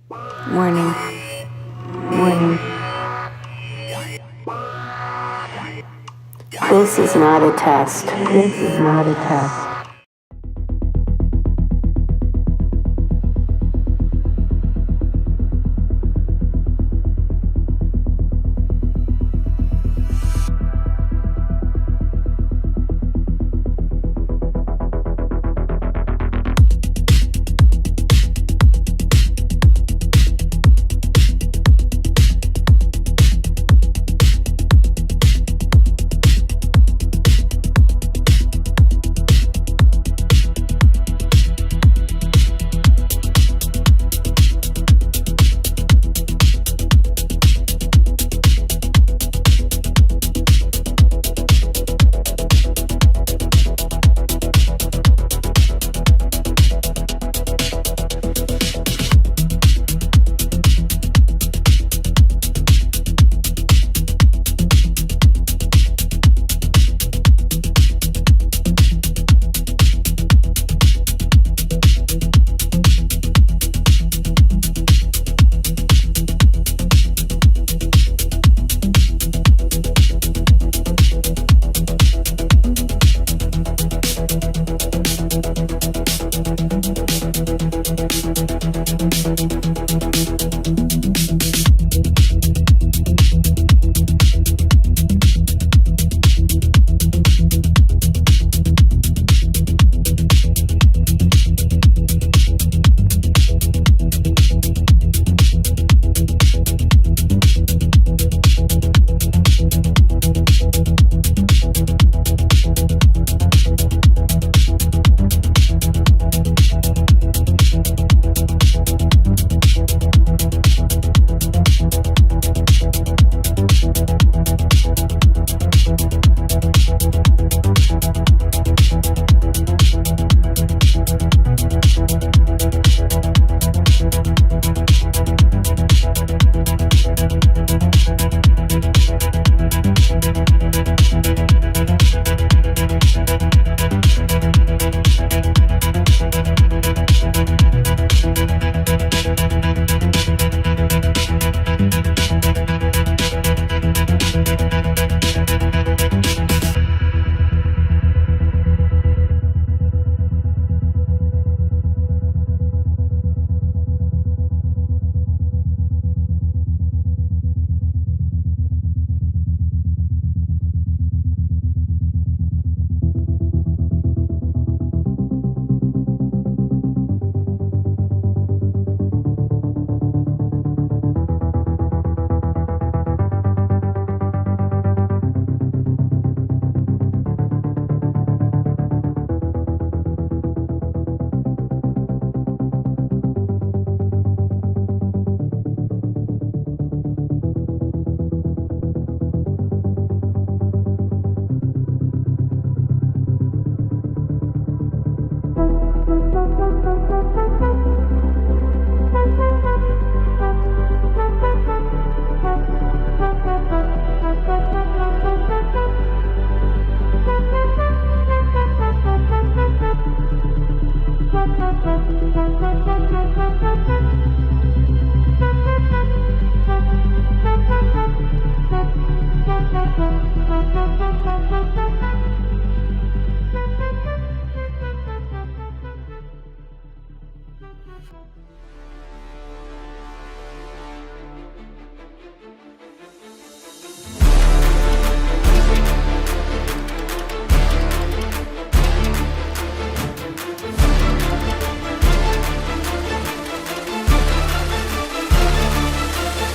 Warning. Warning. This is not a test. This is not a test.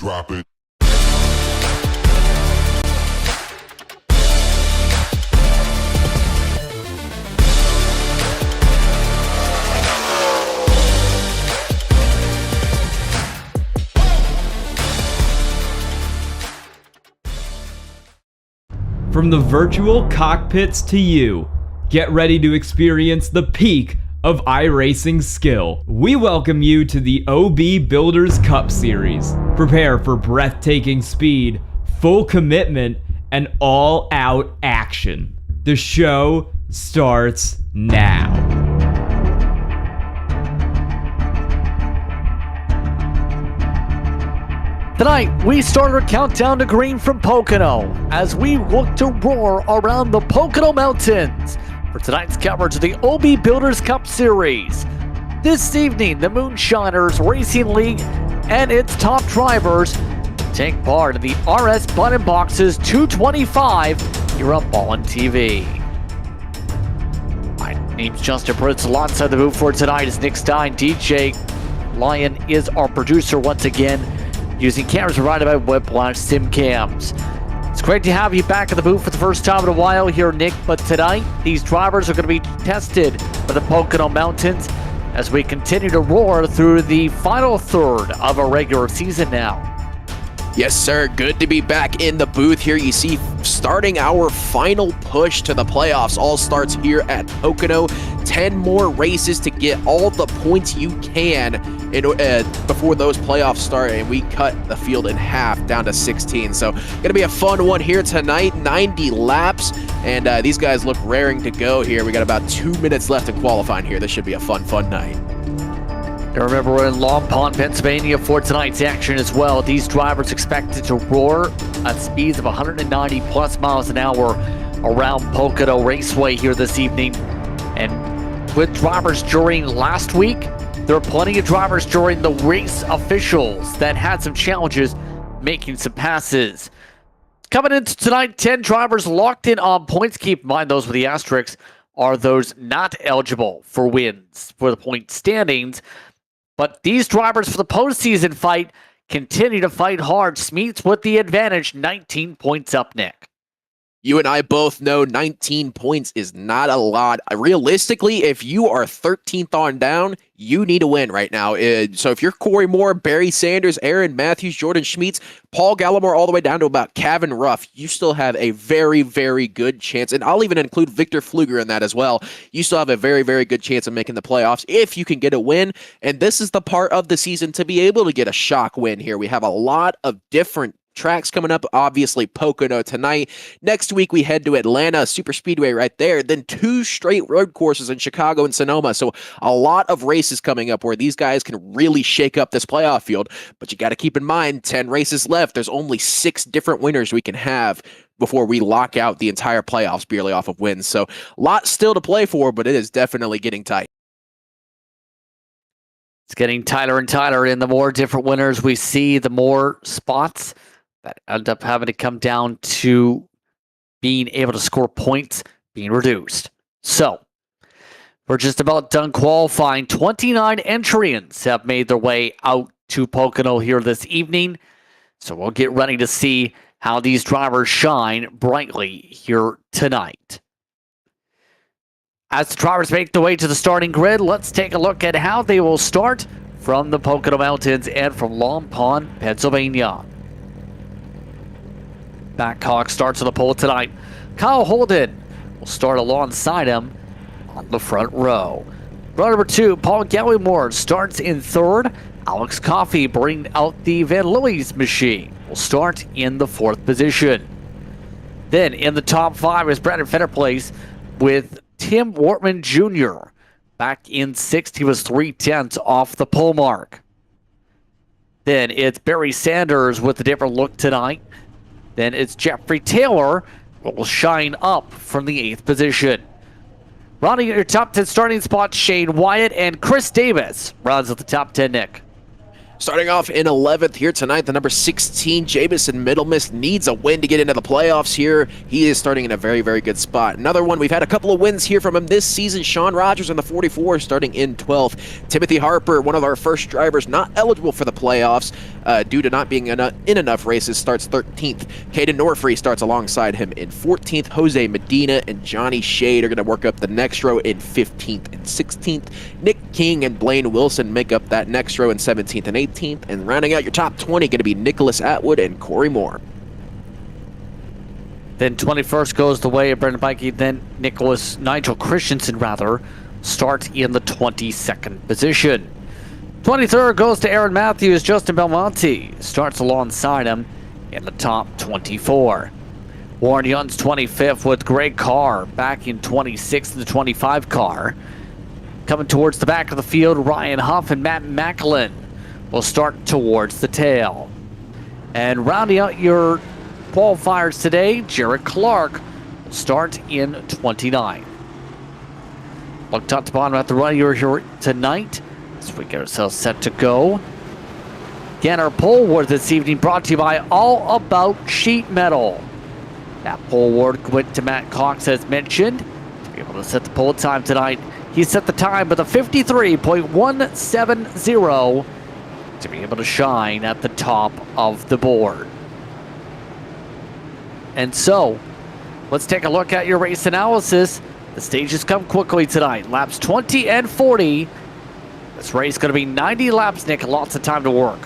Drop it. From the virtual cockpits to you, get ready to experience the peak of iRacing skill. We welcome you to the OB Builders Cup Series. Prepare for breathtaking speed, full commitment, and all-out action. The show starts now. Tonight, we start our countdown to green from Pocono as we look to roar around the Pocono Mountains for tonight's coverage of the OB Builders Cup Series. This evening, the Moonshiners Racing League and its top drivers take part in the RS Button Boxes 225 here on Ballin TV. My name's Justin Pritz. Alongside the booth for tonight is Nick Stein. DJ Lyon is our producer once again, using cameras provided by Whiplash Sim Cams. It's great to have you back at the booth for the first time in a while here, Nick, but tonight these drivers are going to be tested by the Pocono Mountains as we continue to roar through the final third of a regular season now. Yes, sir. Good to be back in the booth here. You see, starting our final push to the playoffs all starts here at Pocono. 10 more races to get all the points you can before those playoffs start, and we cut the field in half down to 16. So, gonna be a fun one here tonight. 90 laps, and these guys look raring to go here. We got about 2 minutes left in qualifying here. This should be a fun night. And remember, we're in Long Pond, Pennsylvania for tonight's action as well. These drivers expected to roar at speeds of 190 plus miles an hour around Pocono Raceway here this evening. And with drivers during last week, there are plenty of drivers during the race officials that had some challenges making some passes. Coming into tonight, 10 drivers locked in on points. Keep in mind, those with the asterisks are those not eligible for wins for the point standings. But these drivers for the postseason fight continue to fight hard. Smeets with the advantage, 19 points up, Nick. You and I both know 19 points is not a lot. Realistically, if you are 13th on down, you need a win right now. So if you're Corey Moore, Barry Sanders, Aaron Matthews, Jordan Schmeets, Paul Gallimore, all the way down to about Kevin Ruff, you still have a very, very good chance. And I'll even include Victor Pfluger in that as well. You still have a very, very good chance of making the playoffs if you can get a win. And this is the part of the season to be able to get a shock win here. We have a lot of different tracks coming up. Obviously, Pocono tonight. Next week, we head to Atlanta Super Speedway right there. Then 2 straight road courses in Chicago and Sonoma. So a lot of races coming up where these guys can really shake up this playoff field. But you got to keep in mind, 10 races left. There's only 6 different winners we can have before we lock out the entire playoffs purely off of wins. So a lot still to play for, but it is definitely getting tight. It's getting tighter and tighter, and the more different winners we see, the more spots that end up having to come down to being able to score points being reduced. So, we're just about done qualifying. 29 entrants have made their way out to Pocono here this evening. So we'll get ready to see how these drivers shine brightly here tonight. As the drivers make their way to the starting grid, let's take a look at how they will start from the Pocono Mountains and from Long Pond, Pennsylvania. Backhawk starts on the pole tonight. Kyle Holden will start alongside him on the front row. Row number 2, Paul Gallimore starts in third. Alex Coffey, bringing out the Van Lilly's machine, will start in the 4th position. Then in the top 5 is Brandon Fennerplace with Tim Wortman Jr. Back in 6th, he was 3/10 off the pole mark. Then it's Barry Sanders with a different look tonight. Then it's Jeffrey Taylor who will shine up from the 8th position. Rounding at your top 10 starting spots, Shane Wyatt and Chris Davis rounds at the top 10, Nick. Starting off in 11th here tonight, the number 16, Jamison Middlemiss, needs a win to get into the playoffs here. He is starting in a very, very good spot. Another one, we've had a couple of wins here from him this season. Sean Rogers in the 44, starting in 12th. Timothy Harper, one of our first drivers not eligible for the playoffs due to not being in enough races, starts 13th. Caden Norfree starts alongside him in 14th. Jose Medina and Johnny Shade are going to work up the next row in 15th and 16th. Nick King and Blaine Wilson make up that next row in 17th and 18th. And rounding out your top 20, going to be Nicholas Atwood and Corey Moore. Then 21st goes the way of Brendan Bikey. Then Nigel Christensen, starts in the 22nd position. 23rd goes to Aaron Matthews. Justin Belmonte starts alongside him in the top 24. Warren Young's 25th with Greg Carr back in 26th in the 25 car. Coming towards the back of the field, Ryan Huff and Matt Macklin will start towards the tail. And rounding out your qualifiers today, Jared Clark will start in 29. Look top to bottom at the run you're here tonight as we get ourselves set to go. Again, our pole award this evening brought to you by All About Sheet Metal. That pole award went to Matt Cox as mentioned. To be able to set the pole time tonight, he set the time with a 53.170 to be able to shine at the top of the board. And so, let's take a look at your race analysis. The stages come quickly tonight. Laps 20 and 40. This race is going to be 90 laps, Nick. Lots of time to work.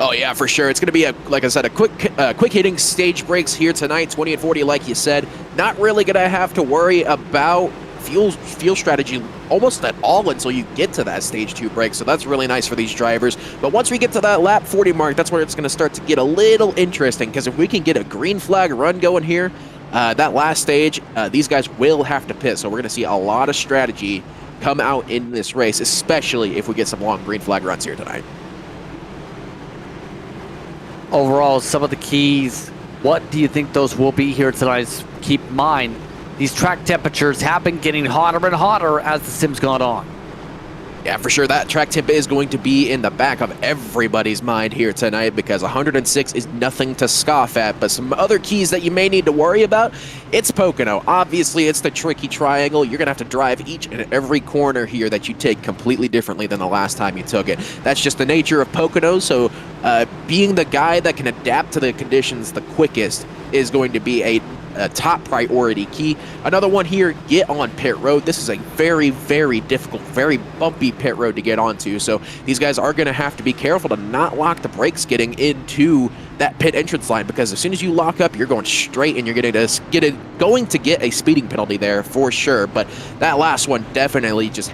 Oh yeah, for sure. It's going to be, like I said, a quick hitting stage breaks here tonight, 20 and 40, like you said. Not really going to have to worry about fuel strategy almost at all until you get to that stage 2 break. So that's really nice for these drivers. But once we get to that lap 40 mark, that's where it's going to start to get a little interesting, because if we can get a green flag run going here, that last stage, these guys will have to pit. So we're going to see a lot of strategy come out in this race, especially if we get some long green flag runs here tonight. Overall, some of the keys, what do you think those will be here tonight? Keep in mind, these track temperatures have been getting hotter and hotter as the sim's gone on. Yeah, for sure. That track temp is going to be in the back of everybody's mind here tonight, because 106 is nothing to scoff at. But some other keys that you may need to worry about, it's Pocono. Obviously, it's the tricky triangle. You're going to have to drive each and every corner here that you take completely differently than the last time you took it. That's just the nature of Pocono. So being the guy that can adapt to the conditions the quickest is going to be a top priority key. Another one here, get on pit road. This is a very, very difficult, very bumpy pit road to get onto. So these guys are going to have to be careful to not lock the brakes getting into that pit entrance line, because as soon as you lock up, you're going straight and you're going to get a speeding penalty there for sure. But that last one, definitely just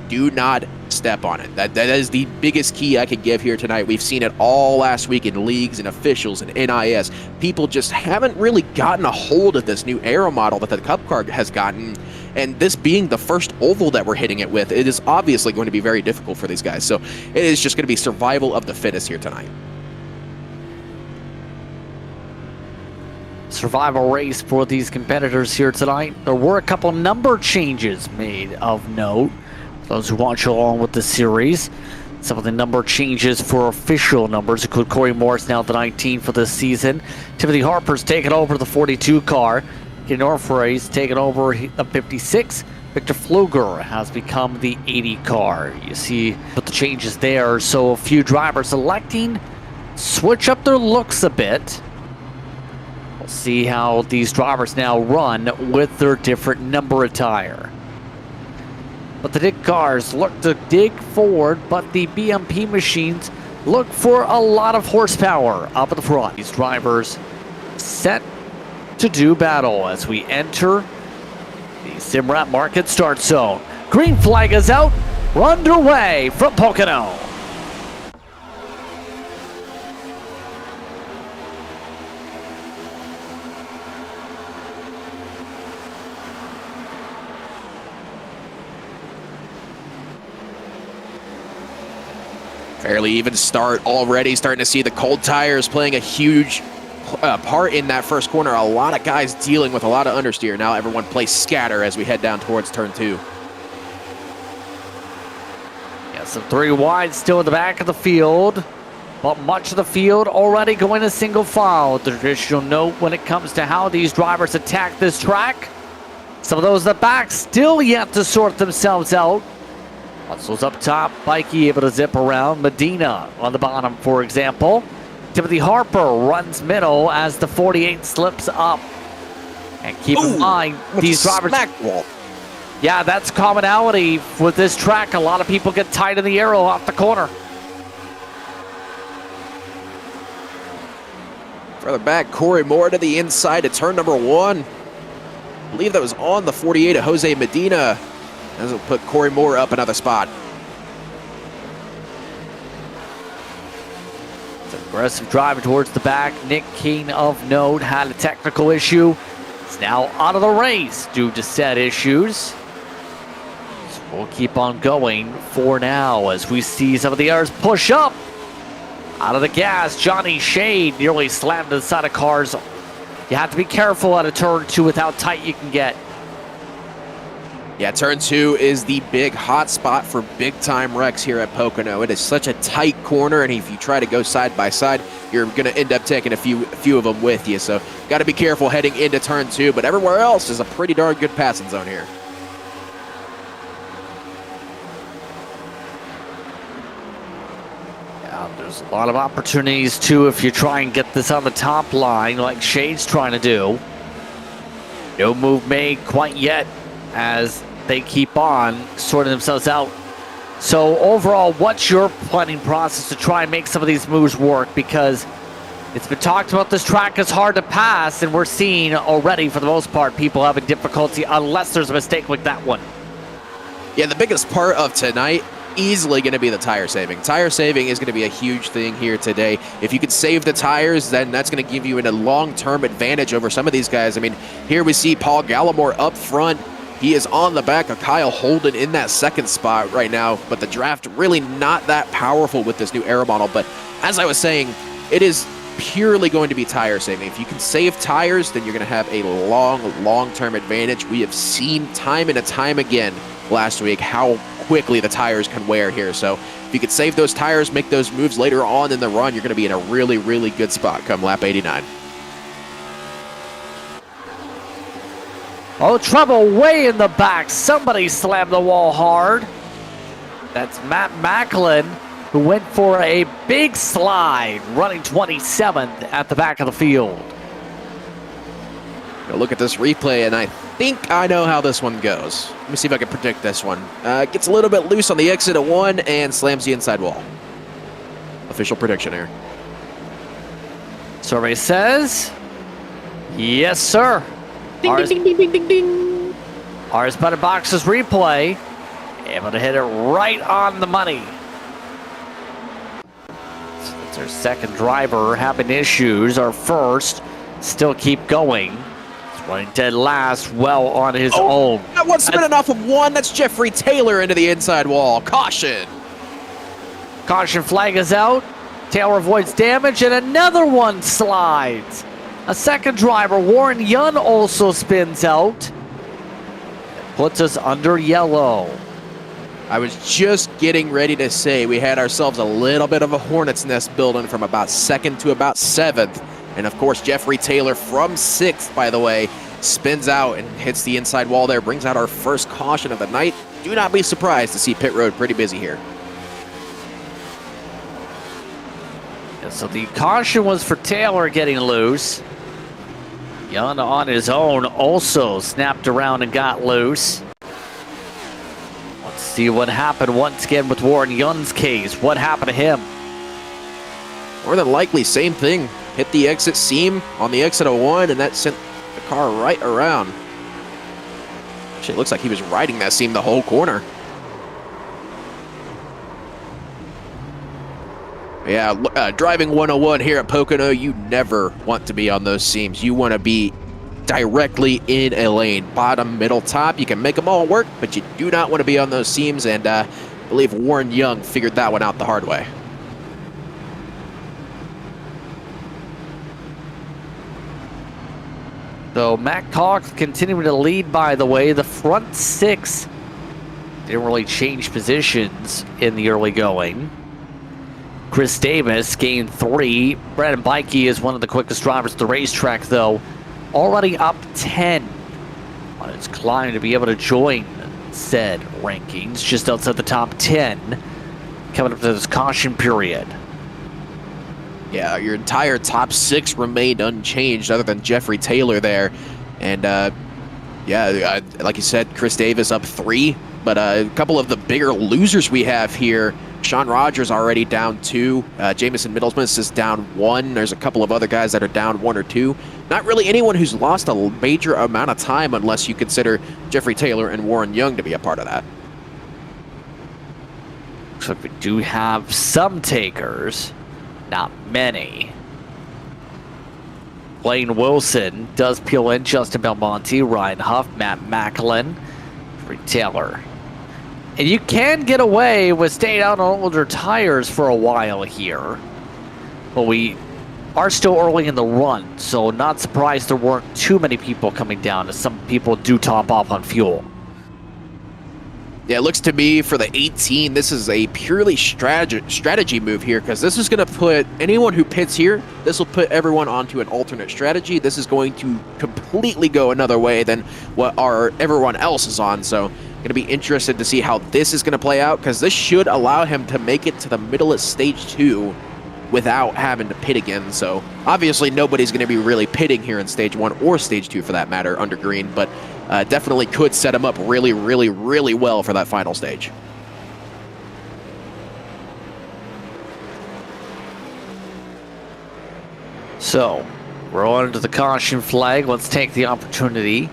do not step on it. That is the biggest key I could give here tonight. We've seen it all last week in leagues and officials and NIS. People just haven't really gotten a hold of this new aero model that the Cup car has gotten. And this being the first oval that we're hitting it with, it is obviously going to be very difficult for these guys. So it is just going to be survival of the fittest here tonight. Survival race for these competitors here tonight. There were a couple number changes made of note. Those who watch along with the series, some of the number changes for official numbers include Corey Morris now the 19 for this season. Timothy Harper's taken over the 42 car. Ken Orfrey's taken over the 56. Victor Fluger has become the 80 car. You see what the changes there. So a few drivers electing switch up their looks a bit. We'll see how these drivers now run with their different number attire. But the dig cars look to dig forward, but the BMP machines look for a lot of horsepower up at the front. These drivers set to do battle as we enter the Simrat Market start zone. Green flag is out. We're underway from Pocono. Fairly even start already. Starting to see the cold tires playing a huge part in that first corner. A lot of guys dealing with a lot of understeer. Now everyone plays scatter as we head down towards turn 2. Yeah, so 3 wide still in the back of the field, but much of the field already going to single file. The traditional note when it comes to how these drivers attack this track. Some of those in the back still yet to sort themselves out. Muscles up top, Mikey able to zip around. Medina on the bottom, for example. Timothy Harper runs middle as the 48 slips up. And keep in mind, these drivers... Yeah, that's commonality with this track. A lot of people get tight in the aero off the corner. Further back, Corey Moore to the inside to turn number 1. I believe that was on the 48 of Jose Medina. As will put Corey Moore up another spot. It's an aggressive drive towards the back. Nick King of note had a technical issue. He's now out of the race due to set issues. So we'll keep on going for now as we see some of the others push up Out of the gas, Johnny Shade nearly slammed to the side of cars. You have to be careful at a turn 2 with how tight you can get. Yeah, turn 2 is the big hot spot for big-time wrecks here at Pocono. It is such a tight corner, and if you try to go side by side, you're going to end up taking a few of them with you. So got to be careful heading into turn 2, but everywhere else is a pretty darn good passing zone here. There's a lot of opportunities, too, if you try and get this on the top line, like Shade's trying to do. No move made quite yet as they keep on sorting themselves out. So, overall, what's your planning process to try and make some of these moves work? Because it's been talked about this track is hard to pass, and we're seeing already, for the most part, people having difficulty unless there's a mistake like that one. Yeah, the biggest part of tonight easily going to be the tire saving. Tire saving is going to be a huge thing here today. If you can save the tires, then that's going to give you a long-term advantage over some of these guys. I mean, here we see Paul Gallimore up front. He is on the back of Kyle Holden in that second spot right now, but the draft really not that powerful with this new aero model. But as I was saying, it is purely going to be tire saving. If you can save tires, then you're going to have a long-term advantage. We have seen time and time again last week how quickly the tires can wear here. So if you could save those tires, make those moves later on in the run, you're going to be in a really good spot come lap 89. Oh, trouble way in the back. Somebody slammed the wall hard. That's Matt Macklin, who went for a big slide, running 27th at the back of the field. Look at this replay, and I think I know how this one goes. Let me see if I can predict this one. Gets a little bit loose on the exit at 1 and slams the inside wall. Official prediction here. Survey says, yes, sir. Ding. Our spotted boxes replay, able to hit it right on the money. So that's our second driver having issues. Our first still keep going. Running dead last, well on his own. That one's been enough of one. That's Jeffrey Taylor into the inside wall. Caution. Caution flag is out. Taylor avoids damage, and another one slides. A second driver, Warren Young, also spins out. Puts us under yellow. I was just getting ready to say we had ourselves a little bit of a hornet's nest building from about 2nd to about 7th. And, of course, Jeffrey Taylor from 6th, by the way, spins out and hits the inside wall there, brings out our first caution of the night. Do not be surprised to see pit road pretty busy here. Yeah, so the caution was for Taylor getting loose. Young on his own also snapped around and got loose. Let's see what happened once again with Warren Young's case. What happened to him? More than likely, same thing. Hit the exit seam on the exit of 1, and that sent the car right around. Actually, it looks like he was riding that seam the whole corner. Yeah, driving 101 here at Pocono, you never want to be on those seams. You want to be directly in a lane. Bottom, middle, top. You can make them all work, but you do not want to be on those seams, and I believe Warren Young figured that one out the hard way. So Matt Cox continuing to lead, by the way. The front 6 didn't really change positions in the early going. Chris Davis gained 3. Brandon Bikey is one of the quickest drivers at the racetrack, though. Already up 10 on his climb to be able to join said rankings, just outside the top 10, coming up to this caution period. Yeah, your entire top 6 remained unchanged other than Jeffrey Taylor there. And, yeah, like you said, Chris Davis up 3. But a couple of the bigger losers we have here, Sean Rogers already down 2. Jamison Middlesmith is down 1. There's a couple of other guys that are down 1 or 2. Not really anyone who's lost a major amount of time unless you consider Jeffrey Taylor and Warren Young to be a part of that. Looks like we do have some takers. Not many. Blaine Wilson does peel in. Justin Belmonte, Ryan Huff, Matt Macklin, Jeffrey Taylor. And you can get away with staying out on older tires for a while here. but we are still early in the run, so not surprised there weren't too many people coming down, as some people do top off on fuel. Yeah, it looks to me for the 18, this is a purely strategy move here, because this is going to put anyone who pits here, this will put everyone onto an alternate strategy. This is going to completely go another way than what everyone else is on, so going to be interested to see how this is going to play out, because this should allow him to make it to the middle of stage 2 without having to pit again. So obviously nobody's going to be really pitting here in stage 1 or stage 2 for that matter under green, but definitely could set him up really, really, really well for that final stage. So we're on to the caution flag. Let's take the opportunity.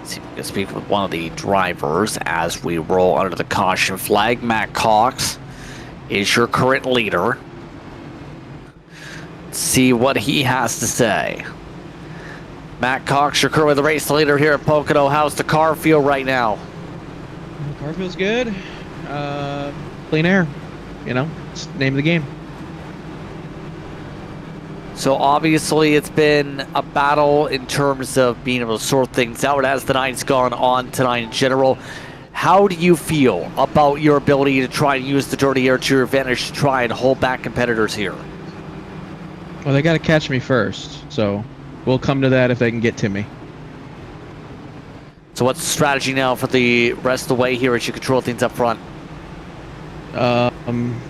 See if we can speak with one of the drivers as we roll under the caution flag. Matt Cox is your current leader. Let's see what he has to say. Matt Cox, you're currently the race leader here at Pocono. How's the car feel right now? The car feels good. Clean air. You know, it's the name of the game. So obviously it's been a battle in terms of being able to sort things out as the night's gone on tonight in general. How do you feel about your ability to try and use the dirty air to your advantage to try and hold back competitors here? Well, they got to catch me first, so we'll come to that if they can get to me. So what's the strategy now for the rest of the way here as you control things up front?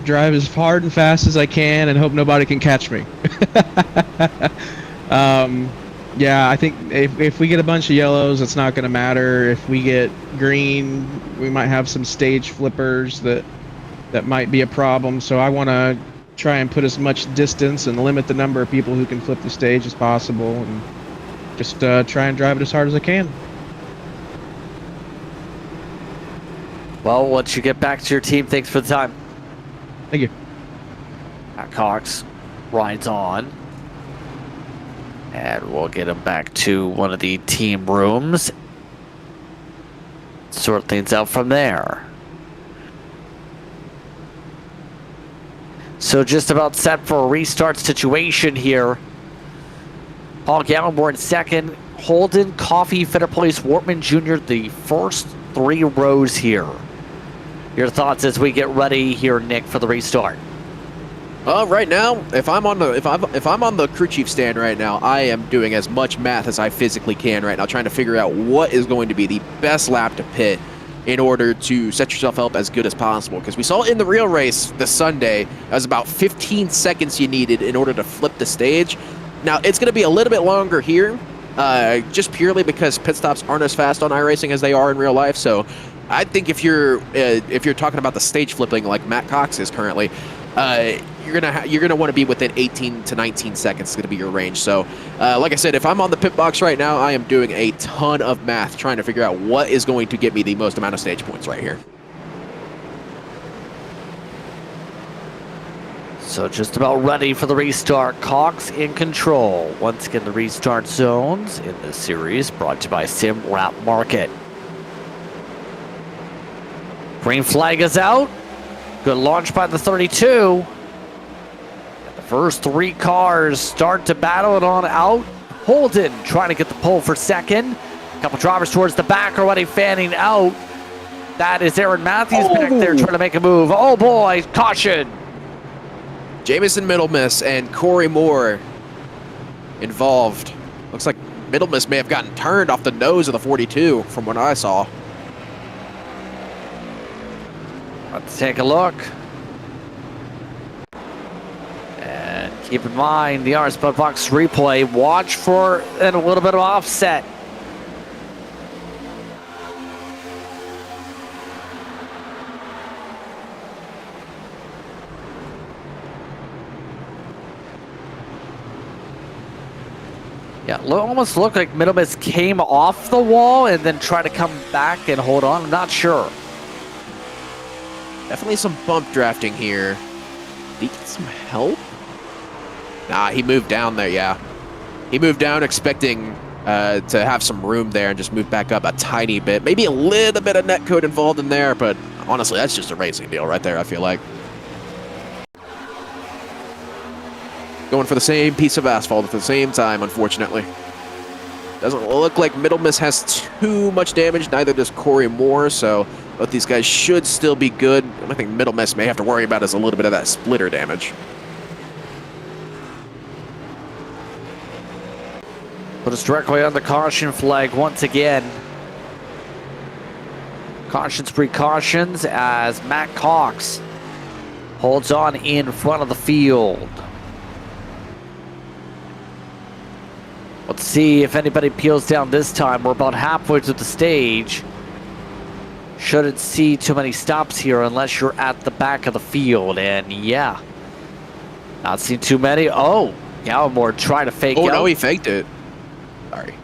Drive as hard and fast as I can and hope nobody can catch me. Yeah, I think if we get a bunch of yellows, it's not going to matter. If we get green, we might have some stage flippers that might be a problem. So I want to try and put as much distance and limit the number of people who can flip the stage as possible, and just try and drive it as hard as I can. Well, once you get back to your team, thanks for the time. Thank you. Matt Cox rides on. And we'll get him back to one of the team rooms. Sort things out from there. So just about set for a restart situation here. Paul Gallimore in second. Holden, Coffey, Fitter Place, Wortman Jr. the first 3 rows here. Your thoughts as we get ready here, Nick, for the restart? Right now, if I'm on the crew chief stand right now, I am doing as much math as I physically can right now, trying to figure out what is going to be the best lap to pit in order to set yourself up as good as possible. Because we saw in the real race this Sunday, it was about 15 seconds you needed in order to flip the stage. Now, it's going to be a little bit longer here, just purely because pit stops aren't as fast on iRacing as they are in real life. So I think if you're talking about the stage flipping like Matt Cox is currently, you're gonna want to be within 18 to 19 seconds. It's gonna be your range. So, like I said, if I'm on the pit box right now, I am doing a ton of math trying to figure out what is going to get me the most amount of stage points right here. So just about ready for the restart. Cox in control. Once again, the restart zones in this series brought to you by Sim Wrap Market. Green flag is out. Good launch by the 32. And the first 3 cars start to battle it on out. Holden trying to get the pole for second. A couple drivers towards the back already fanning out. That is Aaron Matthews back there trying to make a move. Oh boy, caution. Jamison Middlemiss and Corey Moore involved. Looks like Middlemiss may have gotten turned off the nose of the 42 from what I saw. Let's take a look. And keep in mind the RS Bud Box replay. Watch for a little bit of offset. Yeah, almost looked like Middlemiss came off the wall and then tried to come back and hold on. I'm not sure. Definitely some bump drafting here. Did he get some help? Nah, he moved down there, yeah. He moved down expecting to have some room there and just moved back up a tiny bit. Maybe a little bit of netcode involved in there, but honestly, that's just a racing deal right there, I feel like. going for the same piece of asphalt at the same time, unfortunately. Doesn't look like Middle Miss has too much damage, neither does Corey Moore, so both these guys should still be good. The only thing Middle Miss may have to worry about is a little bit of that splitter damage. Put us directly on the caution flag once again. Cautions, precautions, as Matt Cox holds on in front of the field. Let's see if anybody peels down this time. We're about halfway to the stage. Shouldn't see too many stops here unless you're at the back of the field. And yeah, not seeing too many. Oh, Gallimore trying to fake out. Oh, no, he faked it. Sorry.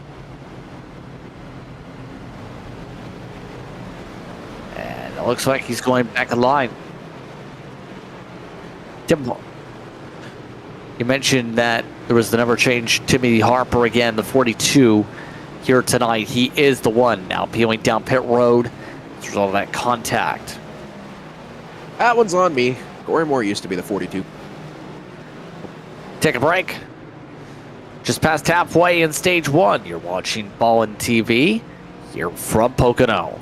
And it looks like he's going back in line. Tim, you mentioned that there was the number change. Timmy Harper again, the 42 here tonight. He is the one now peeling down pit road as a result of that contact. That one's on me. Corey Moore used to be the 42. Take a break. Just past halfway in stage one. You're watching Ballin' TV here from Pocono.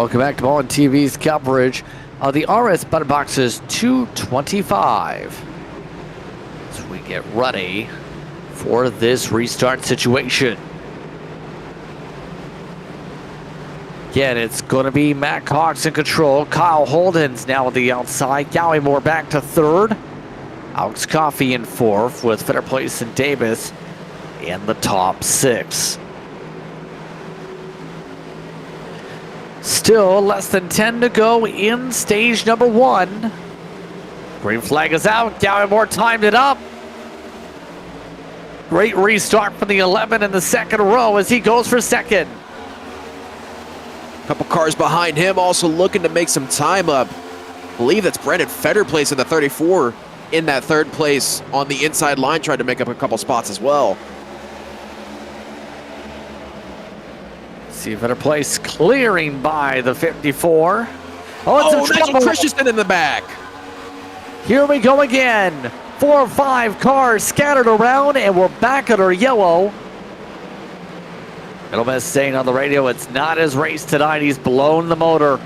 Welcome back to Ballin' TV's coverage of the RS Battle Boxes 225 as we get ready for this restart situation. Again, it's going to be Matt Cox in control. Kyle Holden's now on the outside. Gallimore back to third. Alex Coffey in fourth with Fitter Place and Davis in the top six. Still less than 10 to go in stage number one. Green flag is out. Gallimore timed it up. Great restart for the 11 in the second row as he goes for second. Couple cars behind him also looking to make some time up. I believe that's Brendan Feder placing the 34 in that third place on the inside line, tried to make up a couple spots as well. See Feder place clearing by the 54. Oh, it's Nigel Christensen in the back. Here we go again. 4 or 5 cars scattered around, and we're back at our yellow. Middle Miss saying on the radio it's not his race tonight. He's blown the motor.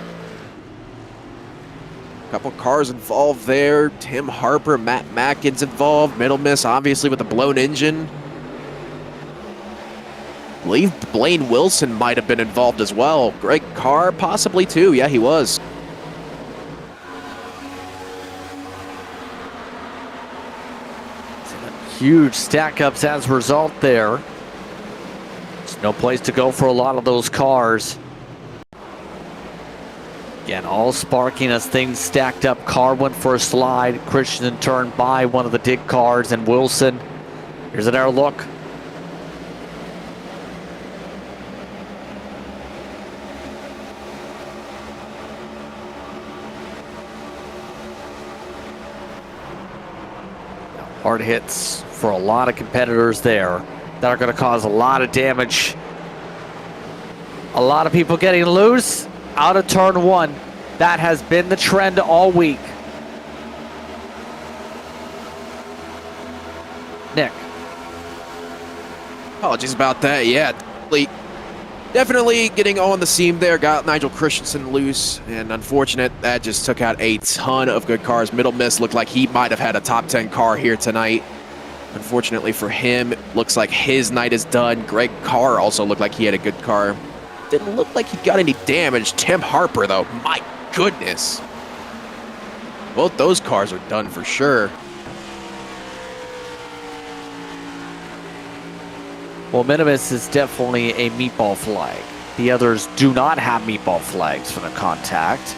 Couple cars involved there. Tim Harper, Matt Mackins involved. Middle Miss obviously with the blown engine. I believe Blaine Wilson might have been involved as well. Greg Carr possibly too. Yeah, he was. Huge stack ups as a result there. There's no place to go for a lot of those cars. Again, all sparking as things stacked up. Carr went for a slide. Christensen turned by one of the dig cars, and Wilson. Here's an air look. Hard hits for a lot of competitors there that are going to cause a lot of damage. A lot of people getting loose out of turn 1. That has been the trend all week. Nick. Apologies about that. Yeah, definitely getting on the seam there. Got Nigel Christensen loose, and unfortunate that just took out a ton of good cars. Middle Miss looked like he might have had a top 10 car here tonight. Unfortunately for him, looks like his night is done. Greg Carr also looked like he had a good car. Didn't look like he got any damage. Tim Harper, though, my goodness. Both those cars are done for sure. Well, Minimus is definitely a meatball flag. The others do not have meatball flags for the contact.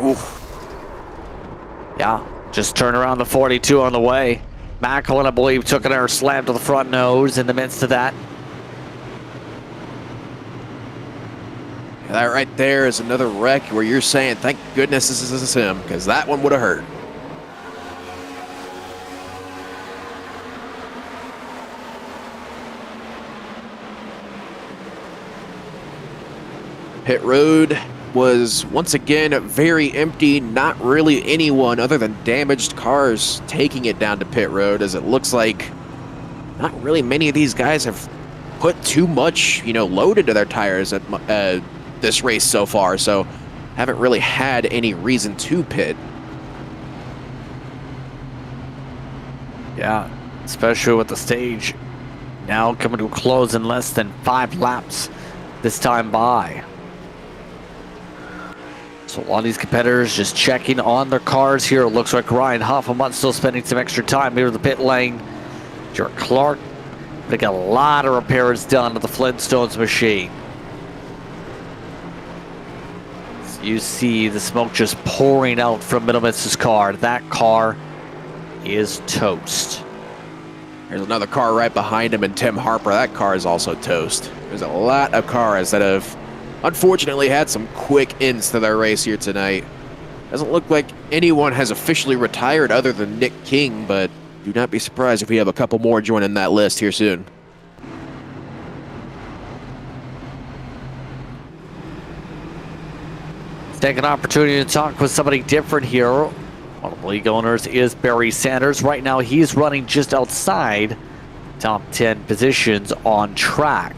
Oof. Yeah, just turn around the 42 on the way. Macklin, I believe, took an air slam to the front nose in the midst of that. That right there is another wreck where you're saying, thank goodness this is him, because that one would have hurt. Pit road was once again very empty. Not really anyone other than damaged cars taking it down to pit road, as it looks like not really many of these guys have put too much, load into their tires at this race so far, so haven't really had any reason to pit. Yeah, especially with the stage now coming to a close in less than 5 laps this time by. So a lot of these competitors just checking on their cars here. It looks like Ryan Hoffman still spending some extra time here in the pit lane. Jared Clark, they got a lot of repairs done to the Flintstones machine. So you see the smoke just pouring out from Middle Miss's car. That car is toast. There's another car right behind him, and Tim Harper, that car is also toast. There's a lot of cars that have unfortunately had some quick ends to their race here tonight. Doesn't look like anyone has officially retired other than Nick King, but do not be surprised if we have a couple more joining that list here soon. Let's take an opportunity to talk with somebody different here. One of the league owners is Barry Sanders. Right now he's running just outside top 10 positions on track.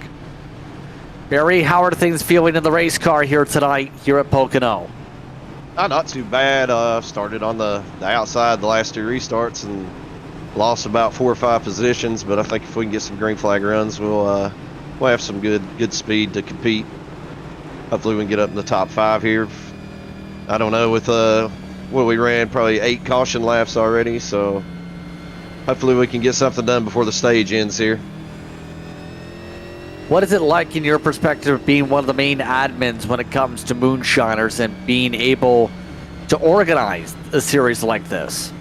Barry, how are things feeling in the race car here tonight here at Pocono? Not too bad. Started on the outside the last 2 restarts and lost about 4 or 5 positions, but I think if we can get some green flag runs, we'll have some good speed to compete. Hopefully we can get up in the top 5 here. I don't know, with what we ran, probably 8 caution laps already, so hopefully we can get something done before the stage ends here. What is it like in your perspective being one of the main admins when it comes to Moonshiners and being able to organize a series like this?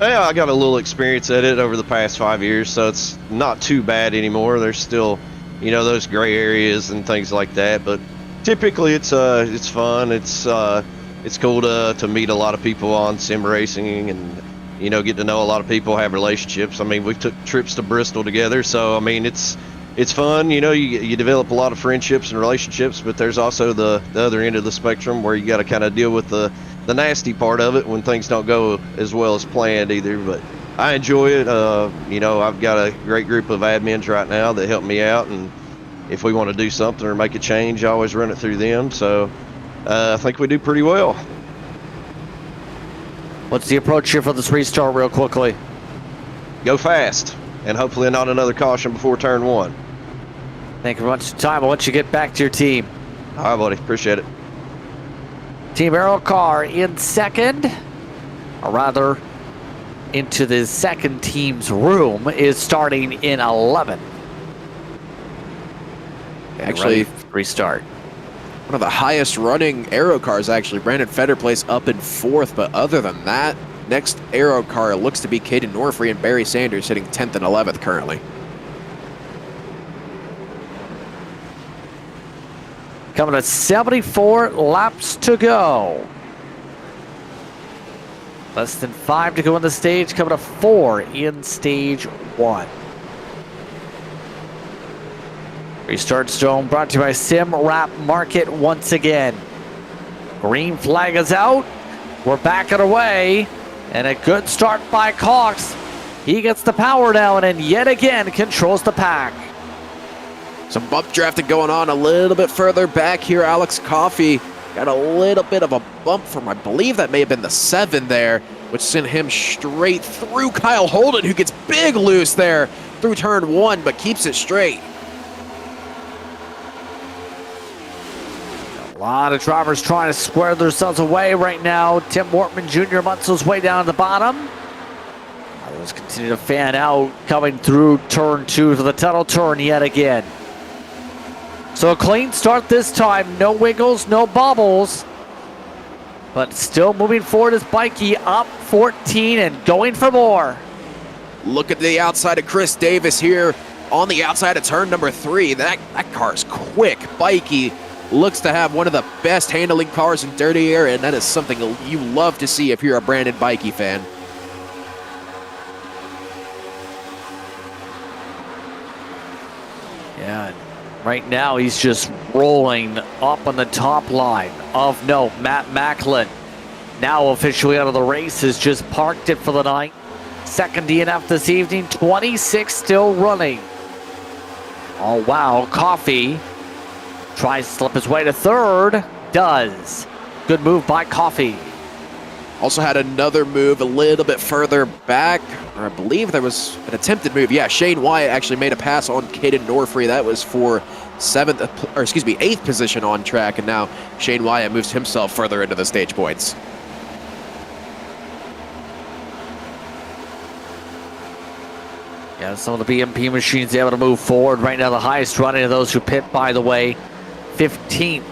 Yeah, I got a little experience at it over the past 5 years, so it's not too bad anymore. There's still those gray areas and things like that. But typically it's fun. It's cool to meet a lot of people on sim racing and get to know a lot of people, have relationships. I mean, we took trips to Bristol together, so I mean it's fun. You develop a lot of friendships and relationships, but there's also the other end of the spectrum where you got to kind of deal with the nasty part of it when things don't go as well as planned either. But I enjoy it. I've got a great group of admins right now that help me out, and if we want to do something or make a change, I always run it through them. So I think we do pretty well. What's the approach here for this restart real quickly? Go fast, and hopefully not another caution before turn 1. Thank you very much for your time. I'll let you get back to your team. All right, buddy. Appreciate it. Team Aero Car in second, or rather, into the second team's room is starting in 11. Actually, restart. one of the highest running aero cars, actually. Brandon Federplace up in 4th, but other than that, next aero car looks to be Caden Norfrey and Barry Sanders sitting 10th and 11th currently. Coming at 74 laps to go. Less than 5 to go in the stage, coming to 4 in stage 1. Restart Stone brought to you by Sim Wrap Market once again. Green flag is out. We're back on our way. And a good start by Cox. He gets the power down and yet again controls the pack. Some bump drafting going on a little bit further back here. Alex Coffey got a little bit of a bump from, I believe that may have been the 7 there, which sent him straight through Kyle Holden, who gets big loose there through turn 1, but keeps it straight. A lot of drivers trying to square themselves away right now. Tim Wortman Jr. muscles way down at the bottom. Others continue to fan out, coming through turn 2 for the tunnel turn yet again. So a clean start this time. No wiggles, no bobbles. But still moving forward is Bikey, up 14 and going for more. Look at the outside of Chris Davis here on the outside of turn number 3. That car's quick. Bikey looks to have one of the best handling cars in dirty air, and that is something you love to see if you're a Brandon Bikey fan. Yeah, right now he's just rolling up on the top line. Of note, Matt Macklin, now officially out of the race, has just parked it for the night. Second DNF this evening, 26 still running. Oh wow, Coffey tries to slip his way to third, does. Good move by Coffey. Also had another move a little bit further back, or I believe there was an attempted move. Yeah, Shane Wyatt actually made a pass on Caden Norfrey. That was for 8th position on track, and now Shane Wyatt moves himself further into the stage points. Yeah, some of the BMP machines able to move forward. Right now, the highest running of those who pit, by the way, 15th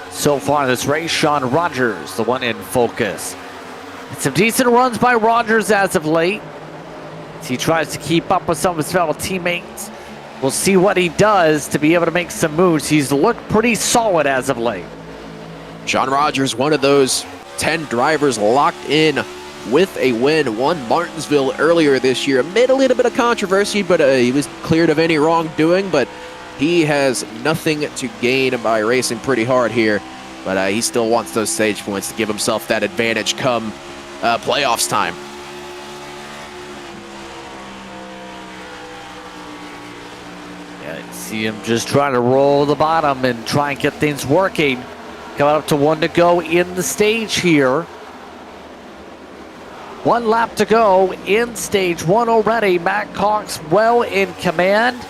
so far in this race. Sean Rogers, the one in focus. Some decent runs by Rogers as of late, as he tries to keep up with some of his fellow teammates. We'll see what he does to be able to make some moves. He's looked pretty solid as of late. Sean Rogers, one of those 10 drivers locked in with a win, won Martinsville earlier this year amid a little bit of controversy, but he was cleared of any wrongdoing, but he has nothing to gain by racing pretty hard here, but he still wants those stage points to give himself that advantage come playoffs time. Yeah, you see him just trying to roll the bottom and try and get things working. Coming up to 1 to go in the stage here. 1 lap to go in stage 1 already. Matt Cox well in command.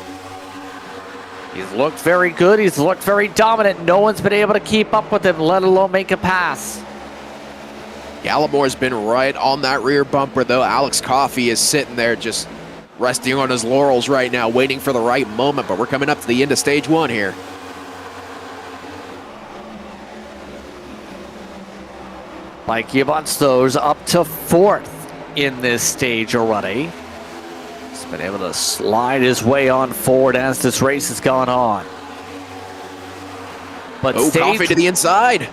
He's looked very good. He's looked very dominant. No one's been able to keep up with him, let alone make a pass. Gallimore's been right on that rear bumper, though. Alex Coffey is sitting there just resting on his laurels right now, waiting for the right moment, but we're coming up to the end of stage 1 here. Mike Gibbons those up to 4th in this stage already. He's been able to slide his way on forward as this race has gone on. But Oh, Coffee to the inside.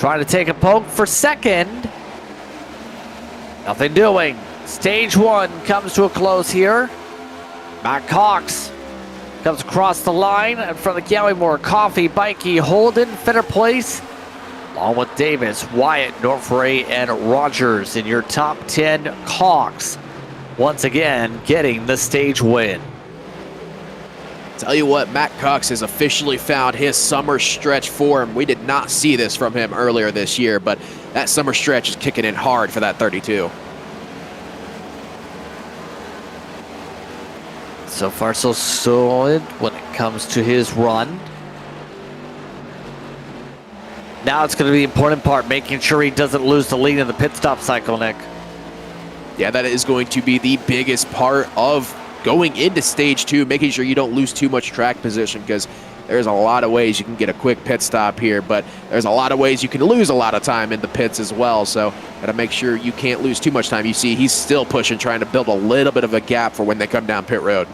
trying to take a poke for second. Nothing doing. Stage 1 comes to a close here. Matt Cox comes across the line in front of Gallimore, Coffee, Bikey, Holden, Fitter Place, along with Davis, Wyatt, Norfray, and Rogers in your top 10. Cox once again getting the stage win. Tell you what, Matt Cox has officially found his summer stretch form. We did not see this from him earlier this year, but that summer stretch is kicking in hard for that 32. So far, so solid when it comes to his run. Now it's going to be the important part, making sure he doesn't lose the lead in the pit stop cycle, Nick. Yeah, that is going to be the biggest part of going into stage 2, making sure you don't lose too much track position, because there's a lot of ways you can get a quick pit stop here, but there's a lot of ways you can lose a lot of time in the pits as well, so got to make sure you can't lose too much time. You see he's still pushing, trying to build a little bit of a gap for when they come down pit road.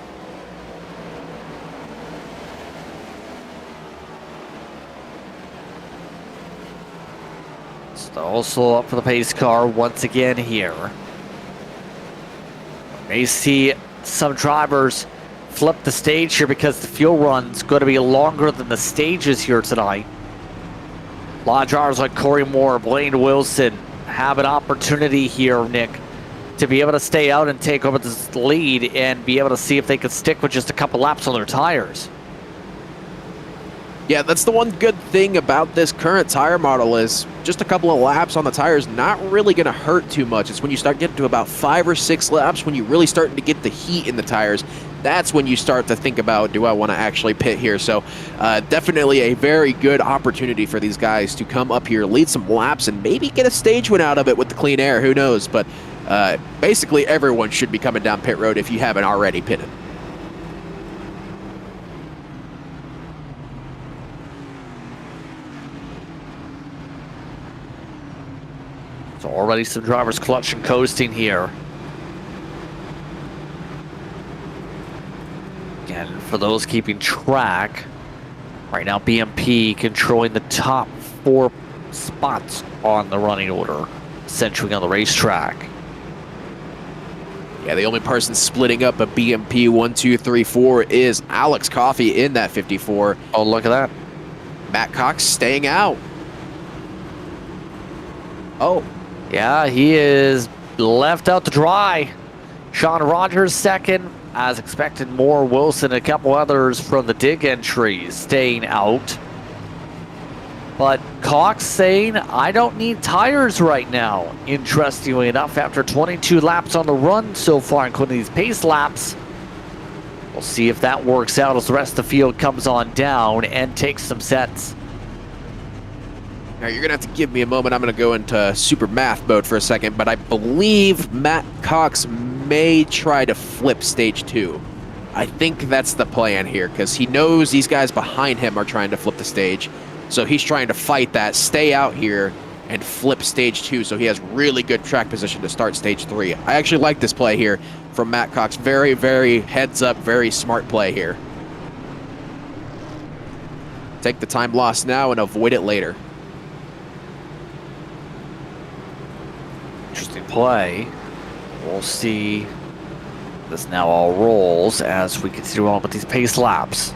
Also up for the pace car once again here. May see some drivers flip the stage here because the fuel run's going to be longer than the stages here tonight. A lot of drivers like Corey Moore, Blaine Wilson have an opportunity here, Nick, to be able to stay out and take over this lead and be able to see if they can stick with just a couple laps on their tires. Yeah, that's the one good thing about this current tire model is just a couple of laps on the tires not really going to hurt too much. It's when you start getting to about 5 or 6 laps when you're really starting to get the heat in the tires. That's when you start to think about, do I want to actually pit here? So definitely a very good opportunity for these guys to come up here, lead some laps, and maybe get a stage win out of it with the clean air. Who knows? But basically everyone should be coming down pit road if you haven't already pitted. So already some drivers clutch and coasting here. And for those keeping track, right now BMP controlling the top 4 spots on the running order, centering on the racetrack. Yeah, the only person splitting up a BMP 1, 2, 3, 4 is Alex Coffey in that 54. Oh, look at that. Matt Cox staying out. Oh. Yeah, he is left out to dry. Sean Rogers second. As expected, Moore, Wilson, and a couple others from the dig entries staying out. But Cox saying, I don't need tires right now. Interestingly enough, after 22 laps on the run so far, including these pace laps, we'll see if that works out as the rest of the field comes on down and takes some sets. All right, you're going to have to give me a moment. I'm going to go into super math mode for a second, but I believe Matt Cox may try to flip stage 2. I think that's the plan here because he knows these guys behind him are trying to flip the stage. So he's trying to fight that, stay out here, and flip stage 2 so he has really good track position to start stage 3. I actually like this play here from Matt Cox. Very, very heads up, very smart play here. Take the time loss now and avoid it later. Interesting play. We'll see. This now all rolls as we continue on with these pace laps.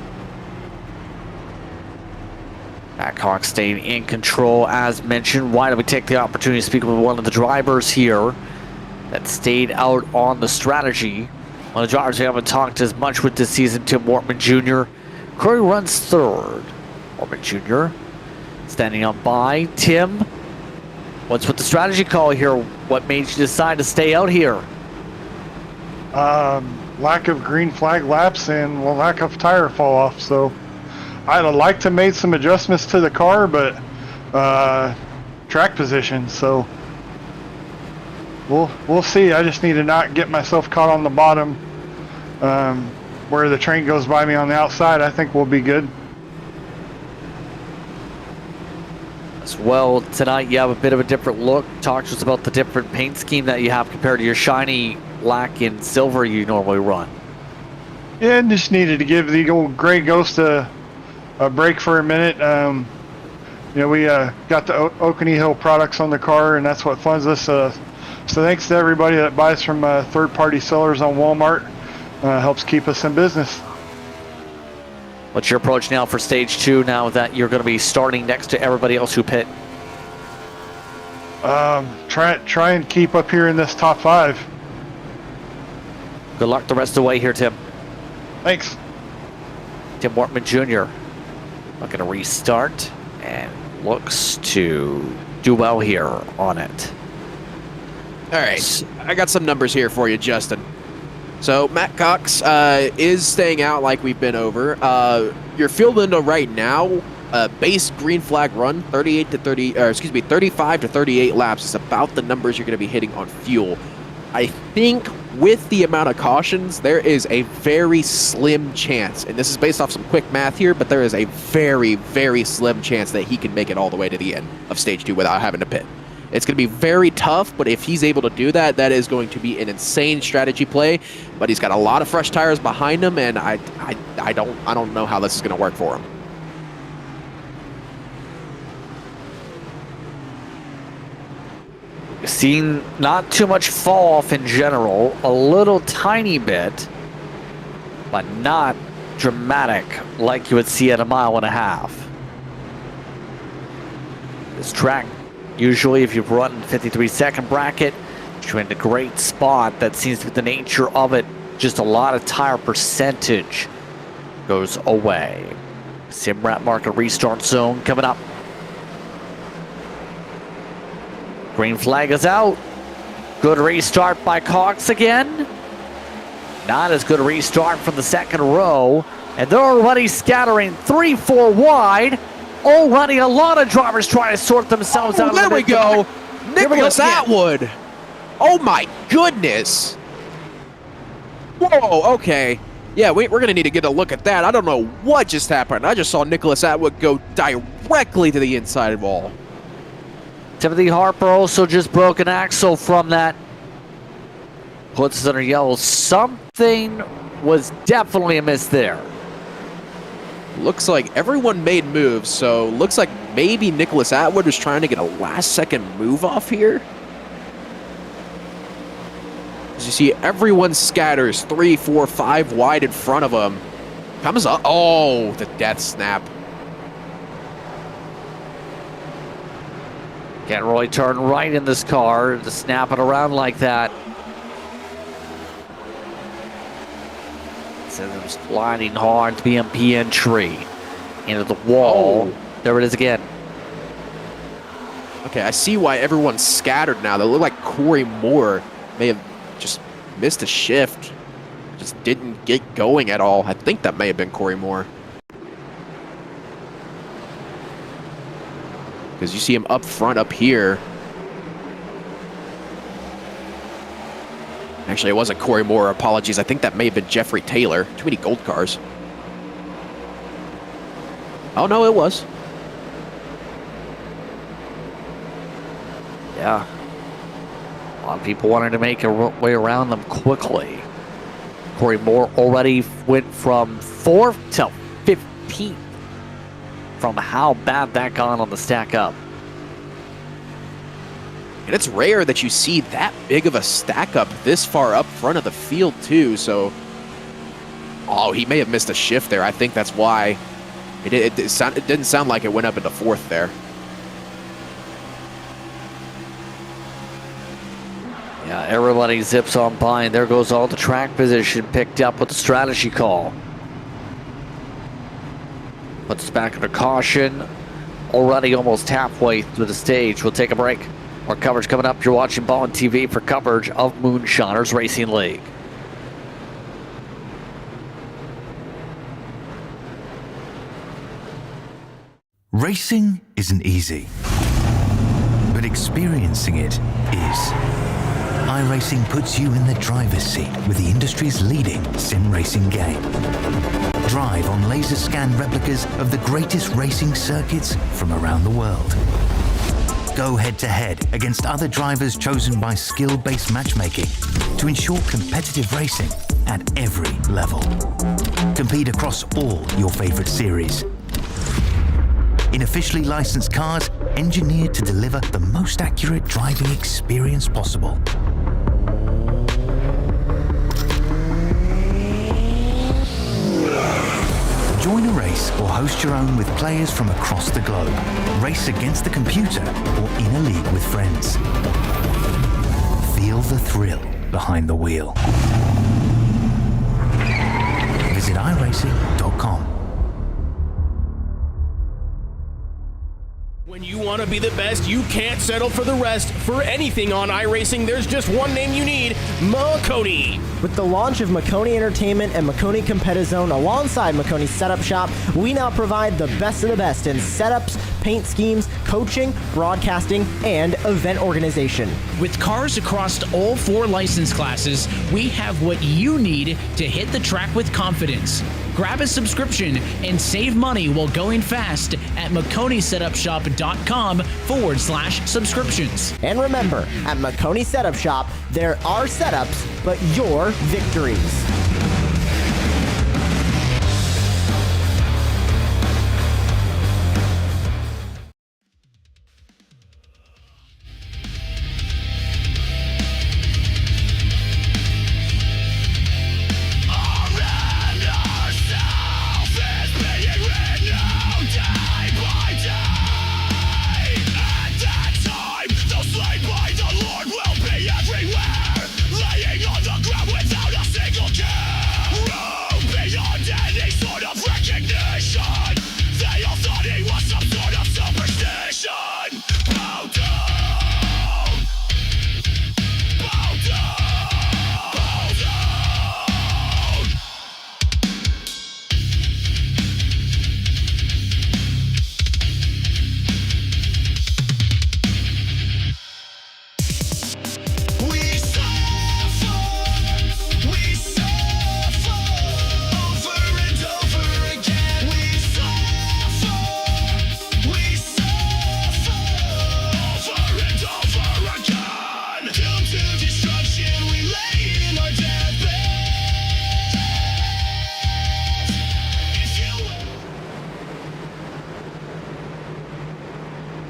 Matt Cox staying in control as mentioned. Why don't we take the opportunity to speak with one of the drivers here that stayed out on the strategy. One of the drivers we haven't talked as much with this season, Tim Wortman Jr. Curry runs third. Wortman Jr. standing up by. Tim, what's with the strategy call here? What made you decide to stay out here? Lack of green flag laps and lack of tire fall off. So I'd have liked to make some adjustments to the car, but track position. So we'll see. I just need to not get myself caught on the bottom where the train goes by me on the outside. I think we'll be good. As well, tonight you have a bit of a different look. Talk to us about the different paint scheme that you have compared to your shiny black and silver you normally run? Yeah, and just needed to give the old Gray Ghost a break for a minute. We got the Oconee Hill products on the car, and that's what funds us. So thanks to everybody that buys from third-party sellers on Walmart. Helps keep us in business. What's your approach now for stage 2 now that you're going to be starting next to everybody else who pit? Try and keep up here in this top 5. Good luck the rest of the way here, Tim. Thanks. Tim Wortman Jr. looking to restart and looks to do well here on it. All right, I got some numbers here for you, Justin. So Matt Cox is staying out like we've been over. Your field window right now, base green flag run, 35 to 38 laps is about the numbers you're going to be hitting on fuel. I think with the amount of cautions, there is a very slim chance, and this is based off some quick math here, but there is a very, very slim chance that he can make it all the way to the end of stage 2 without having to pit. It's going to be very tough, but if he's able to do that, that is going to be an insane strategy play. But he's got a lot of fresh tires behind him, and I don't know how this is going to work for him. Seen not too much fall off in general, a little tiny bit, but not dramatic like you would see at 1.5 miles. This track, usually if you've run 53-second bracket, you're in a great spot. That seems to be the nature of it. Just a lot of tire percentage goes away. Simrat market restart zone coming up. Green flag is out. Good restart by Cox again. Not as good a restart from the second row. And they're already scattering 3-4 wide. Already a lot of drivers trying to sort themselves out. There we go. Nicholas Atwood. Oh my goodness. Whoa, okay. Yeah, we're going to need to get a look at that. I don't know what just happened. I just saw Nicholas Atwood go directly to the inside wall. Timothy Harper also just broke an axle from that. Puts it under yellow. Something was definitely amiss there. Looks like everyone made moves, so looks like maybe Nicholas Atwood was trying to get a last-second move off here. As you see, everyone scatters 3, 4, 5 wide in front of him. Comes up. Oh, the death snap. Can't really turn right in this car to snap it around like that. Says it's sliding hard to BMP entry into the wall. Oh. There it is again. Okay, I see why everyone's scattered now. They look like Corey Moore may have just missed a shift. Just didn't get going at all. I think that may have been Corey Moore. Because you see him up front up here. Actually, it wasn't Corey Moore. Apologies. I think that may have been Jeffrey Taylor. Too many gold cars. Oh, no, it was. Yeah. A lot of people wanted to make a way around them quickly. Corey Moore already went from 4th to 15th from how bad that got on the stack up. And it's rare that you see that big of a stack up this far up front of the field too, so... Oh, he may have missed a shift there. I think that's why. It didn't sound like it went up into 4th there. Yeah, everybody zips on by, and there goes all the track position picked up with the strategy call. Puts us back under caution. Already almost halfway through the stage. We'll take a break. More coverage coming up. You're watching Ball and TV for coverage of Moonshiners Racing League. Racing isn't easy, but experiencing it is. iRacing puts you in the driver's seat with the industry's leading sim racing game. Drive on laser scan replicas of the greatest racing circuits from around the world. both go head-to-head against other drivers chosen by skill-based matchmaking to ensure competitive racing at every level. Compete across all your favorite series. In officially licensed cars, engineered to deliver the most accurate driving experience possible. Join a race or host your own with players from across the globe. Race against the computer or in a league with friends. Feel the thrill behind the wheel. Visit iRacing.com. When you want to be the best, you can't settle for the rest. For anything on iRacing, there's just one name you need, Mocono. With the launch of Mocono Entertainment and Mocono Competizone alongside Mocono Setup Shop, we now provide the best of the best in setups, paint schemes, coaching, broadcasting, and event organization. With cars across all 4 license classes, we have what you need to hit the track with confidence. Grab a subscription and save money while going fast at MoconoSetupShop.com/subscriptions. And remember, at Mocono Setup Shop, there are setups, but your victories.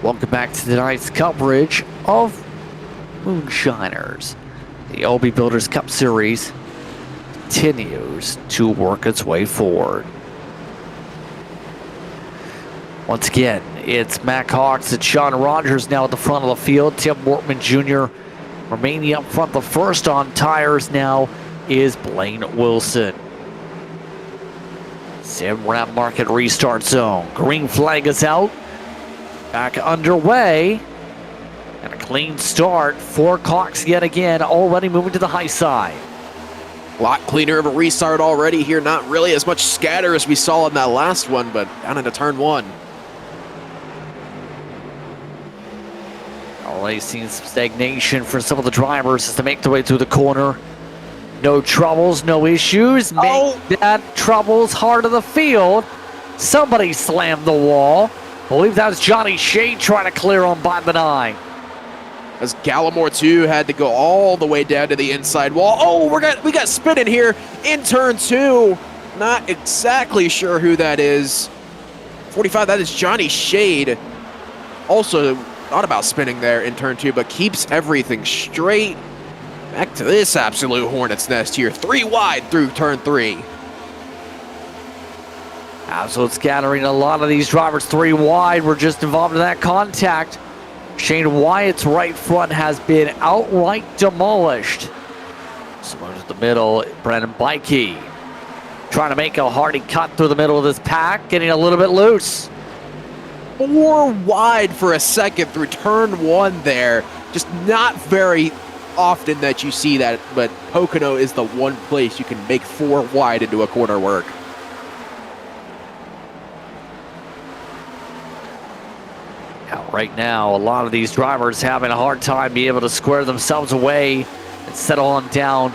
Welcome back to tonight's coverage of Moonshiners. The OB Builders Cup Series continues to work its way forward. Once again, it's Mac Hawks and Sean Rogers now at the front of the field. Tim Wortman Jr. remaining up front. The first on tires now is Blaine Wilson. Sim Wrap Market restart zone. Green flag is out. Back underway. And a clean start for Cox yet again, already moving to the high side. A lot cleaner of a restart already here. Not really as much scatter as we saw in that last one, but down into turn 1. Already seen some stagnation for some of the drivers as they make their way through the corner. No troubles, no issues. Make that troubles hard of the field. Somebody slammed the wall. I believe that was Johnny Shea trying to clear on by the 9. As Gallimore too had to go all the way down to the inside wall. Oh, we got spinning here in turn 2. Not exactly sure who that is. 45, that is Johnny Shade. Also thought about spinning there in turn 2, but keeps everything straight. Back to this absolute hornet's nest here. 3 wide through turn 3. Absolute scattering. A lot of these drivers 3 wide were just involved in that contact. Shane Wyatt's right front has been outright demolished. Someone to the middle, Brandon Bikey trying to make a hardy cut through the middle of this pack, getting a little bit loose. 4 wide for a second through turn 1 there. Just not very often that you see that, but Pocono is the one place you can make 4 wide into a corner work. Right now, a lot of these drivers having a hard time being able to square themselves away and settle on down.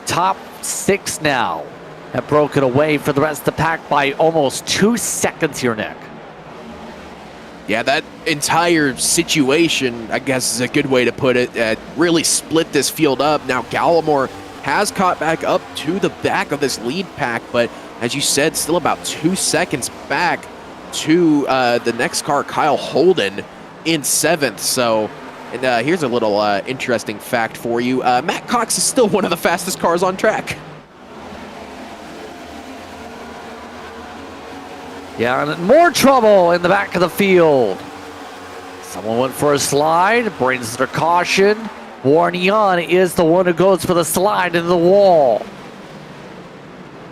Top 6 now have broken away for the rest of the pack by almost 2 seconds here, Nick. Yeah, that entire situation, I guess is a good way to put it, really split this field up. Now Gallimore has caught back up to the back of this lead pack, but as you said, still about 2 seconds back to the next car, Kyle Holden, in 7th. So, and here's a little interesting fact for you. Matt Cox is still one of the fastest cars on track. Yeah, and more trouble in the back of the field. Someone went for a slide, brings their caution. Warren Young is the one who goes for the slide into the wall.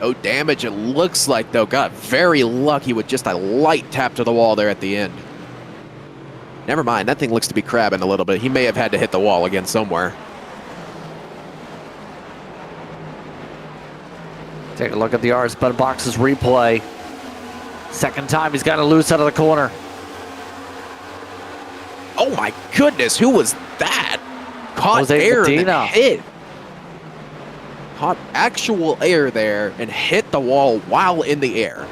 No damage, it looks like, though. Got very lucky with just a light tap to the wall there at the end. Never mind, that thing looks to be crabbing a little bit. He may have had to hit the wall again somewhere. Take a look at the RS Button Box's replay. Second time he's got to loose out of the corner. Oh my goodness, who was that? Caught Jose air Medina. and then hit. Caught actual air there and hit the wall while in the air.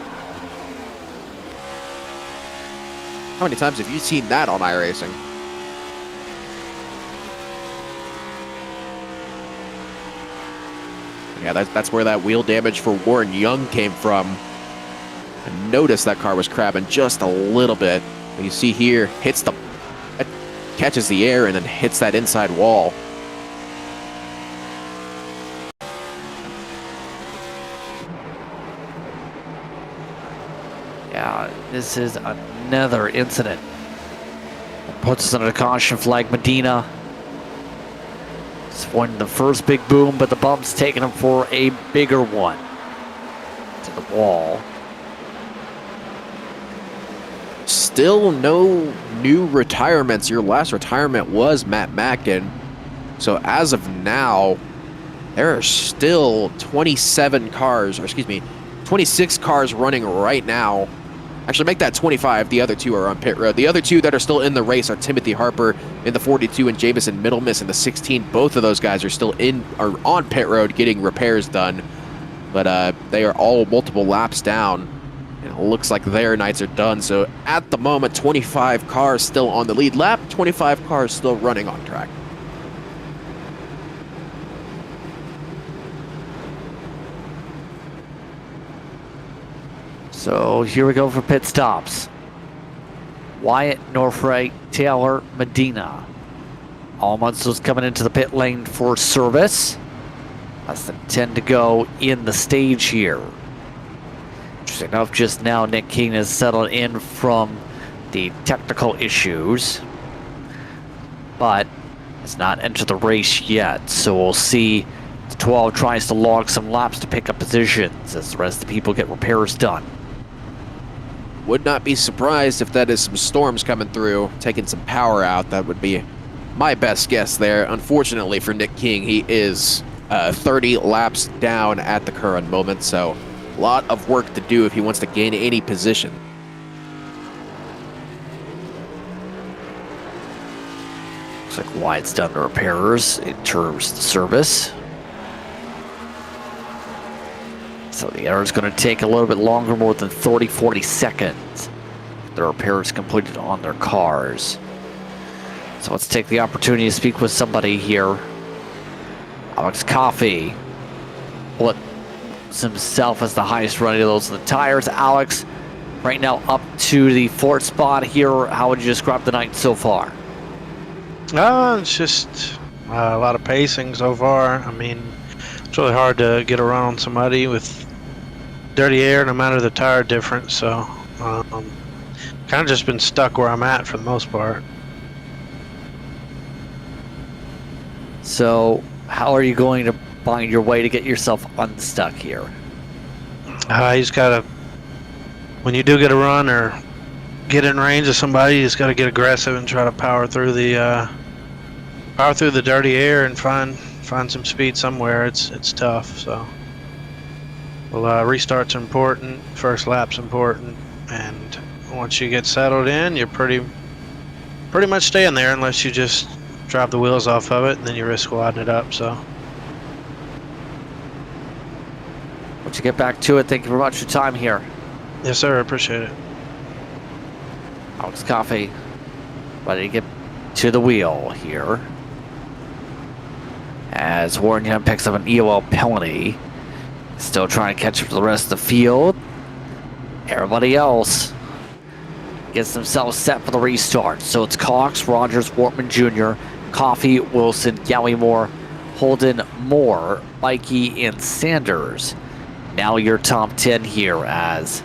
How many times have you seen that on iRacing? Yeah, that's where that wheel damage for Warren Young came from. I noticed that car was crabbing just a little bit. You see here, catches the air and then hits that inside wall. Yeah, this is another incident. Puts us under the caution flag. Medina avoiding the first big boom, but the bump's taking him for a bigger one. To the wall. Still no new retirements. Your last retirement was Matt Mackin. So as of now, there are still 26 cars running right now. Actually, make that 25. The other 2 are on pit road. The other 2 that are still in the race are Timothy Harper in the 42 and Jamison Middlemiss in the 16. Both of those guys are on pit road getting repairs done. But they are all multiple laps down. And it looks like their nights are done. So at the moment, 25 cars still on the lead lap, 25 cars still running on track. So here we go for pit stops. Wyatt, Norfray, Taylor, Medina. All Munsters coming into the pit lane for service. Less than 10 to go in the stage here. Interesting enough, just now Nick King has settled in from the technical issues, but has not entered the race yet. So we'll see. The 12 tries to log some laps to pick up positions as the rest of the people get repairs done. Would not be surprised if that is some storms coming through, taking some power out. That would be my best guess there. Unfortunately for Nick King, he is 30 laps down at the current moment, so a lot of work to do if he wants to gain any position. Looks like Wyatt's done the repairs in terms of the service. So the error is going to take a little bit longer, more than 40 seconds. The repairs completed on their cars. So let's take the opportunity to speak with somebody here. Alex Coffey puts himself as the highest running of those of the tires. Alex, right now up to the 4th spot here. How would you describe the night so far? It's just a lot of pacing so far. I mean, it's really hard to get a run on somebody with dirty air, no matter the tire difference. So, kind of just been stuck where I'm at for the most part. So, how are you going to find your way to get yourself unstuck here? You just gotta, when you do get a run or get in range of somebody, you just gotta get aggressive and try to power through the dirty air and find some speed somewhere. It's tough. So, well, restarts are important. First lap's important, and once you get settled in, you're pretty much staying there unless you just drop the wheels off of it, and then you risk wadding it up. So, once you get back to it, thank you very much for your time here. yes, sir. I appreciate it. Alex Coffey ready to get to the wheel here. As Warren Young picks up an EOL penalty. Still trying to catch up to the rest of the field. Everybody else gets themselves set for the restart. So it's Cox, Rogers, Wortman Jr., Coffey, Wilson, Gallimore, Holden, Moore, Mikey, and Sanders. Now your top 10 here, as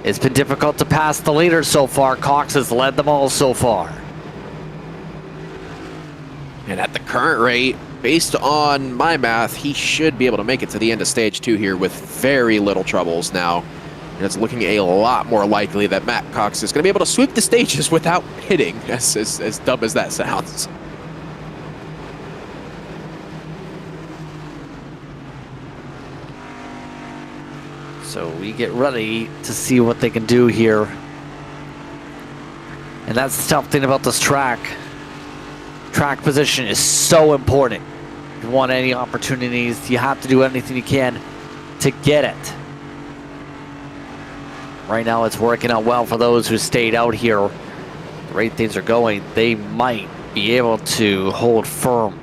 it's been difficult to pass the leaders so far. Cox has led them all so far. And at the current rate, based on my math, he should be able to make it to the end of stage 2 here with very little troubles now. And it's looking a lot more likely that Matt Cox is going to be able to sweep the stages without hitting, as dumb as that sounds. So we get ready to see what they can do here. And that's the tough thing about this track. Track position is so important. If you want any opportunities, you have to do anything you can to get it. Right now it's working out well for those who stayed out here. The rate things are going, they might be able to hold firm.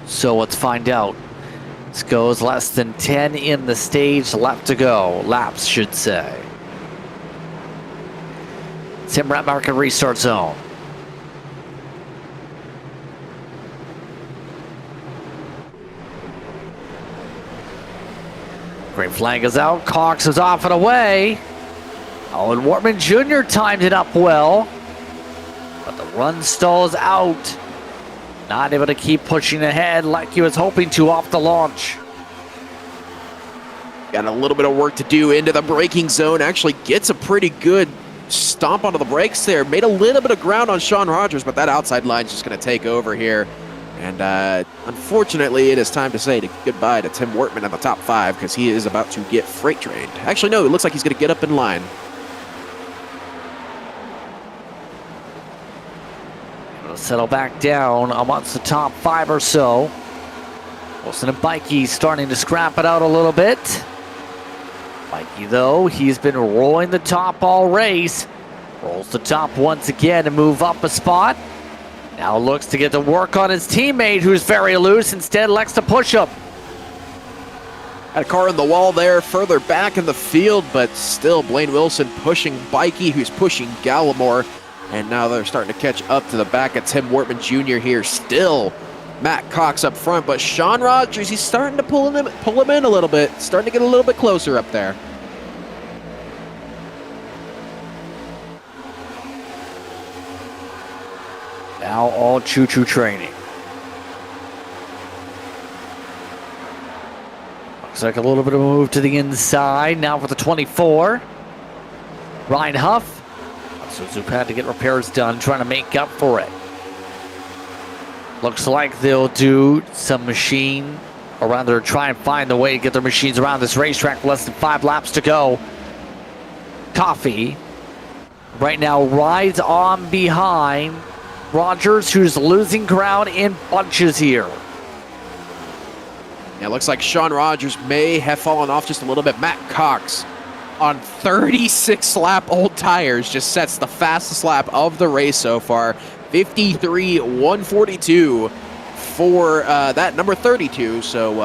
So let's find out. This goes less than 10 in the stage left to go. Laps, should say. Sim Rat Market restart zone. Green flag is out. Cox is off and away. Owen Wortman Jr. timed it up well. But the run stalls out. Not able to keep pushing ahead like he was hoping to off the launch. Got a little bit of work to do into the braking zone. Actually gets a pretty good stomp onto the brakes there. Made a little bit of ground on Sean Rogers, but that outside line's just going to take over here. And unfortunately, it is time to say goodbye to Tim Wortman in the top 5 because he is about to get freight trained. Actually, no, it looks like he's going to get up in line. Settle back down amongst the top 5 or so. Wilson and Mikey starting to scrap it out a little bit. Mikey, though, he's been rolling the top all race. Rolls the top once again to move up a spot. Now looks to get to work on his teammate, who's very loose. Instead, likes to push him. Had a car on the wall there, further back in the field, but still Blaine Wilson pushing Mikey, who's pushing Gallimore. And now they're starting to catch up to the back of Tim Wortman Jr. here. Still Matt Cox up front, but Sean Rogers, he's starting to pull him in a little bit. Starting to get a little bit closer up there. Now all choo-choo training. Looks like a little bit of a move to the inside. Now for the 24. Ryan Huff. So Zoop had to get repairs done, trying to make up for it. Looks like they'll do some machine, or rather try and find the way to get their machines around this racetrack. Less than 5 laps to go. Coffey right now rides on behind Rogers, who's losing ground in bunches here. Yeah, it looks like Sean Rogers may have fallen off just a little bit. Matt Cox on 36 lap old tires just sets the fastest lap of the race so far. 53.142 for that number 32. So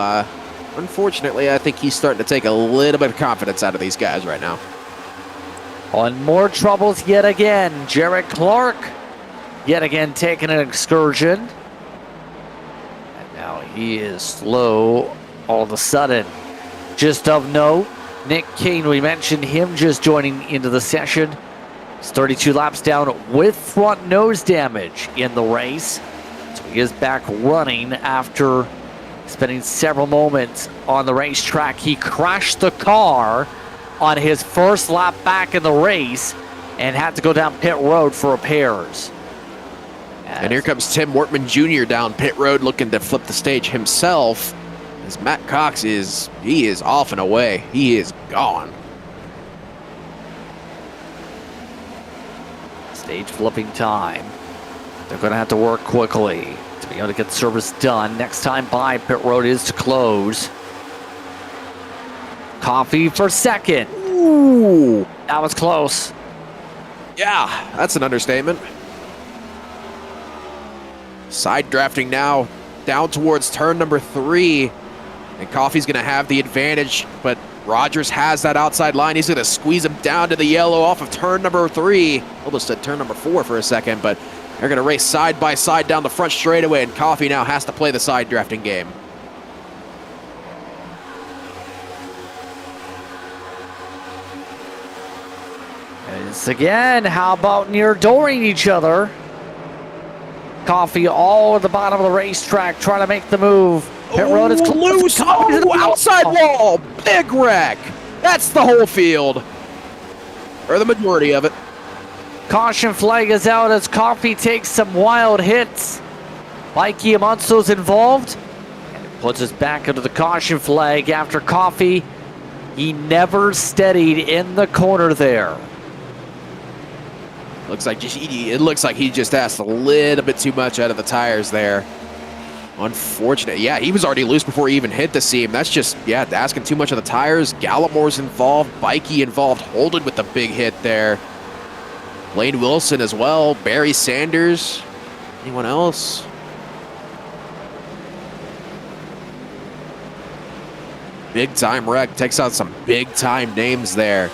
unfortunately, I think he's starting to take a little bit of confidence out of these guys right now. On more troubles yet again. Jarrett Clark yet again taking an excursion. And now he is slow all of a sudden. Just of note, Nick Kane, we mentioned him just joining into the session. He's 32 laps down with front nose damage in the race. So he is back running after spending several moments on the racetrack. He crashed the car on his first lap back in the race and had to go down pit road for repairs. And here comes Tim Wortman Jr. down pit road looking to flip the stage himself. As Matt Cox is off and away. He is gone. Stage flipping time. They're going to have to work quickly to be able to get service done. Next time by, pit road is to close. Coffey for second. Ooh, that was close. Yeah, that's an understatement. Side drafting now down towards turn number 3. And Coffey's going to have the advantage, but Rogers has that outside line. He's going to squeeze him down to the yellow off of turn number 3. Almost said turn number 4 for a second, but they're going to race side by side down the front straightaway, and Coffey now has to play the side drafting game. Once again, how about near dooring each other? Coffey all at the bottom of the racetrack trying to make the move. Pit road is loose. Oh, outside wall. Big wreck. That's the whole field. Or the majority of it. Caution flag is out as Coffey takes some wild hits. Mikey Amonso's involved. And it puts us back into the caution flag after Coffey. He never steadied in the corner there. It looks like he just asked a little bit too much out of the tires there. Unfortunate. Yeah, he was already loose before he even hit the seam. That's just, yeah, asking too much of the tires. Gallimore's involved. Bikey involved. Holden with the big hit there. Lane Wilson as well. Barry Sanders. Anyone else? Big time wreck. Takes out some big time names there.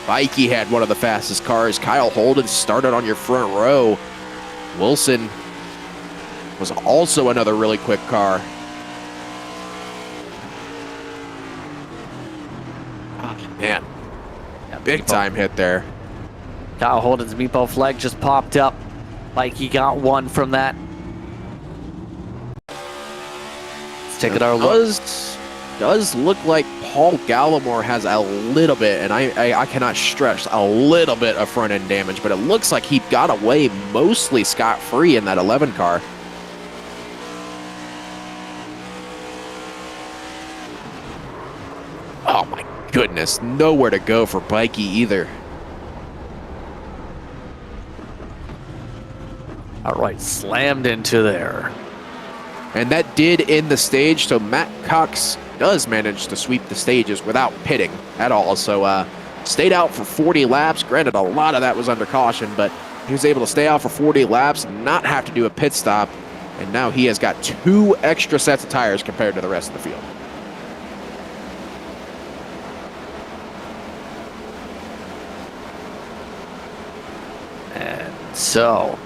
Bikey had one of the fastest cars. Kyle Holden started on your front row. Wilson was also another really quick car. Oh, man. Yeah, big time hit there. Kyle Holden's meatball flag just popped up. Mikey got one from that. Let's take another look. Does look like Paul Gallimore has a little bit, and I cannot stress, a little bit of front end damage, but it looks like he got away mostly scot-free in that 11 car. Oh my goodness, nowhere to go for Bikey either. All right, slammed into there. And that did end the stage, so Matt Cox does manage to sweep the stages without pitting at all. So stayed out for 40 laps. Granted, a lot of that was under caution, but he was able to stay out for 40 laps, not have to do a pit stop, and now he has got 2 extra sets of tires compared to the rest of the field. And so,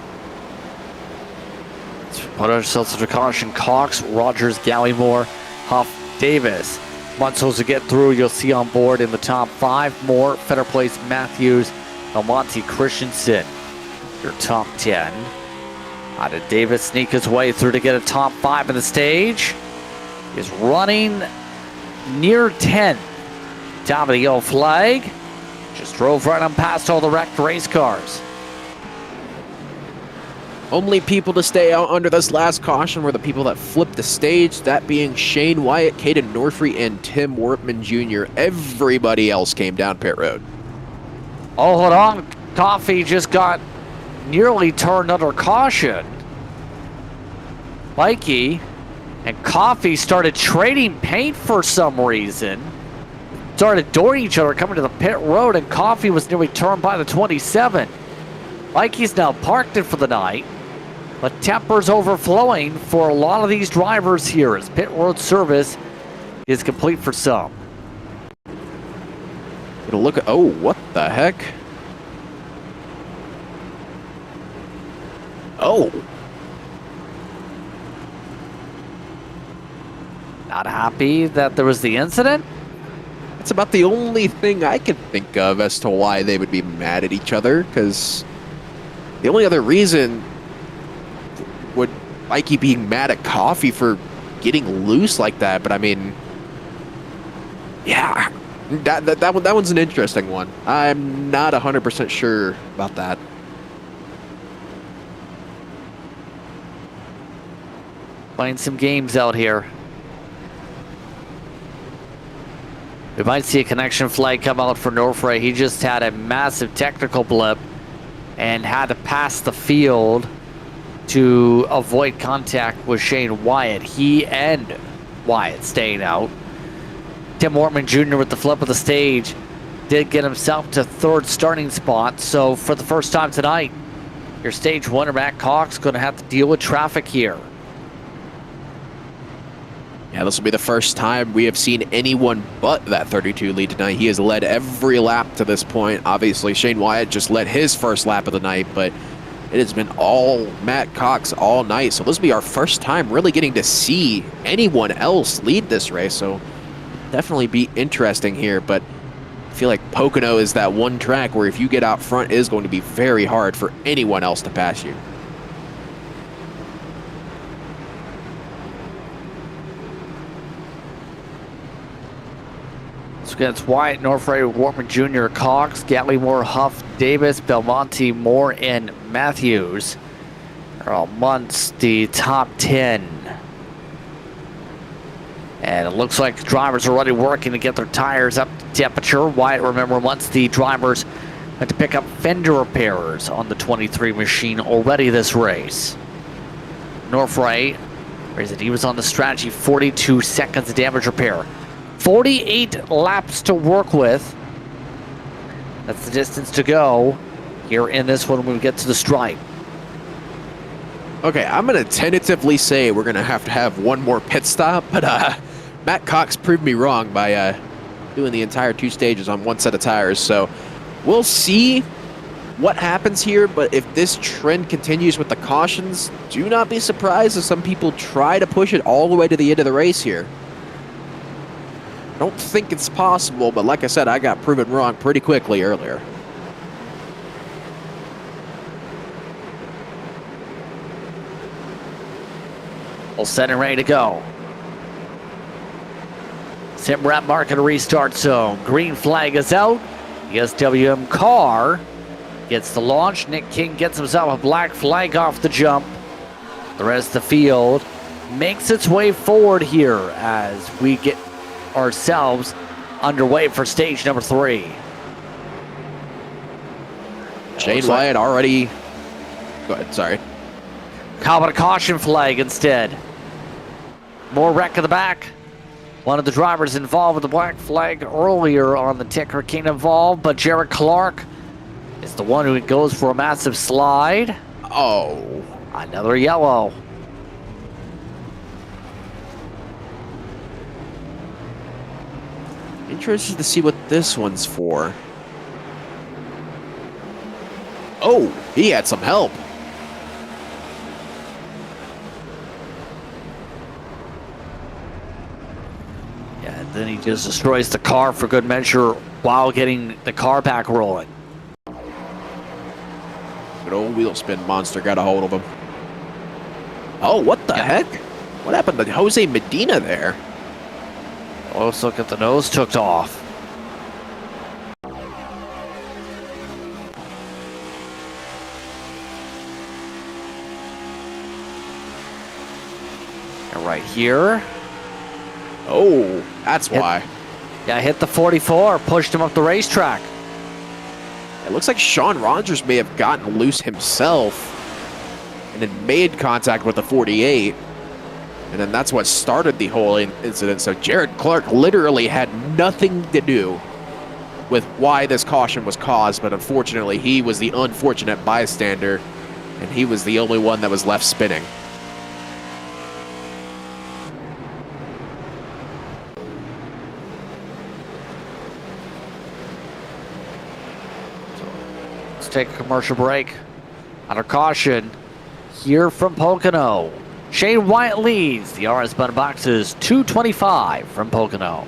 let's put ourselves under caution. Cox, Rogers, Gallimore, Huff, Davis. Munsos to get through, you'll see on board in the top 5 more. Fetter Place, Matthews, Almonte Christensen. Your top 10. How did Davis sneak his way through to get a top 5 in the stage? Is running near 10. Top of the yellow flag. Just drove right on past all the wrecked race cars. Only people to stay out under this last caution were the people that flipped the stage, that being Shane Wyatt, Caden Norfrey, and Tim Wortman Jr. Everybody else came down pit road. Oh, hold on. Coffey just got nearly turned under caution. Mikey and Coffey started trading paint for some reason. Started dooring each other coming to the pit road, and Coffey was nearly turned by the 27. Mikey's now parked it for the night. But tempers overflowing for a lot of these drivers here as pit road service is complete for some. Gonna look at, oh, what the heck? Oh. Not happy that there was the incident? That's about the only thing I can think of as to why they would be mad at each other, because the only other reason would Mikey being mad at Coffey for getting loose like that, but I mean, yeah, that one's an interesting one. I'm not 100% sure about that. Playing some games out here. We might see a connection flag come out for Norfrey. He just had a massive technical blip and had to pass the field to avoid contact with Shane Wyatt. He and Wyatt staying out. Tim Wortman Jr. with the flip of the stage did get himself to third starting spot. So for the first time tonight, your stage winner, Matt Cox, going to have to deal with traffic here. Yeah, this will be the first time we have seen anyone but that 32 lead tonight. He has led every lap to this point. Obviously, Shane Wyatt just led his first lap of the night, but it has been all Matt Cox all night. So this will be our first time really getting to see anyone else lead this race. So definitely be interesting here, but I feel like Pocono is that one track where if you get out front, it is going to be very hard for anyone else to pass you. Against Wyatt, Norfray, Wortman Jr., Cox, Gatley, Huff, Davis, Belmonte, Moore, and Matthews are all amongst the top 10. And it looks like drivers are already working to get their tires up to temperature. Wyatt, remember, once the drivers had to pick up fender repairs on the 23 machine already this race. Norfray, he was on the strategy, 42 seconds of damage repair. 48 laps to work with. That's the distance to go here in this one when we get to the stripe. Okay, I'm going to tentatively say we're going to have one more pit stop, but Matt Cox proved me wrong by doing the entire 2 stages on one set of tires. So we'll see what happens here, but if this trend continues with the cautions, do not be surprised if some people try to push it all the way to the end of the race here. I don't think it's possible, but like I said, I got proven wrong pretty quickly earlier. All set and ready to go. Sim wrap marker to restart zone. Green flag is out. The SWM car gets the launch. Nick King gets himself a black flag off the jump. The rest of the field makes its way forward here as we get ourselves underway for stage number 3. Shane Wyatt already... Go ahead, sorry. How about a caution flag instead? More wreck in the back. One of the drivers involved with the black flag earlier on the ticker came involved, but Jared Clark is the one who goes for a massive slide. Oh. Another yellow. Interested to see what this one's for. Oh, he had some help. Yeah, and then he just destroys the car for good measure while getting the car back rolling. Good old wheel spin monster got a hold of him. Oh, what the heck? What happened to Jose Medina there? Oh, let's look at the nose took off. And right here. Oh, that's why. Yeah, hit the 44, pushed him up the racetrack. It looks like Sean Rogers may have gotten loose himself and then made contact with the 48. And then that's what started the whole incident. So Jared Clark literally had nothing to do with why this caution was caused, but unfortunately he was the unfortunate bystander, and he was the only one that was left spinning. Let's take a commercial break. Under caution, here from Pocono. Shane Wyatt leads. The RS Button Box is 225 from Pocono.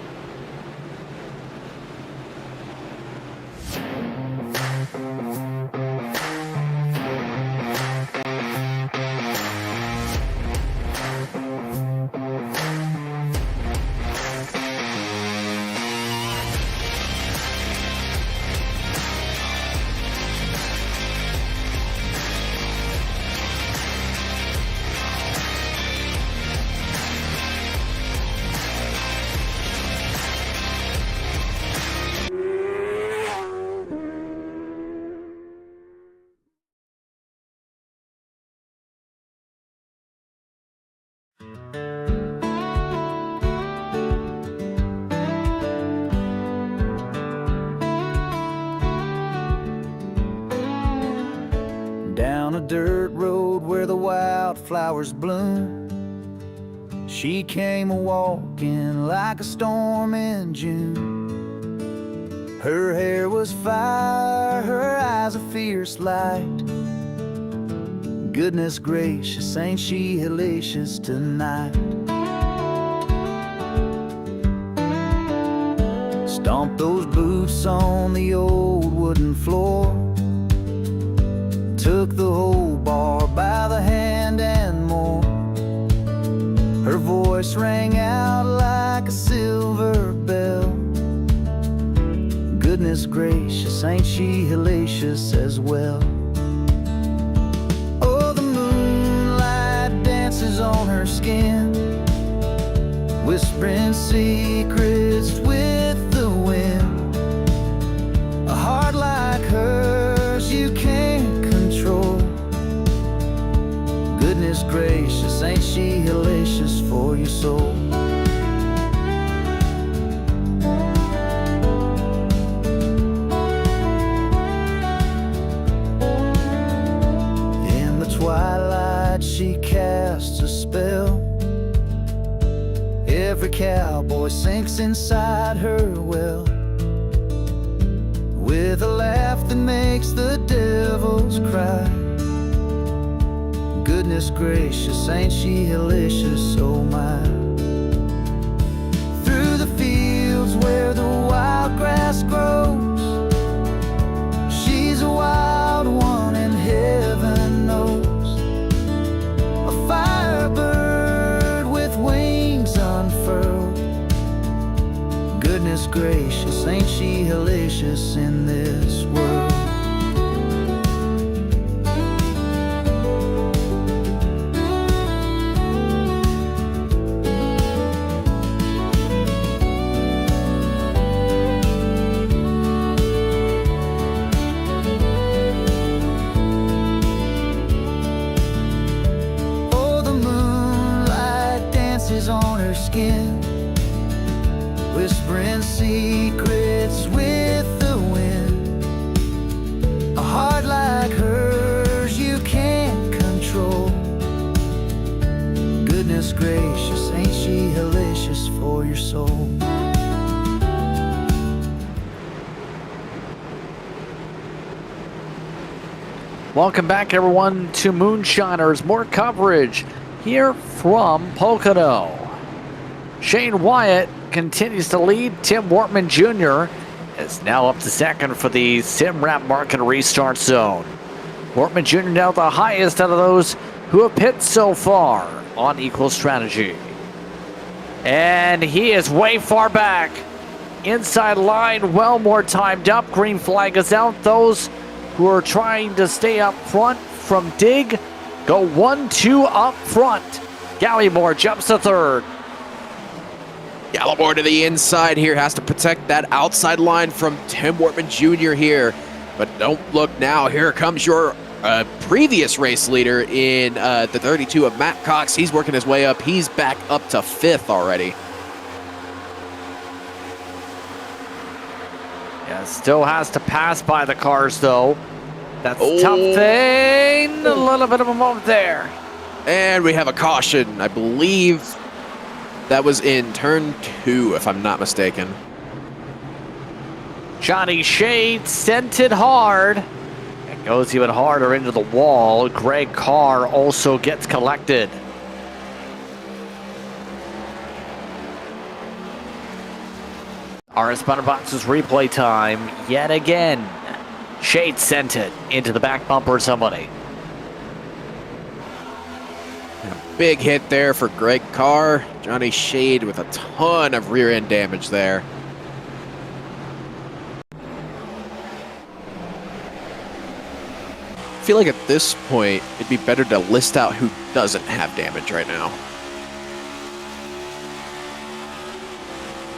dirt road where the wildflowers bloom. She came a-walking like a storm in June. Her hair was fire, her eyes a fierce light. Goodness gracious, ain't she hellacious tonight? Stomp those boots on the old wooden floor. Took the whole bar by the hand and more. Her voice rang out like a silver bell. Goodness gracious, ain't she hellacious as well? Oh, the moonlight dances on her skin, whispering secrets with the wind. A heart like hers you can't control. Goodness gracious, ain't she hellacious for your soul? In the twilight she casts a spell. Every cowboy sinks inside her well, with a laugh that makes the devils cry. Goodness gracious, ain't she hellacious, oh my. Through the fields where the wild grass grows, she's a wild one and heaven knows. A firebird with wings unfurled. Goodness gracious, ain't she hellacious in this world? On her skin, whispering secrets with the wind. A heart like hers you can't control. Goodness gracious, ain't she hellacious for your soul? Welcome back, everyone, to Moonshiners. More coverage here from Pocono. Shane Wyatt continues to lead. Tim Wortman Jr. is now up to second for the SimRap Market Restart Zone. Wortman Jr. now the highest out of those who have pit so far on Equal Strategy. And he is way far back. Inside line, well more timed up. Green flag is out. Those who are trying to stay up front from Dig go 1-2 up front. Gallimore jumps to third. Gallimore to the inside here, has to protect that outside line from Tim Wortman Jr. here. But don't look now, here comes your previous race leader in the 32 of Matt Cox. He's working his way up, he's back up to 5th already. Yeah, still has to pass by the cars though. That's a tough thing. A little bit of a moment there. And we have a caution. I believe that was in turn 2, if I'm not mistaken. Johnny Shade sent it hard. It goes even harder into the wall. Greg Carr also gets collected. Our Responder Box's replay time yet again. Shade sent it into the back bumper of somebody. Big hit there for Greg Carr. Johnny Shade with a ton of rear end damage there. I feel like at this point, it'd be better to list out who doesn't have damage right now.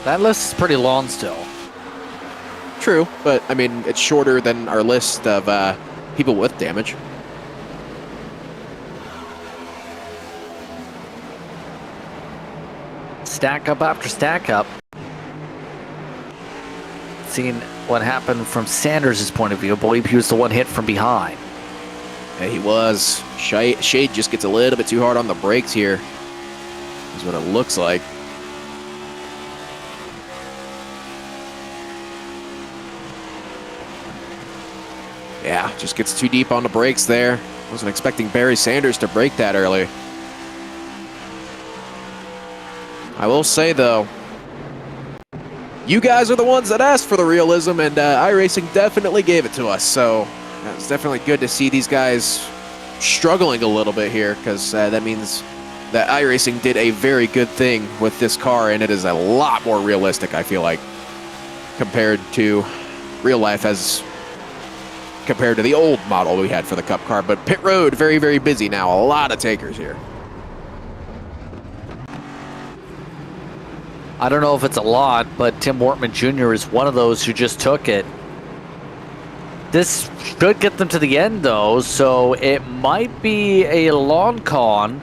That list is pretty long still. True, but I mean, it's shorter than our list of people with damage. Stack up after stack up. Seeing what happened from Sanders' point of view, I believe he was the one hit from behind. Yeah, he was. Shade just gets a little bit too hard on the brakes here, is what it looks like. Yeah, just gets too deep on the brakes there. Wasn't expecting Barry Sanders to brake that early. I will say, though, you guys are the ones that asked for the realism, and iRacing definitely gave it to us. So it's definitely good to see these guys struggling a little bit here, because that means that iRacing did a very good thing with this car, and it is a lot more realistic, I feel like, compared to real life as compared to the old model we had for the Cup car. But pit road, very, very busy now. A lot of takers here. I don't know if it's a lot, but Tim Wortman Jr. is one of those who just took it. This should get them to the end, though, so it might be a long con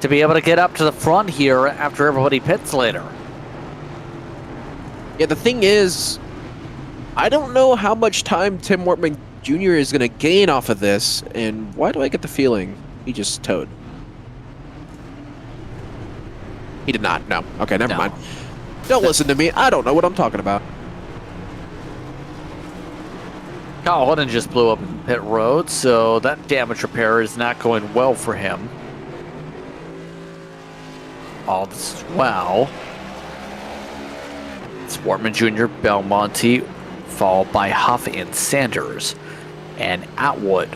to be able to get up to the front here after everybody pits later. Yeah, the thing is, I don't know how much time Tim Wortman Jr. is going to gain off of this, and why do I get the feeling he just towed? He did not. No. Okay, never mind. Don't listen to me. I don't know what I'm talking about. Kyle Holden just blew up in pit road, so that damage repair is not going well for him. All this as well. It's Wortman Jr., Belmonte, followed by Huff and Sanders, and Atwood,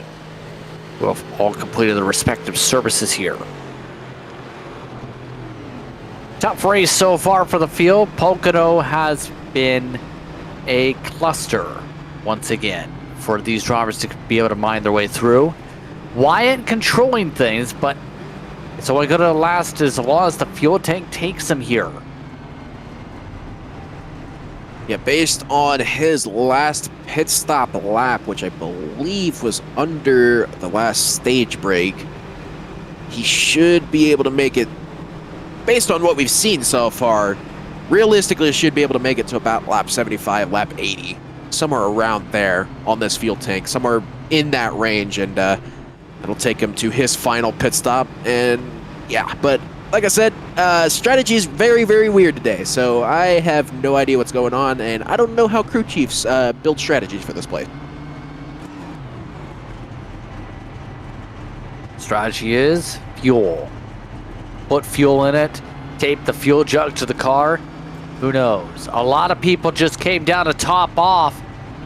who have all completed their respective services here. Tough race so far for the field. Pocono has been a cluster once again for these drivers to be able to mine their way through. Wyatt controlling things, but it's only going to last as long as the fuel tank takes him here. Yeah, based on his last pit stop lap, which I believe was under the last stage break, he should be able to make it. Based on what we've seen so far, realistically should be able to make it to about lap 75, lap 80. Somewhere around there on this fuel tank, somewhere in that range, and it'll take him to his final pit stop. And yeah, but like I said, strategy is very, very weird today, so I have no idea what's going on, and I don't know how crew chiefs build strategies for this place. Strategy is fuel. Put fuel in it, tape the fuel jug to the car. Who knows? A lot of people just came down to top off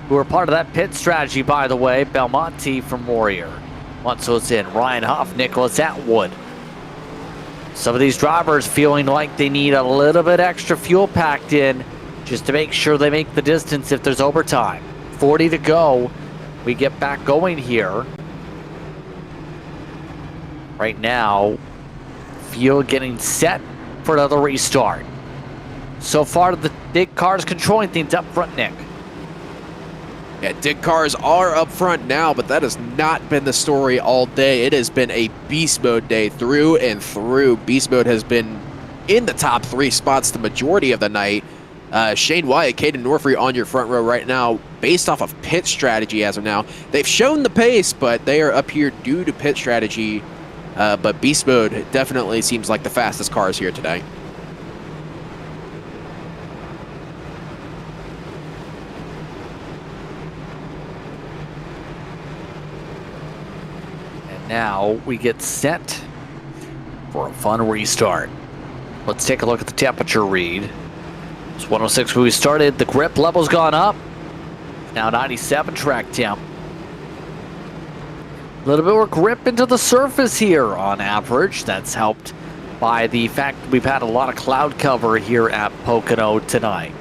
who were part of that pit strategy, by the way. Belmonte from Warrior. Once was in. Ryan Huff, Nicholas Atwood. Some of these drivers feeling like they need a little bit extra fuel packed in just to make sure they make the distance if there's overtime. 40 to go. We get back going here. Right now, field getting set for another restart. So far, the Dick cars controlling things up front, Nick. Yeah, Dick cars are up front now, but that has not been the story all day. It has been a beast mode day through and through. Beast mode has been in the top 3 spots the majority of the night. Shane Wyatt, Caden Norfrey on your front row right now, based off of pit strategy as of now. They've shown the pace, but they are up here due to pit strategy. But beast mode definitely seems like the fastest cars here today. Now we get set for a fun restart. Let's take a look at the temperature read. It's 106 when we started. The grip level's gone up. Now 97 track temp. A little bit more grip into the surface here on average. That's helped by the fact we've had a lot of cloud cover here at Pocono tonight.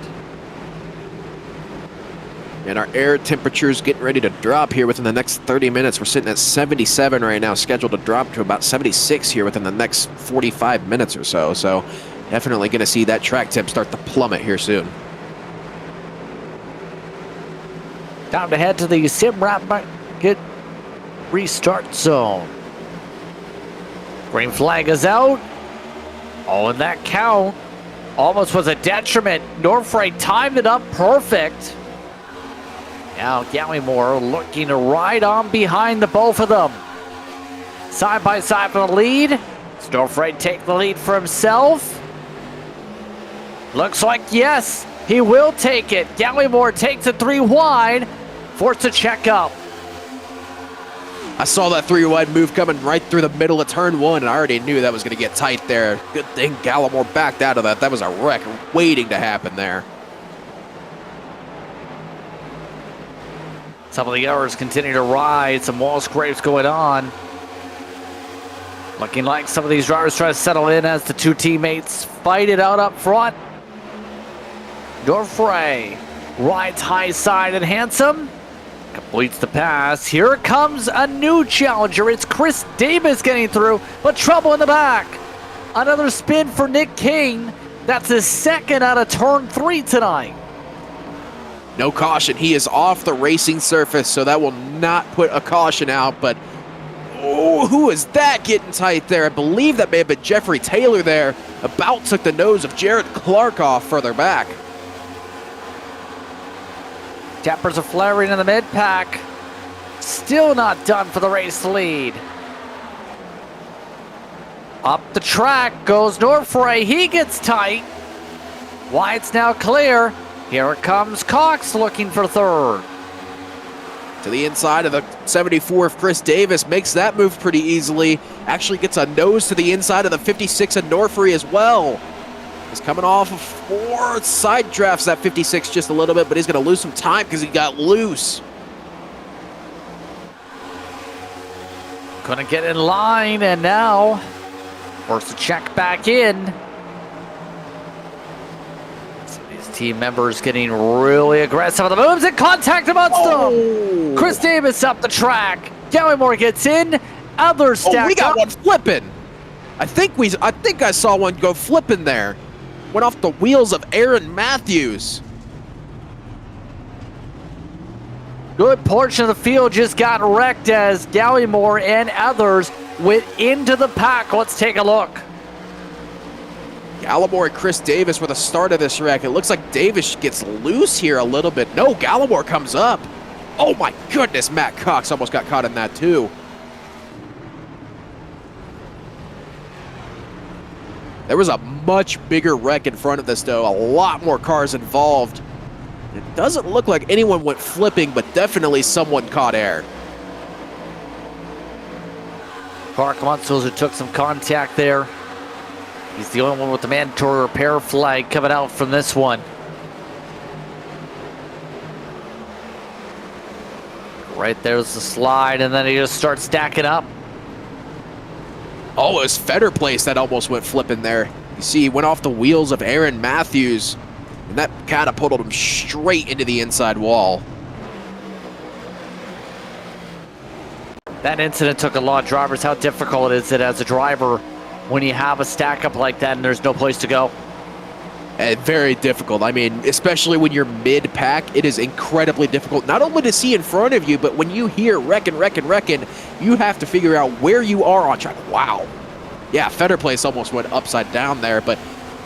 And our air temperature is getting ready to drop here within the next 30 minutes. We're sitting at 77 right now, scheduled to drop to about 76 here within the next 45 minutes or so. So definitely going to see that track temp start to plummet here soon. Time to head to the Simrap Market restart zone. Green flag is out. Oh, and that count almost was a detriment. Norfrey timed it up perfect. Now Gallimore looking to ride on behind the both of them. Side by side for the lead. Snowfreight take the lead for himself. Looks like, yes, he will take it. Gallimore takes it 3 wide, forced to check up. I saw that 3 wide move coming right through the middle of turn 1, and I already knew that was going to get tight there. Good thing Gallimore backed out of that. That was a wreck waiting to happen there. Some of the others continue to ride. Some wall scrapes going on. Looking like some of these drivers try to settle in as the 2 teammates fight it out up front. Dorfray rides high side and handsome. Completes the pass. Here comes a new challenger. It's Chris Davis getting through, but trouble in the back. Another spin for Nick King. That's his 2nd out of turn 3 tonight. No caution. He is off the racing surface, so that will not put a caution out, but oh, who is that getting tight there? I believe that may have been Jeffrey Taylor there. About took the nose of Jared Clark off further back. Tempers are flaring in the mid-pack. Still not done for the race lead. Up the track goes Norfray. He gets tight. Wide's now clear. Here comes Cox looking for 3rd. To the inside of the 74 of Chris Davis, makes that move pretty easily. Actually gets a nose to the inside of the 56 of Norfrey as well. He's coming off of 4 side drafts, that 56 just a little bit, but he's going to lose some time because he got loose. Couldn't get in line, and now forced to check back in. Some of these team members getting really aggressive on the moves and contact amongst them. Chris Davis up the track. Gallimore gets in. Others stacked we got up. one flipping. I think I saw one go flipping there. Went off the wheels of Aaron Matthews. Good portion of the field just got wrecked as Gallimore and others went into the pack. Let's take a look. Gallimore and Chris Davis were the start of this wreck. It looks like Davis gets loose here a little bit. No, Gallimore comes up. Oh my goodness, Matt Cox almost got caught in that too. There was a much bigger wreck in front of this though, a lot more cars involved. It doesn't look like anyone went flipping, but definitely someone caught air. Clark Munsels who took some contact there. He's the only one with the mandatory repair flag coming out from this one. Right there's the slide, and then he just starts stacking up. Oh, it was Feder Place that almost went flipping there. You see, he went off the wheels of Aaron Matthews, and that catapulted him straight into the inside wall. That incident took a lot of drivers. How difficult is it as a driver when you have a stack up like that and there's no place to go? Very difficult. I mean, especially when you're mid-pack, it is incredibly difficult, not only to see in front of you, but when you hear wrecking, you have to figure out where you are on track. Wow. Yeah, Feder Place almost went upside down there, but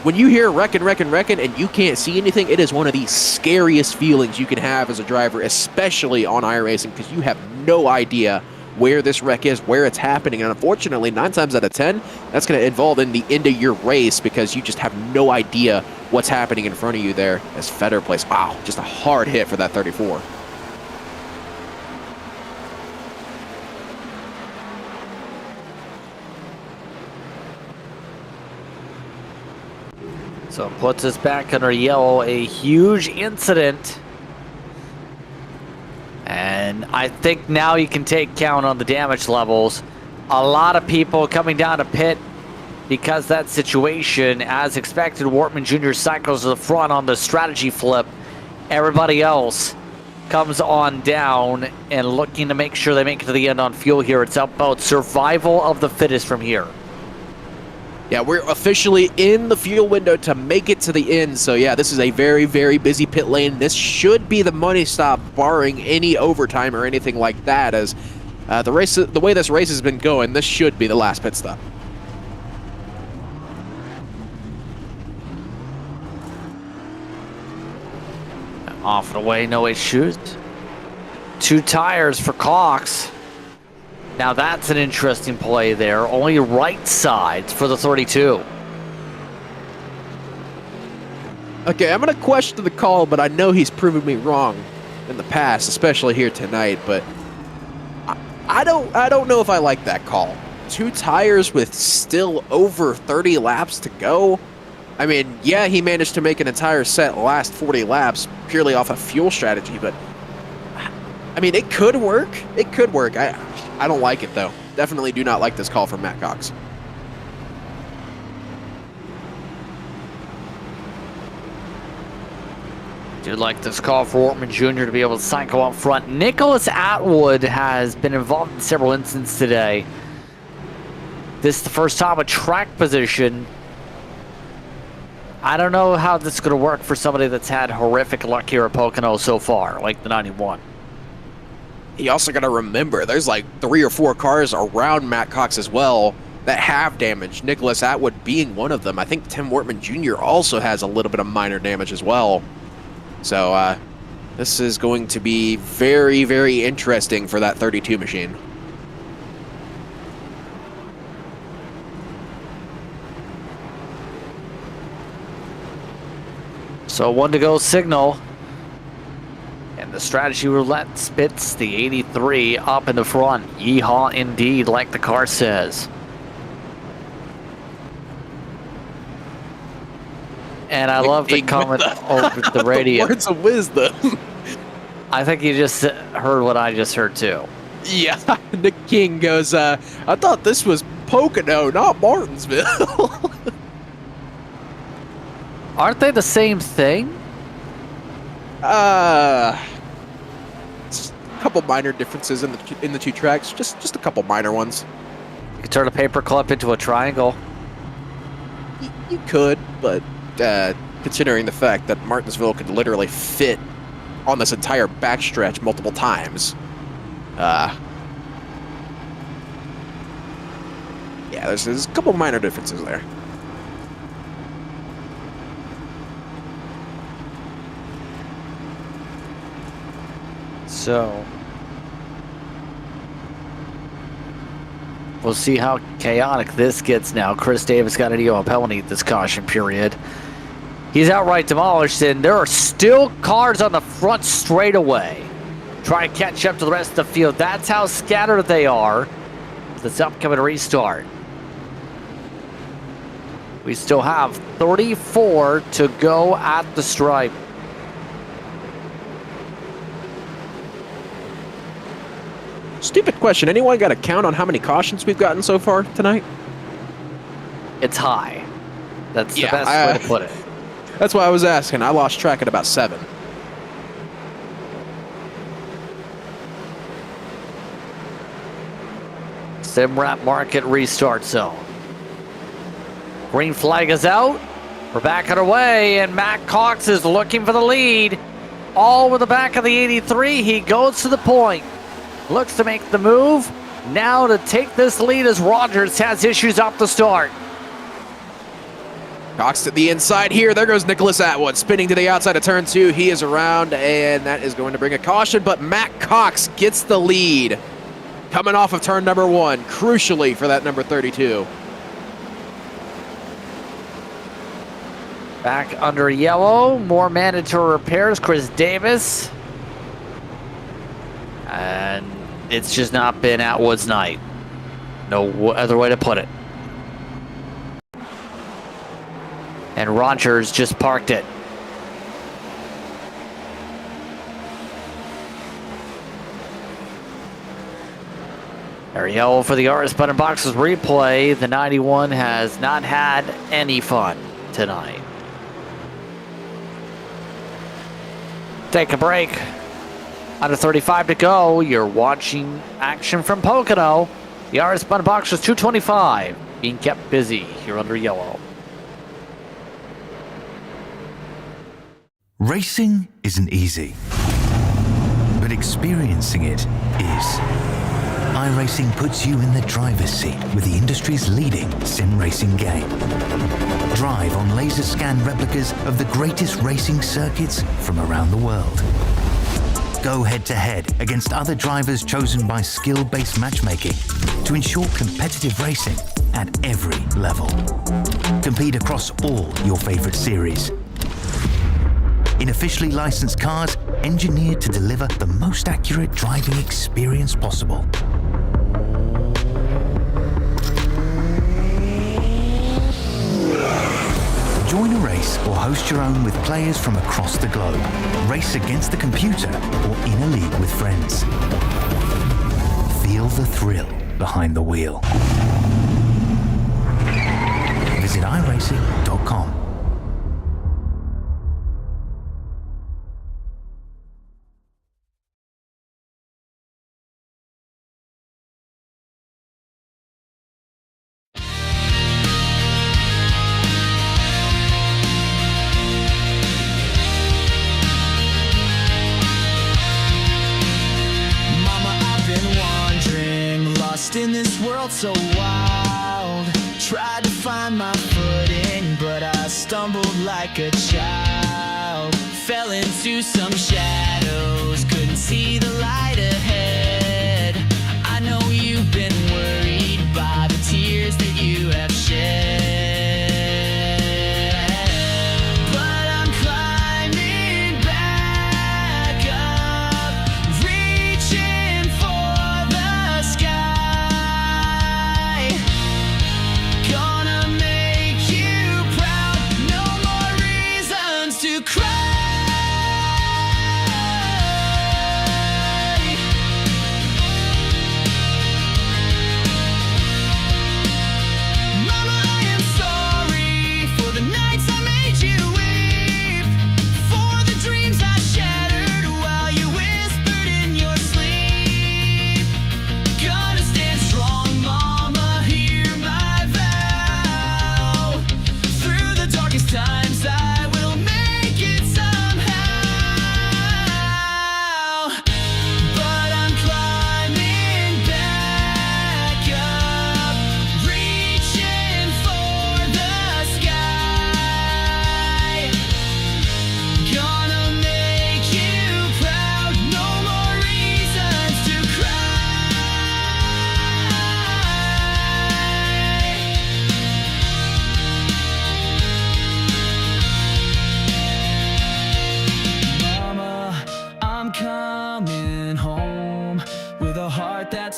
when you hear wrecking, and you can't see anything, it is one of the scariest feelings you can have as a driver, especially on iRacing, because you have no idea where this wreck is, where it's happening. And unfortunately, 9 times out of 10, that's going to involve in the end of your race because you just have no idea what's happening in front of you there as Feder Place. Wow, just a hard hit for that 34. So it puts us back under yellow, a huge incident. And I think now you can take count on the damage levels. A lot of people coming down to pit because that situation, as expected, Wortman Jr. cycles to the front on the strategy flip. Everybody else comes on down and looking to make sure they make it to the end on fuel here. It's about survival of the fittest from here. Yeah, we're officially in the fuel window to make it to the end. So yeah, this is a very, very busy pit lane. This should be the money stop, barring any overtime or anything like that. As the way this race has been going, this should be the last pit stop. Off and away, no issues. 2 tires for Cox. Now that's an interesting play there. Only right sides for the 32. Okay, I'm going to question the call, but I know he's proven me wrong in the past, especially here tonight, but I don't know if I like that call. 2 tires with still over 30 laps to go. I mean, yeah, he managed to make an entire set last 40 laps purely off of fuel strategy, but I mean, it could work. It could work. I don't like it, though. Definitely do not like this call from Matt Cox. Do like this call for Ortman Jr. to be able to cycle up front. Nicholas Atwood has been involved in several incidents today. This is the first time a track position. I don't know how this is going to work for somebody that's had horrific luck here at Pocono so far, like the 91. You also got to remember, there's like 3 or 4 cars around Matt Cox as well that have damage. Nicholas Atwood being one of them. I think Tim Wortman Jr. also has a little bit of minor damage as well. So this is going to be very, very interesting for that 32 machine. So 1 to go signal. And the strategy roulette spits the 83 up in the front. Yeehaw indeed, like the car says. And I love the comment over the radio. Words of wisdom. I think you just heard what I just heard too. Yeah, Nick King goes, I thought this was Pocono, not Martinsville. Aren't they the same thing? Just a couple minor differences in the 2 tracks. Just a couple minor ones. You could turn a paperclip into a triangle. You could, but considering the fact that Martinsville could literally fit on this entire backstretch multiple times, yeah, there's a couple minor differences there. So we'll see how chaotic this gets now. Chris Davis got a yellow penalty this caution period. He's outright demolished, and there are still cars on the front straightaway trying to catch up to the rest of the field. That's how scattered they are. This upcoming restart. We still have 34 to go at the stripe. Stupid question. Anyone got a count on how many cautions we've gotten so far tonight? It's high. That's the best way to put it. That's why I was asking. I lost track at about 7. Simrap Market restart zone. Green flag is out. We're back on our way, and Matt Cox is looking for the lead. All with the back of the 83. He goes to the point. Looks to make the move. Now to take this lead as Rogers has issues off the start. Cox to the inside here. There goes Nicholas Atwood spinning to the outside of turn 2. He is around, and that is going to bring a caution, but Matt Cox gets the lead coming off of turn number 1, crucially for that number 32. Back under yellow. More mandatory repairs. Chris Davis. And it's just not been Atwood's night. No other way to put it. And Rogers just parked it. Ariel for the RS button boxes replay. The 91 has not had any fun tonight. Take a break. Under 35 to go. You're watching action from Pocono. The RS button box is 225. Being kept busy here under yellow. Racing isn't easy, but experiencing it is. iRacing puts you in the driver's seat with the industry's leading sim racing game. Drive on laser scan replicas of the greatest racing circuits from around the world. Go head-to-head against other drivers chosen by skill-based matchmaking to ensure competitive racing at every level. Compete across all your favorite series. In officially licensed cars, engineered to deliver the most accurate driving experience possible. Join a race or host your own with players from across the globe. Race against the computer or in a league with friends. Feel the thrill behind the wheel. Visit iRacing.com. In this world so wild, tried to find my footing, but I stumbled like a child. Fell into some shadows, couldn't see the light ahead. I know you've been worried by the tears that you have shed.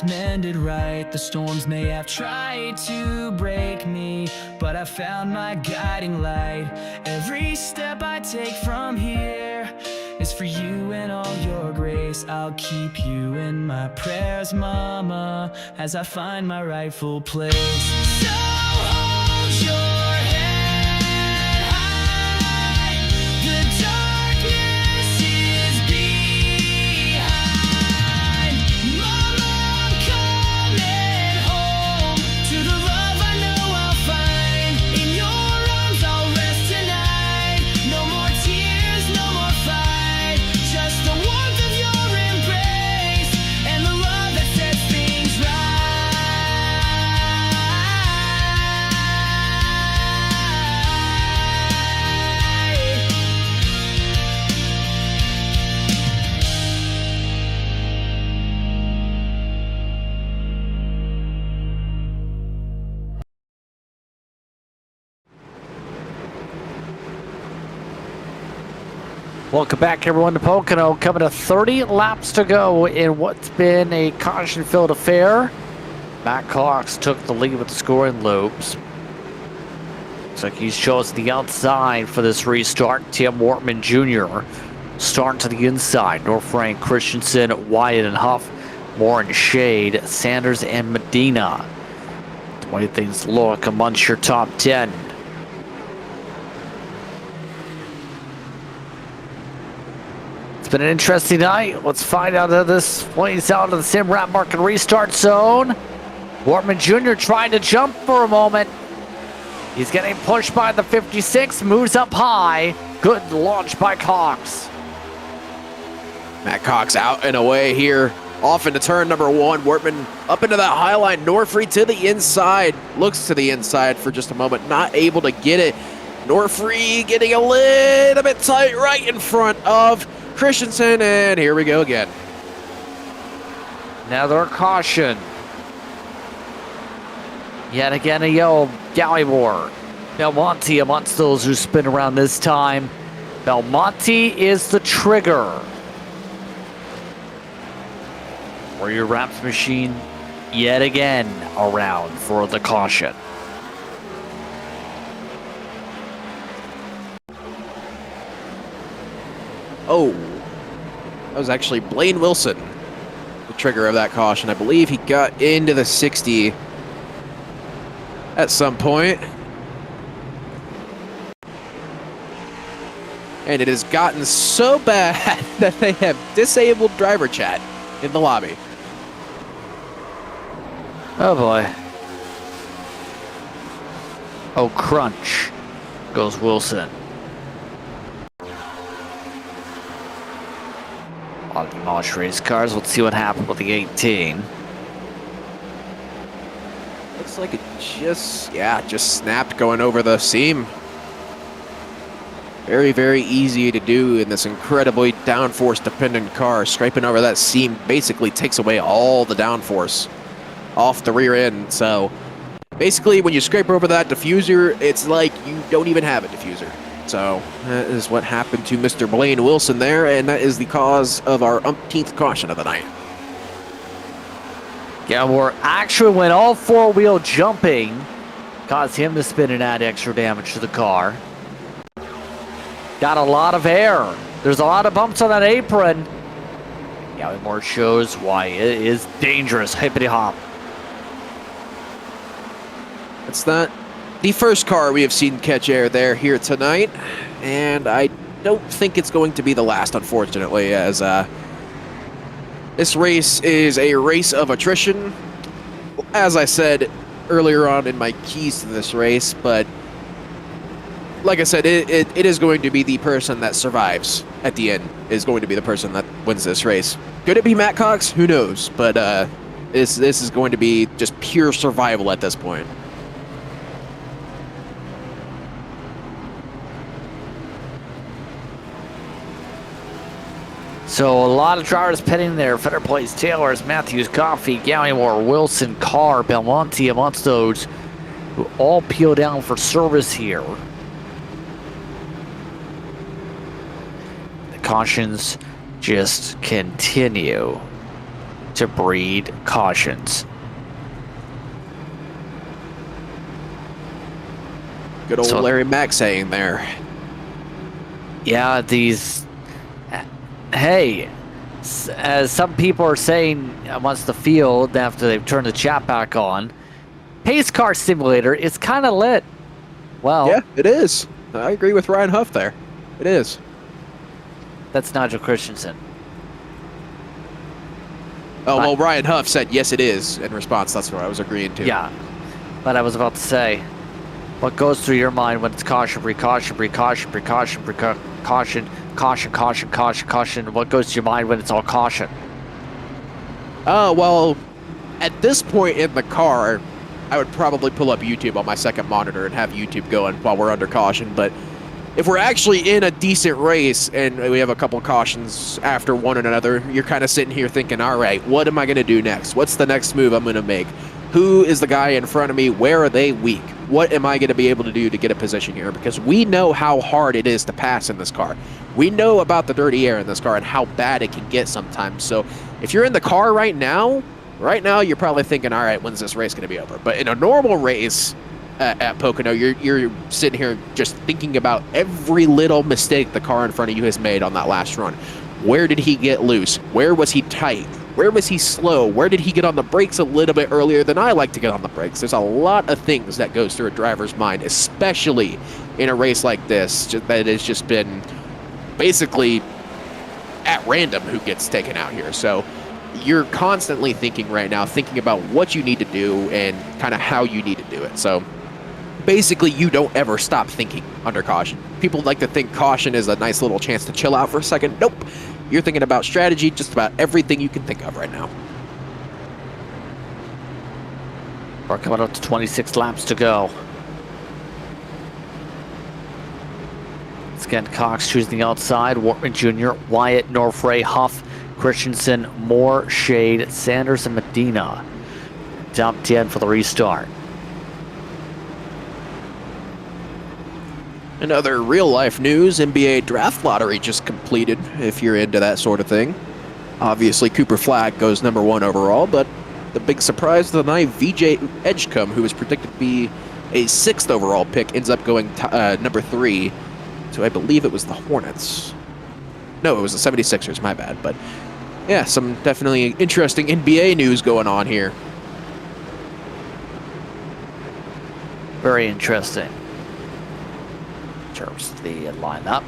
Mended right. The storms may have tried to break me, but I found my guiding light. Every step I take from here is for you and all your grace. I'll keep you in my prayers, Mama, as I find my rightful place. So hold your Welcome back, everyone, to Pocono. Coming to 30 laps to go in what's been a caution-filled affair. Matt Cox took the lead with the scoring loops. Looks like he's chosen the outside for this restart. Tim Wortman Jr. starting to the inside. North Frank, Christensen, Wyatt, and Huff. Moore and Shade, Sanders and Medina. The way things look amongst your top 10. It's been an interesting night. Let's find out how this plays out in the sim wrap market restart zone. Wortman Jr. trying to jump for a moment. He's getting pushed by the 56, moves up high. Good launch by Cox. Matt Cox out and away here. Off into turn number one. Wortman up into that high line. Norfree to the inside. Looks to the inside for just a moment. Not able to get it. Norfree getting a little bit tight right in front of Christensen, and here we go again. Another caution. Yet again, a yellow Gallimore. Belmonte amongst those who spin around this time. Belmonte is the trigger. For your wraps machine, yet again around for the caution. Oh, that was actually Blaine Wilson, the trigger of that caution. I believe he got into the 60 at some point. And it has gotten so bad that they have disabled driver chat in the lobby. Oh boy. Oh, crunch goes Wilson. A lot of demolished race cars. Let's see what happened with the 18. Looks like it just snapped going over the seam. Very, very easy to do in this incredibly downforce dependent car. Scraping over that seam basically takes away all the downforce off the rear end. So basically when you scrape over that diffuser, it's like you don't even have a diffuser. So that is what happened to Mr. Blaine Wilson there, and that is the cause of our umpteenth caution of the night. Gallimore actually went all four-wheel jumping, caused him to spin and add extra damage to the car. Got a lot of air. There's a lot of bumps on that apron. Gallimore shows why it is dangerous. Hippity hop. It's not the first car we have seen catch air there here tonight, and I don't think it's going to be the last, unfortunately, as this race is a race of attrition, as I said earlier on in my keys to this race, but like I said, it is going to be the person that survives at the end is going to be the person that wins this race. Could it be Matt Cox? Who knows? But this is going to be just pure survival at this point. So a lot of drivers pitting there. Fetter Place, Taylor's, Matthews, Coffey, Gallimore, Wilson, Carr, Belmonte amongst those who all peel down for service here. The cautions just continue to breed cautions. Good old Larry Mack saying there. Yeah, these... Hey, as some people are saying amongst the field after they've turned the chat back on, Pace Car Simulator is kind of lit. Well, yeah, it is. I agree with Ryan Huff there. It is. That's Nigel Christensen. Oh, well, Ryan Huff said, yes, it is, in response. That's what I was agreeing to. Yeah, but I was about to say, what goes through your mind when it's caution, precaution, precaution, precaution, precaution, caution, caution, caution, caution? What goes to your mind when it's all caution? Well, at this point in the car, I would probably pull up YouTube on my second monitor and have YouTube going while we're under caution. But if we're actually in a decent race and we have a couple cautions after one another, you're kind of sitting here thinking, all right, what am I going to do next? What's the next move I'm going to make? Who is the guy in front of me? Where are they weak? What am I going to be able to do to get a position here? Because we know how hard it is to pass in this car. We know about the dirty air in this car and how bad it can get sometimes. So if you're in the car right now, you're probably thinking, all right, when's this race going to be over? But in a normal race at Pocono, you're sitting here just thinking about every little mistake the car in front of you has made on that last run. Where did he get loose? Where was he tight? Where was he slow? Where did he get on the brakes a little bit earlier than I like to get on the brakes? There's a lot of things that goes through a driver's mind, especially in a race like this, that has just been basically at random who gets taken out here. So you're constantly thinking right now, thinking about what you need to do and kind of how you need to do it. So basically, you don't ever stop thinking under caution. People like to think caution is a nice little chance to chill out for a second. Nope. You're thinking about strategy, just about everything you can think of right now. We're coming up to 26 laps to go. Once again, Cox choosing the outside. Wortman Jr., Wyatt, Norfray, Huff, Christensen, Moore, Shade, Sanders, and Medina. Top 10 for the restart. In other real-life news, NBA draft lottery just completed, if you're into that sort of thing. Obviously, Cooper Flag goes number 1 overall, but the big surprise of the night, VJ Edgecombe, who was predicted to be a 6th overall pick, ends up going number 3 to, I believe it was the Hornets. No, it was the 76ers, my bad. But yeah, some definitely interesting NBA news going on here. Very interesting. In terms of the lineup.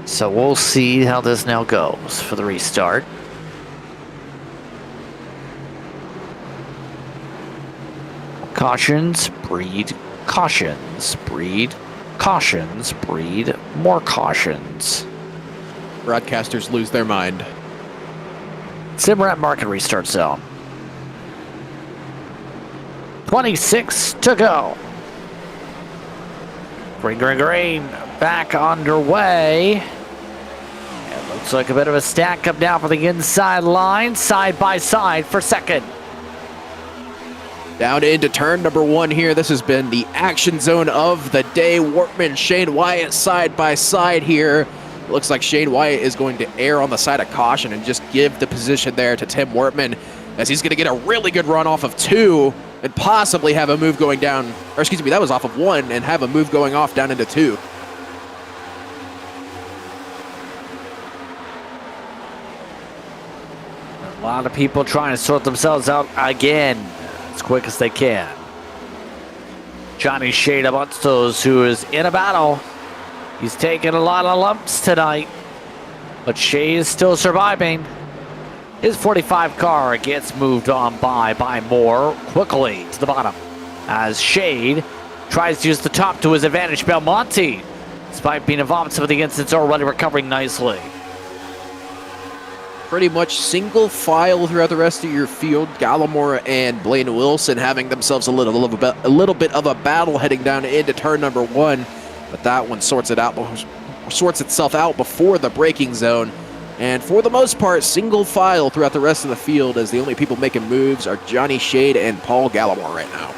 So we'll see how this now goes for the restart. Cautions, breed cautions, breed cautions, breed more cautions. Broadcasters lose their mind. Simrat market restart zone. 26 to go. Green, back underway. It looks like a bit of a stack up now for the inside line, side by side for second. Down into turn number 1 here. This has been the action zone of the day. Wortman, Shane Wyatt side by side here. Looks like Shane Wyatt is going to err on the side of caution and just give the position there to Tim Wortman, as he's going to get a really good run off of 2 and possibly have a move going down, or excuse me, that was off of 1 and have a move going off down into 2. A lot of people trying to sort themselves out again as quick as they can. Johnny Shade amongst those who is in a battle. He's taking a lot of lumps tonight, but Shade is still surviving. His 45 car gets moved on by Moore quickly to the bottom as Shade tries to use the top to his advantage. Belmonte, despite being involved in some of the incidents, already recovering nicely. Pretty much single file throughout the rest of your field. Gallimore and Blaine Wilson having themselves a little bit of a battle heading down into turn number 1, but that one sorts itself out before the braking zone. And for the most part, single file throughout the rest of the field, as the only people making moves are Johnny Shade and Paul Gallimore right now.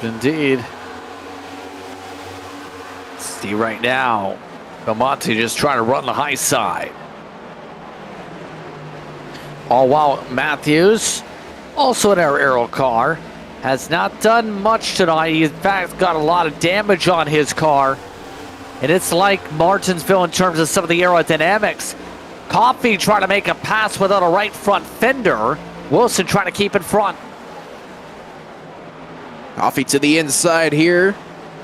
Indeed. See right now, Belmonte just trying to run the high side. All while Matthews, also in our aero car, has not done much tonight. He in fact got a lot of damage on his car. And it's like Martinsville in terms of some of the aerodynamics. Coffee trying to make a pass without a right front fender. Wilson trying to keep in front. Coffee to the inside here.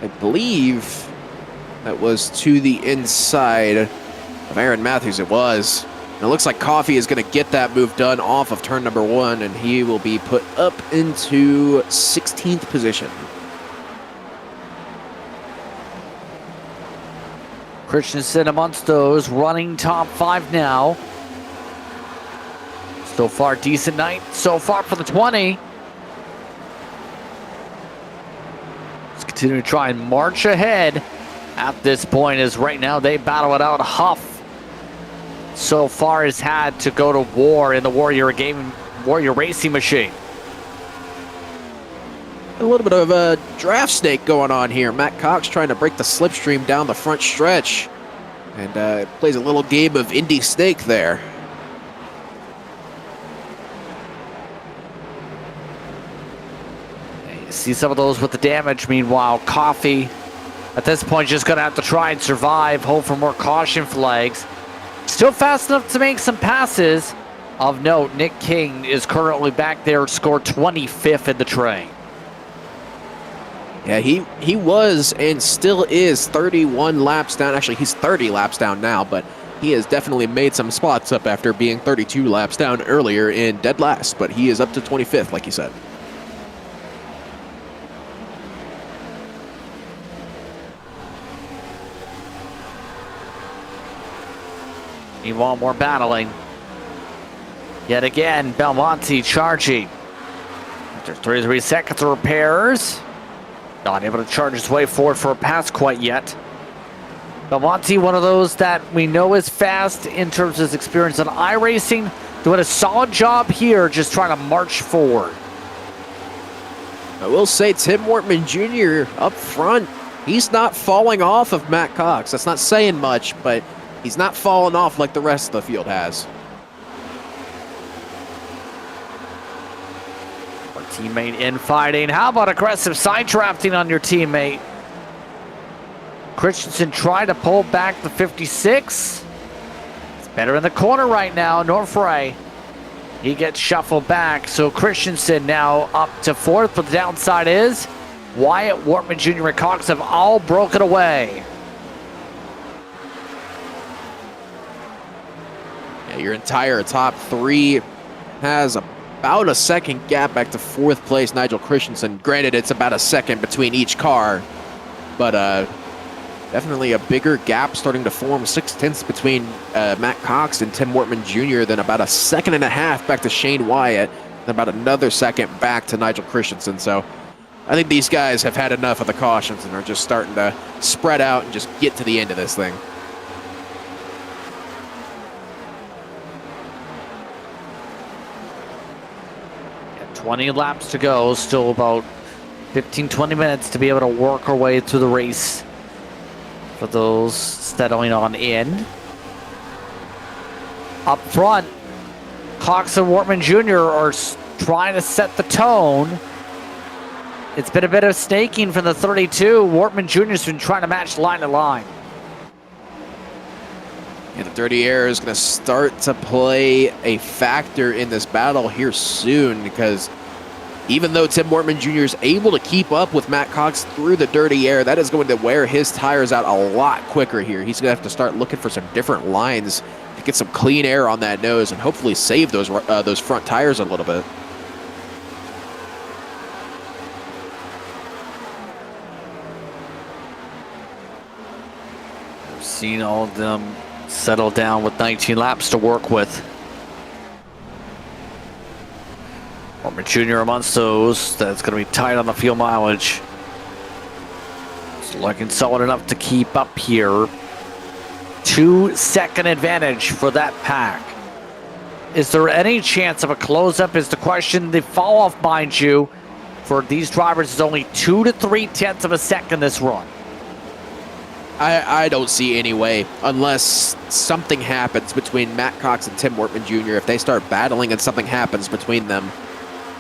I believe that was to the inside of Aaron Matthews. It was. And it looks like Coffee is going to get that move done off of turn number 1, and he will be put up into 16th position. Christensen amongst those running top 5 now. So far, decent night so far for the 20. Let's continue to try and march ahead at this point, as right now they battle it out. Huff so far has had to go to war in the Warrior Racing Machine. A little bit of a draft snake going on here. Matt Cox trying to break the slipstream down the front stretch, and plays a little game of Indy Snake there. You see some of those with the damage. Meanwhile, Coffee at this point just going to have to try and survive, hope for more caution flags. Still fast enough to make some passes. Of note, Nick King is currently back there, scored 25th in the train. Yeah, he was and still is 31 laps down. Actually, he's 30 laps down now, but he has definitely made some spots up after being 32 laps down earlier in dead last. But he is up to 25th, like you said. Meanwhile, more battling. Yet again, Belmonte charging. After 33 seconds of repairs. Not able to charge his way forward for a pass quite yet. Belmonte, one of those that we know is fast in terms of his experience on iRacing. Doing a solid job here, just trying to march forward. I will say Tim Wortman Jr. up front, he's not falling off of Matt Cox. That's not saying much, but he's not falling off like the rest of the field has. Our teammate infighting. How about aggressive side drafting on your teammate? Christensen tried to pull back the 56. It's better in the corner right now. Norfray. He gets shuffled back, so Christensen now up to fourth, but the downside is Wyatt, Wortman Jr. and Cox have all broken away. Yeah, your entire top three has about a second gap back to fourth place Nigel Christensen. Granted, it's about a second between each car, but definitely a bigger gap starting to form, 6/10 between Matt Cox and Tim Wortman Jr., then about a second and a half back to Shane Wyatt, and about another second back to Nigel Christensen. So I think these guys have had enough of the cautions and are just starting to spread out and just get to the end of this thing. Yeah, 20 laps to go, still about 15-20 minutes to be able to work our way through the race. For those settling on in. Up front, Cox and Wortman Jr. are trying to set the tone. It's been a bit of snaking from the 32. Wortman Jr.'s been trying to match line to line. Yeah, the dirty air is going to start to play a factor in this battle here soon, because even though Tim Wortman Jr. is able to keep up with Matt Cox through the dirty air, that is going to wear his tires out a lot quicker here. He's going to have to start looking for some different lines to get some clean air on that nose and hopefully save those front tires a little bit. I've seen all of them settle down with 19 laps to work with. Wortman Jr. amongst those. That's going to be tight on the fuel mileage. It's looking solid enough to keep up here. 2-second advantage for that pack. Is there any chance of a close-up is the question. The fall-off, mind you, for these drivers is only 2 to 3 tenths of a second this run. I don't see any way, unless something happens between Matt Cox and Tim Wortman Jr. If they start battling and something happens between them,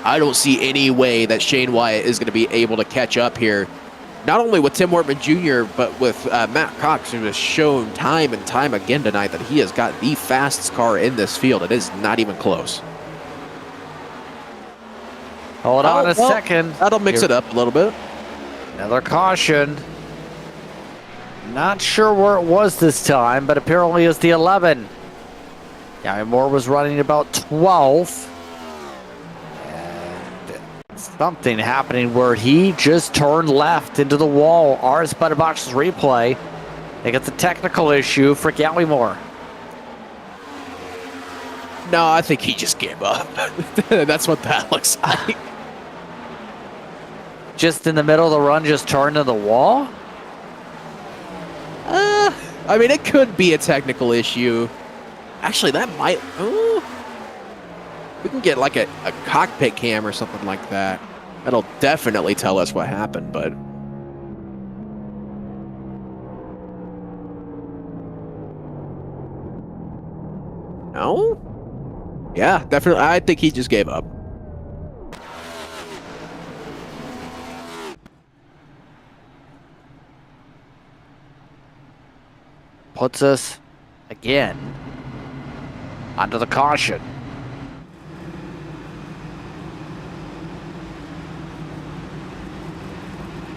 I don't see any way that Shane Wyatt is going to be able to catch up here. Not only with Tim Wortman Jr., but with Matt Cox, who has shown time and time again tonight that he has got the fastest car in this field. It is not even close. Hold on a second. That'll mix it up a little bit. Another caution. Not sure where it was this time, but apparently it's the 11. Gary Moore was running about 12th. Something happening where he just turned left into the wall. RS Butterbox's replay. They got the technical issue for Gallimore. No, I think he just gave up. That's what that looks like. Just in the middle of the run, just turned into the wall? I mean, it could be a technical issue. Actually, that might... we can get like a cockpit cam or something like that. That'll definitely tell us what happened, but... No? Yeah, definitely. I think he just gave up. Puts us, again, under the caution.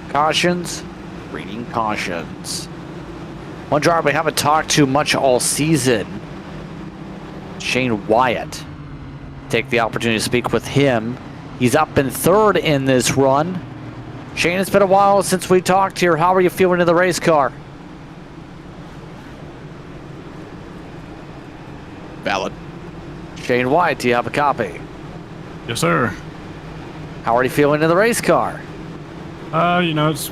Cautions, reading cautions. One driver we haven't talked to much all season, Shane Wyatt. Take the opportunity to speak with him. He's up in third in this run. Shane, it's been a while since we talked here. How are you feeling in the race car? Valid. Shane White, do you have a copy? Yes, sir. How are you feeling in the race car? You know, it's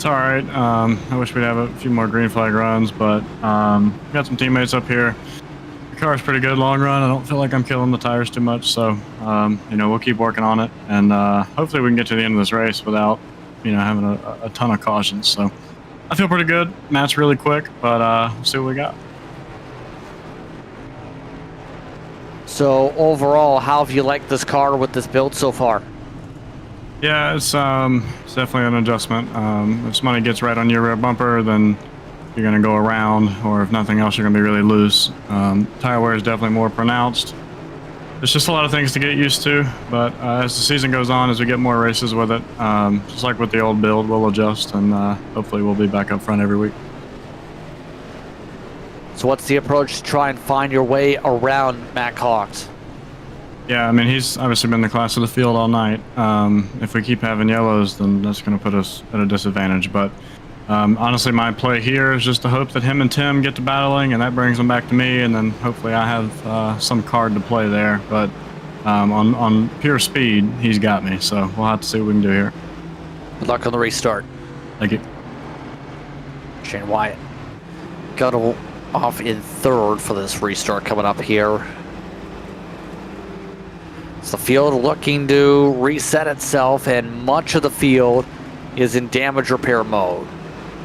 all right. I wish we'd have a few more green flag runs, but got some teammates up here. The car's pretty good long run. I don't feel like I'm killing the tires too much, so you know, we'll keep working on it, and hopefully we can get to the end of this race without, you know, having a ton of cautions. So I feel pretty good. Matt's really quick, but we'll see what we got. So overall, how have you liked this car with this build so far? Yeah, it's definitely an adjustment. If somebody gets right on your rear bumper, then you're going to go around, or if nothing else, you're going to be really loose. Tire wear is definitely more pronounced. There's just a lot of things to get used to, but as the season goes on, as we get more races with it, just like with the old build, we'll adjust, and hopefully we'll be back up front every week. So what's the approach to try and find your way around Matt Cox? Yeah, I mean, he's obviously been the class of the field all night. If we keep having yellows, then that's going to put us at a disadvantage. But honestly, my play here is just to hope that him and Tim get to battling, and that brings them back to me, and then hopefully I have some card to play there. But on pure speed, he's got me, so we'll have to see what we can do here. Good luck on the restart. Thank you. Shane Wyatt got off in third for this restart coming up here. It's the field looking to reset itself, and much of the field is in damage repair mode.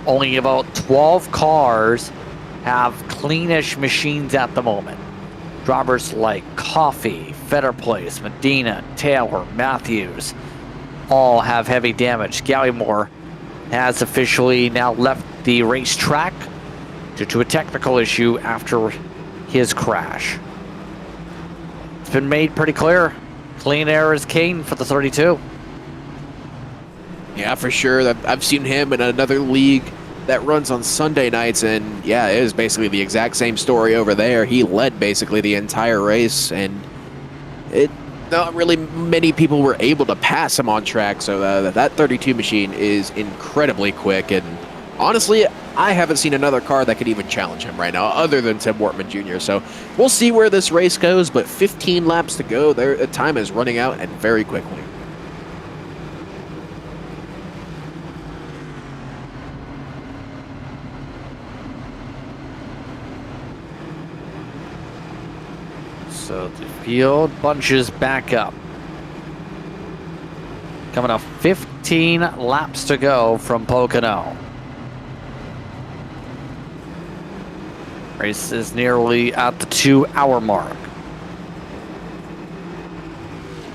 Only about 12 cars have cleanish machines at the moment. Drivers like Coffee, Fetter Place, Medina, Taylor, Matthews all have heavy damage. Gallimore has officially now left the racetrack due to a technical issue after his crash. It's been made pretty clear. Clean air is king for the 32. Yeah, for sure. I've seen him in another league that runs on Sunday nights, and yeah, it was basically the exact same story over there. He led basically the entire race, and not really many people were able to pass him on track, so that 32 machine is incredibly quick, and honestly, I haven't seen another car that could even challenge him right now, other than Tim Wortman Jr. So we'll see where this race goes, but 15 laps to go. The time is running out, and very quickly. So the field bunches back up. Coming up 15 laps to go from Pocono. Race is nearly at the 2-hour mark.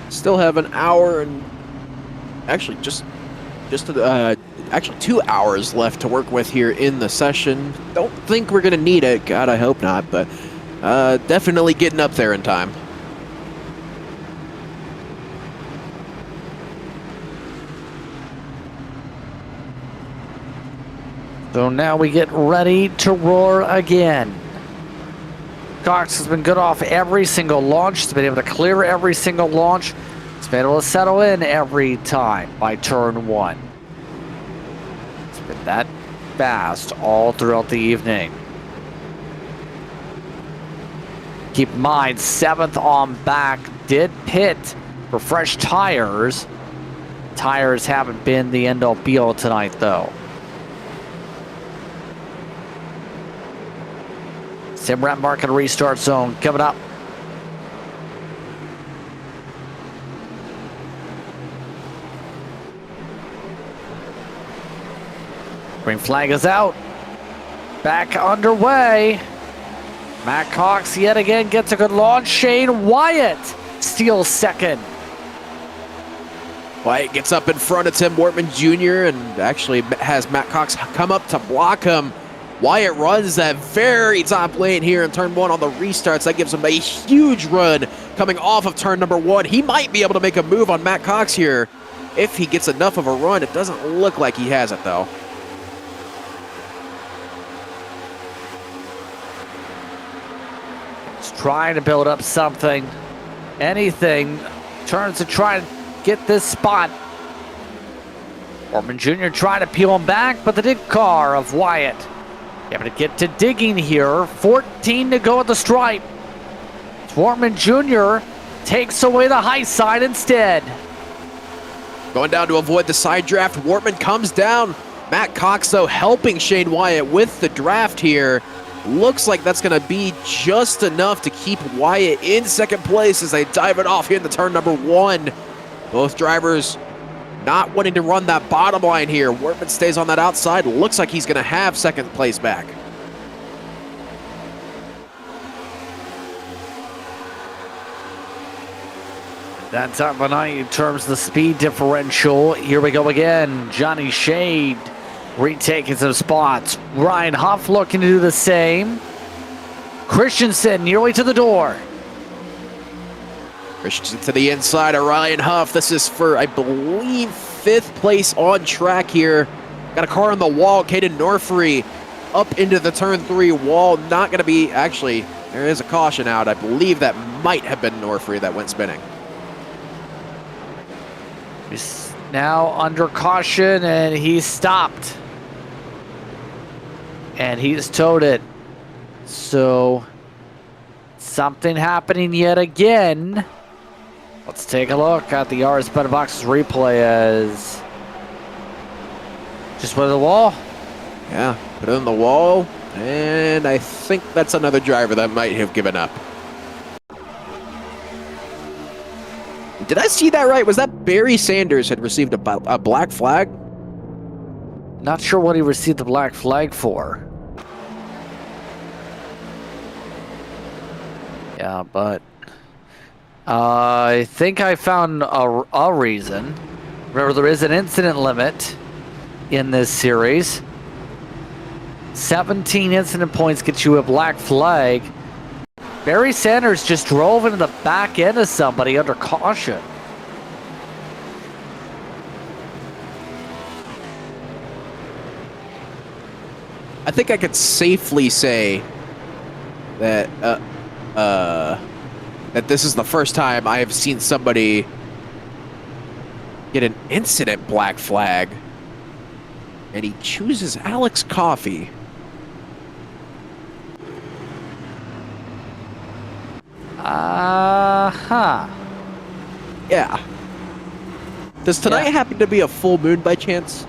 Still have an hour and actually just actually 2 hours left to work with here in the session. Don't think we're gonna need it. God, I hope not, but definitely getting up there in time. So now we get ready to roar again. Cox has been good off every single launch. He's been able to clear every single launch. He's been able to settle in every time by turn one. It's been that fast all throughout the evening. Keep in mind, 7th on back did pit for fresh tires. Tires haven't been the end-all be-all tonight, though. Simrat market restart zone coming up. Green flag is out. Back underway. Matt Cox yet again gets a good launch. Shane Wyatt steals second. Wyatt gets up in front of Tim Wortman Jr. and actually has Matt Cox come up to block him. Wyatt runs that very top lane here in turn one on the restarts. That gives him a huge run coming off of turn number one. He might be able to make a move on Matt Cox here if he gets enough of a run. It doesn't look like he has it, though. He's trying to build up something. Anything. Turns to try and get this spot. Wortman Jr. trying to peel him back, but the dig car of Wyatt able to get to digging here. 14 to go at the stripe. Wortman Jr. takes away the high side instead. Going down to avoid the side draft. Wortman comes down. Matt Cox, though, helping Shane Wyatt with the draft here. Looks like that's going to be just enough to keep Wyatt in second place as they dive it off here in the turn number 1. Both drivers not wanting to run that bottom line here. Wortman stays on that outside. Looks like he's going to have second place back. That time of night in terms of the speed differential. Here we go again. Johnny Shade retaking some spots. Ryan Huff looking to do the same. Christensen nearly to the door. Christensen to the inside of Ryan Huff. This is for, I believe, 5th place on track here. Got a car on the wall. Caden Norfree up into the turn 3 wall. Not going to be, actually, there is a caution out. I believe that might have been Norfree that went spinning. He's now under caution, and he's stopped. And he's towed it. So, something happening yet again. Let's take a look at the RS Better Boxes replay as just put it in the wall. Yeah, put it on the wall. And I think that's another driver that might have given up. Did I see that right? Was that Barry Sanders had received a black flag? Not sure what he received the black flag for. Yeah, but I think I found a reason. Remember, there is an incident limit in this series. 17 incident points get you a black flag. Barry Sanders just drove into the back end of somebody under caution. I think I could safely say that that this is the first time I have seen somebody get an incident black flag, and he chooses Alex Coffey. Yeah. Does tonight happen to be a full moon by chance?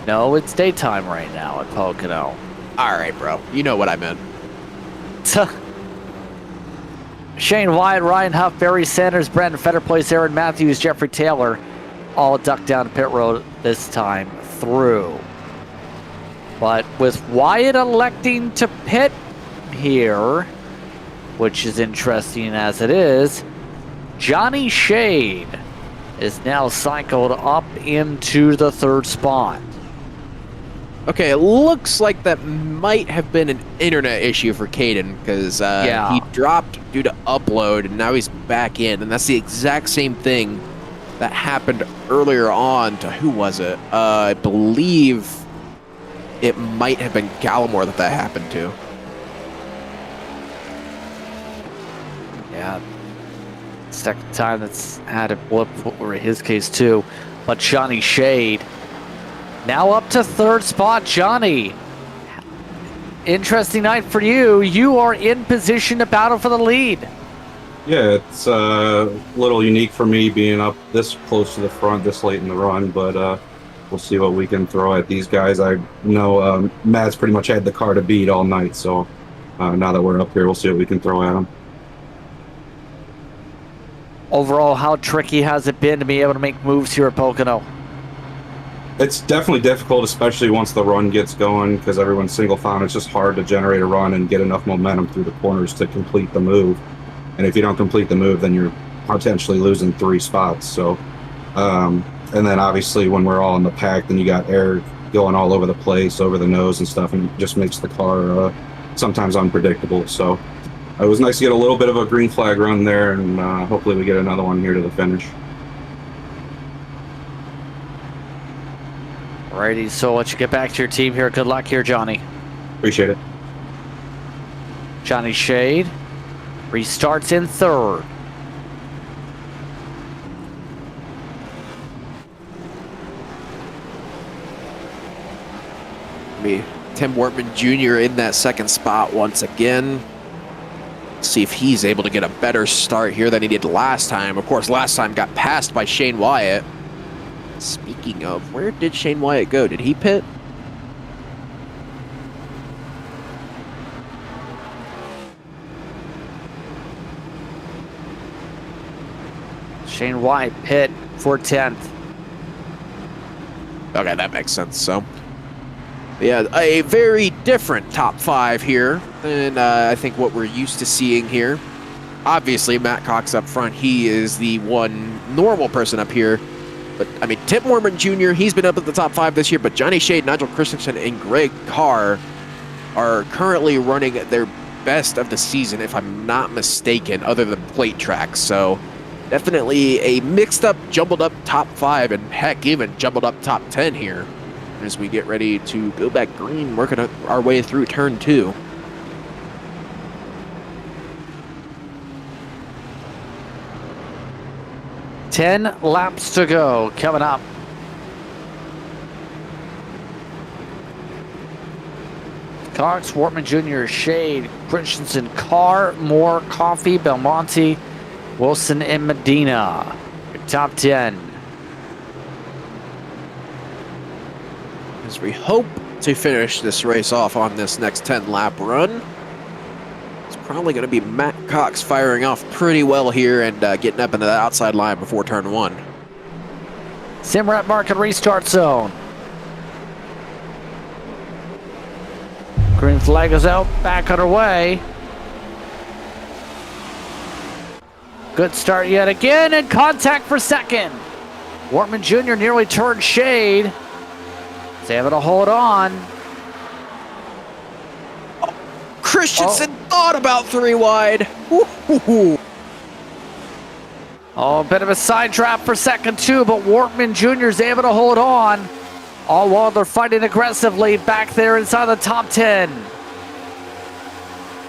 No, it's daytime right now at Pocono. All right, bro. You know what I meant. Shane Wyatt, Ryan Huff, Barry Sanders, Brandon Fetterplace, Aaron Matthews, Jeffrey Taylor all ducked down pit road this time through. But with Wyatt electing to pit here, which is interesting as it is, Johnny Shade is now cycled up into the 3rd spot. Okay, it looks like that might have been an internet issue for Caden because he dropped due to upload and now he's back in, and that's the exact same thing that happened earlier on to who was it? I believe it might have been Gallimore that happened to. Yeah, second time that's had a blip for his case too. But Johnny Shade now up to 3rd spot. Johnny, interesting night for you. You are in position to battle for the lead. Yeah, it's a little unique for me being up this close to the front this late in the run, but we'll see what we can throw at these guys. I know Matt's pretty much had the car to beat all night, so now that we're up here, we'll see what we can throw at him. Overall, how tricky has it been to be able to make moves here at Pocono? It's definitely difficult, especially once the run gets going, because everyone's single file. It's just hard to generate a run and get enough momentum through the corners to complete the move. And if you don't complete the move, then you're potentially losing 3 spots. So, and then obviously when we're all in the pack, then you got air going all over the place, over the nose and stuff, and it just makes the car sometimes unpredictable. So it was nice to get a little bit of a green flag run there, and hopefully we get another one here to the finish. Alrighty, so let's get back to your team here. Good luck here, Johnny. Appreciate it. Johnny Shade restarts in 3rd. Tim Wortman Jr. in that 2nd spot once again. See if he's able to get a better start here than he did last time. Of course, last time got passed by Shane Wyatt. Speaking of, where did Shane Wyatt go? Did he pit? Shane Wyatt pit for 10th. Okay, that makes sense. So, yeah, a very different top 5 here than I think what we're used to seeing here. Obviously, Matt Cox up front, he is the one normal person up here. But, I mean, Tim Mormon Jr., he's been up at the top 5 this year, but Johnny Shade, Nigel Christensen, and Greg Carr are currently running their best of the season, if I'm not mistaken, other than plate tracks. So, definitely a mixed up, jumbled up top 5, and heck, even jumbled up top 10 here as we get ready to go back green, working our way through turn 2. Ten laps to go coming up. Cox, Wortman Jr., Shade, Christensen, Carr, Moore, Coffee, Belmonte, Wilson, and Medina. Your top 10. As we hope to finish this race off on this next 10-lap run. It's probably going to be Matt Cox firing off pretty well here and getting up into the outside line before turn 1. Simrat mark and restart zone. Green flag is out, back underway. Good start yet again, and contact for second. Wortman Jr. nearly turned Shade. He's able to hold on. Christensen thought about 3 wide. Woo-hoo-hoo. Oh, a bit of a side trap for second too, but Wortman Jr. is able to hold on. All while they're fighting aggressively back there inside the top 10.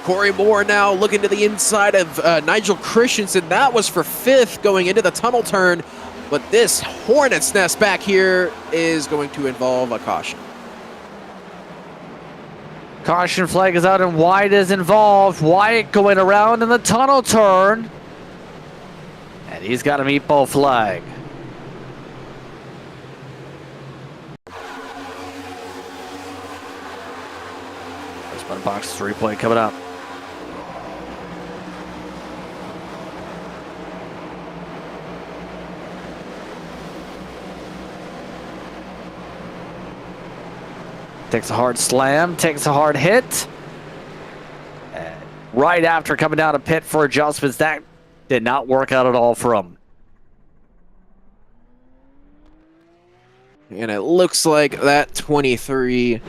Corey Moore now looking to the inside of Nigel Christensen. That was for 5th going into the tunnel turn. But this hornet's nest back here is going to involve a caution. Caution flag is out and Wyatt is involved. Wyatt going around in the tunnel turn. And he's got a meatball flag. First one box 3-point coming up. Takes a hard slam, takes a hard hit. And right after coming down to pit for adjustments, that did not work out at all for him. And it looks like that 23,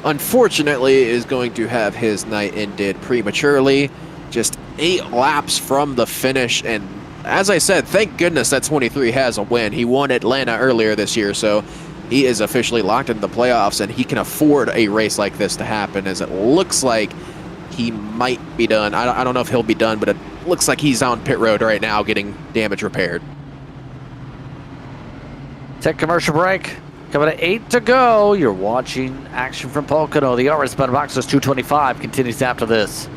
unfortunately, is going to have his night ended prematurely. Just 8 laps from the finish. And as I said, thank goodness that 23 has a win. He won Atlanta earlier this year, so he is officially locked into the playoffs, and he can afford a race like this to happen, as it looks like he might be done. I don't know if he'll be done, but it looks like he's on pit road right now getting damage repaired. Take commercial break. Coming to 8 to go. You're watching action from Pocono. The RS Button Box is 225. Continues after this.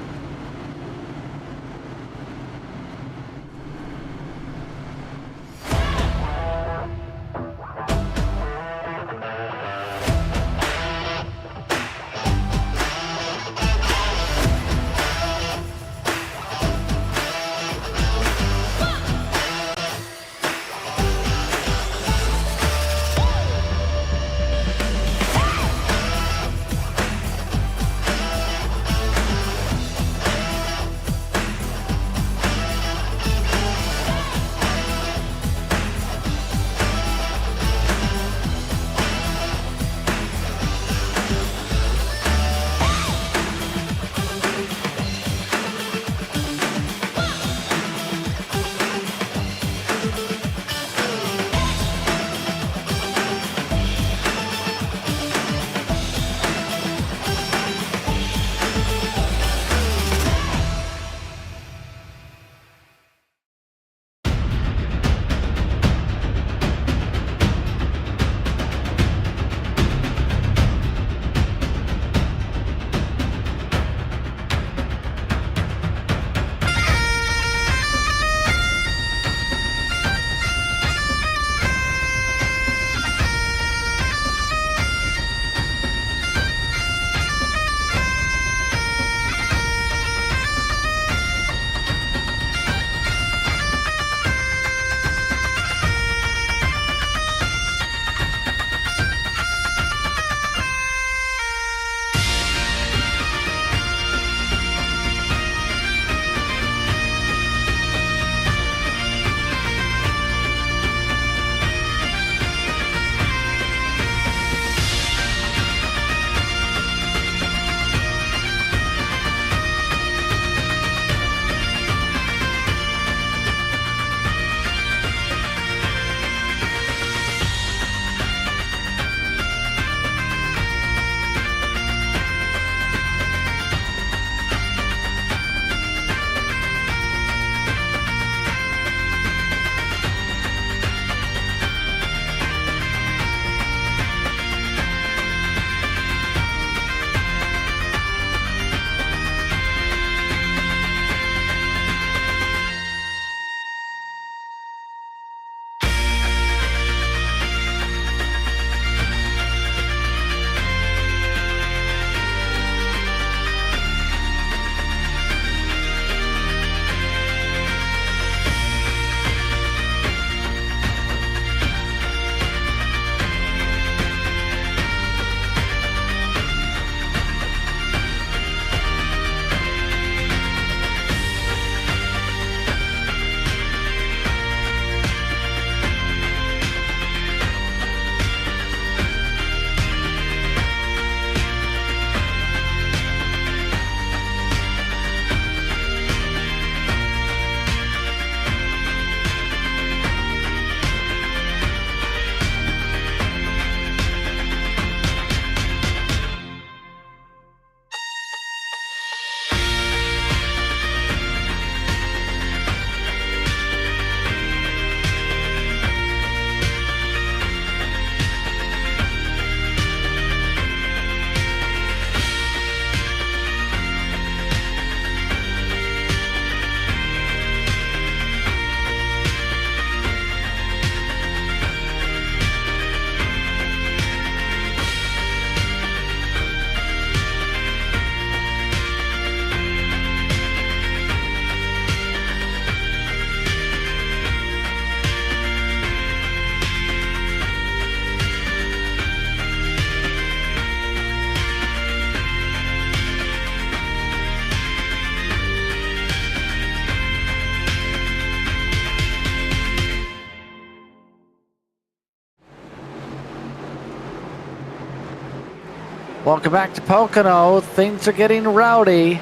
Welcome back to Pocono. Things are getting rowdy.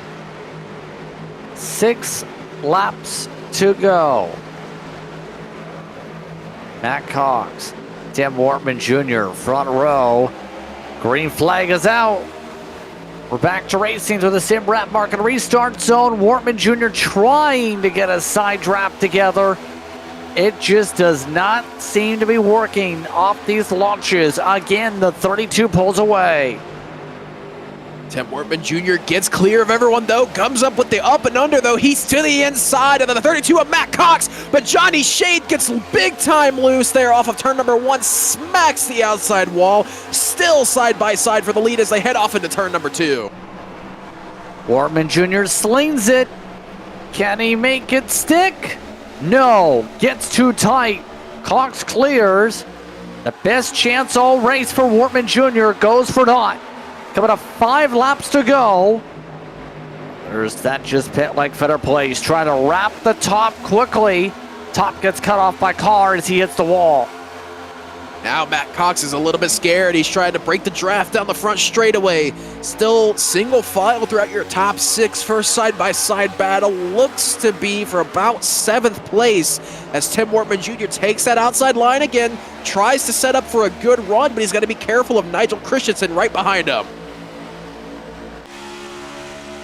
6 laps to go. Matt Cox, Tim Wortman Jr., front row. Green flag is out. We're back to racing through the sim wrap market restart zone. Wortman Jr. trying to get a side draft together. It just does not seem to be working off these launches. Again, the 32 pulls away. Tim Wortman Jr. gets clear of everyone, though. Comes up with the up and under, though. He's to the inside of the 32 of Matt Cox, but Johnny Shade gets big time loose there off of turn number 1, smacks the outside wall. Still side by side for the lead as they head off into turn number 2. Wortman Jr. slings it. Can he make it stick? No, gets too tight. Cox clears. The best chance all race for Wortman Jr. goes for naught. Coming up 5 laps to go. There's that just pit like fitter place. Trying to wrap the top quickly. Top gets cut off by car as he hits the wall. Now Matt Cox is a little bit scared. He's trying to break the draft down the front straightaway. Still single file throughout your top 6. First side-by-side battle looks to be for about 7th place as Tim Wortman Jr. takes that outside line again. Tries to set up for a good run, but he's got to be careful of Nigel Christensen right behind him.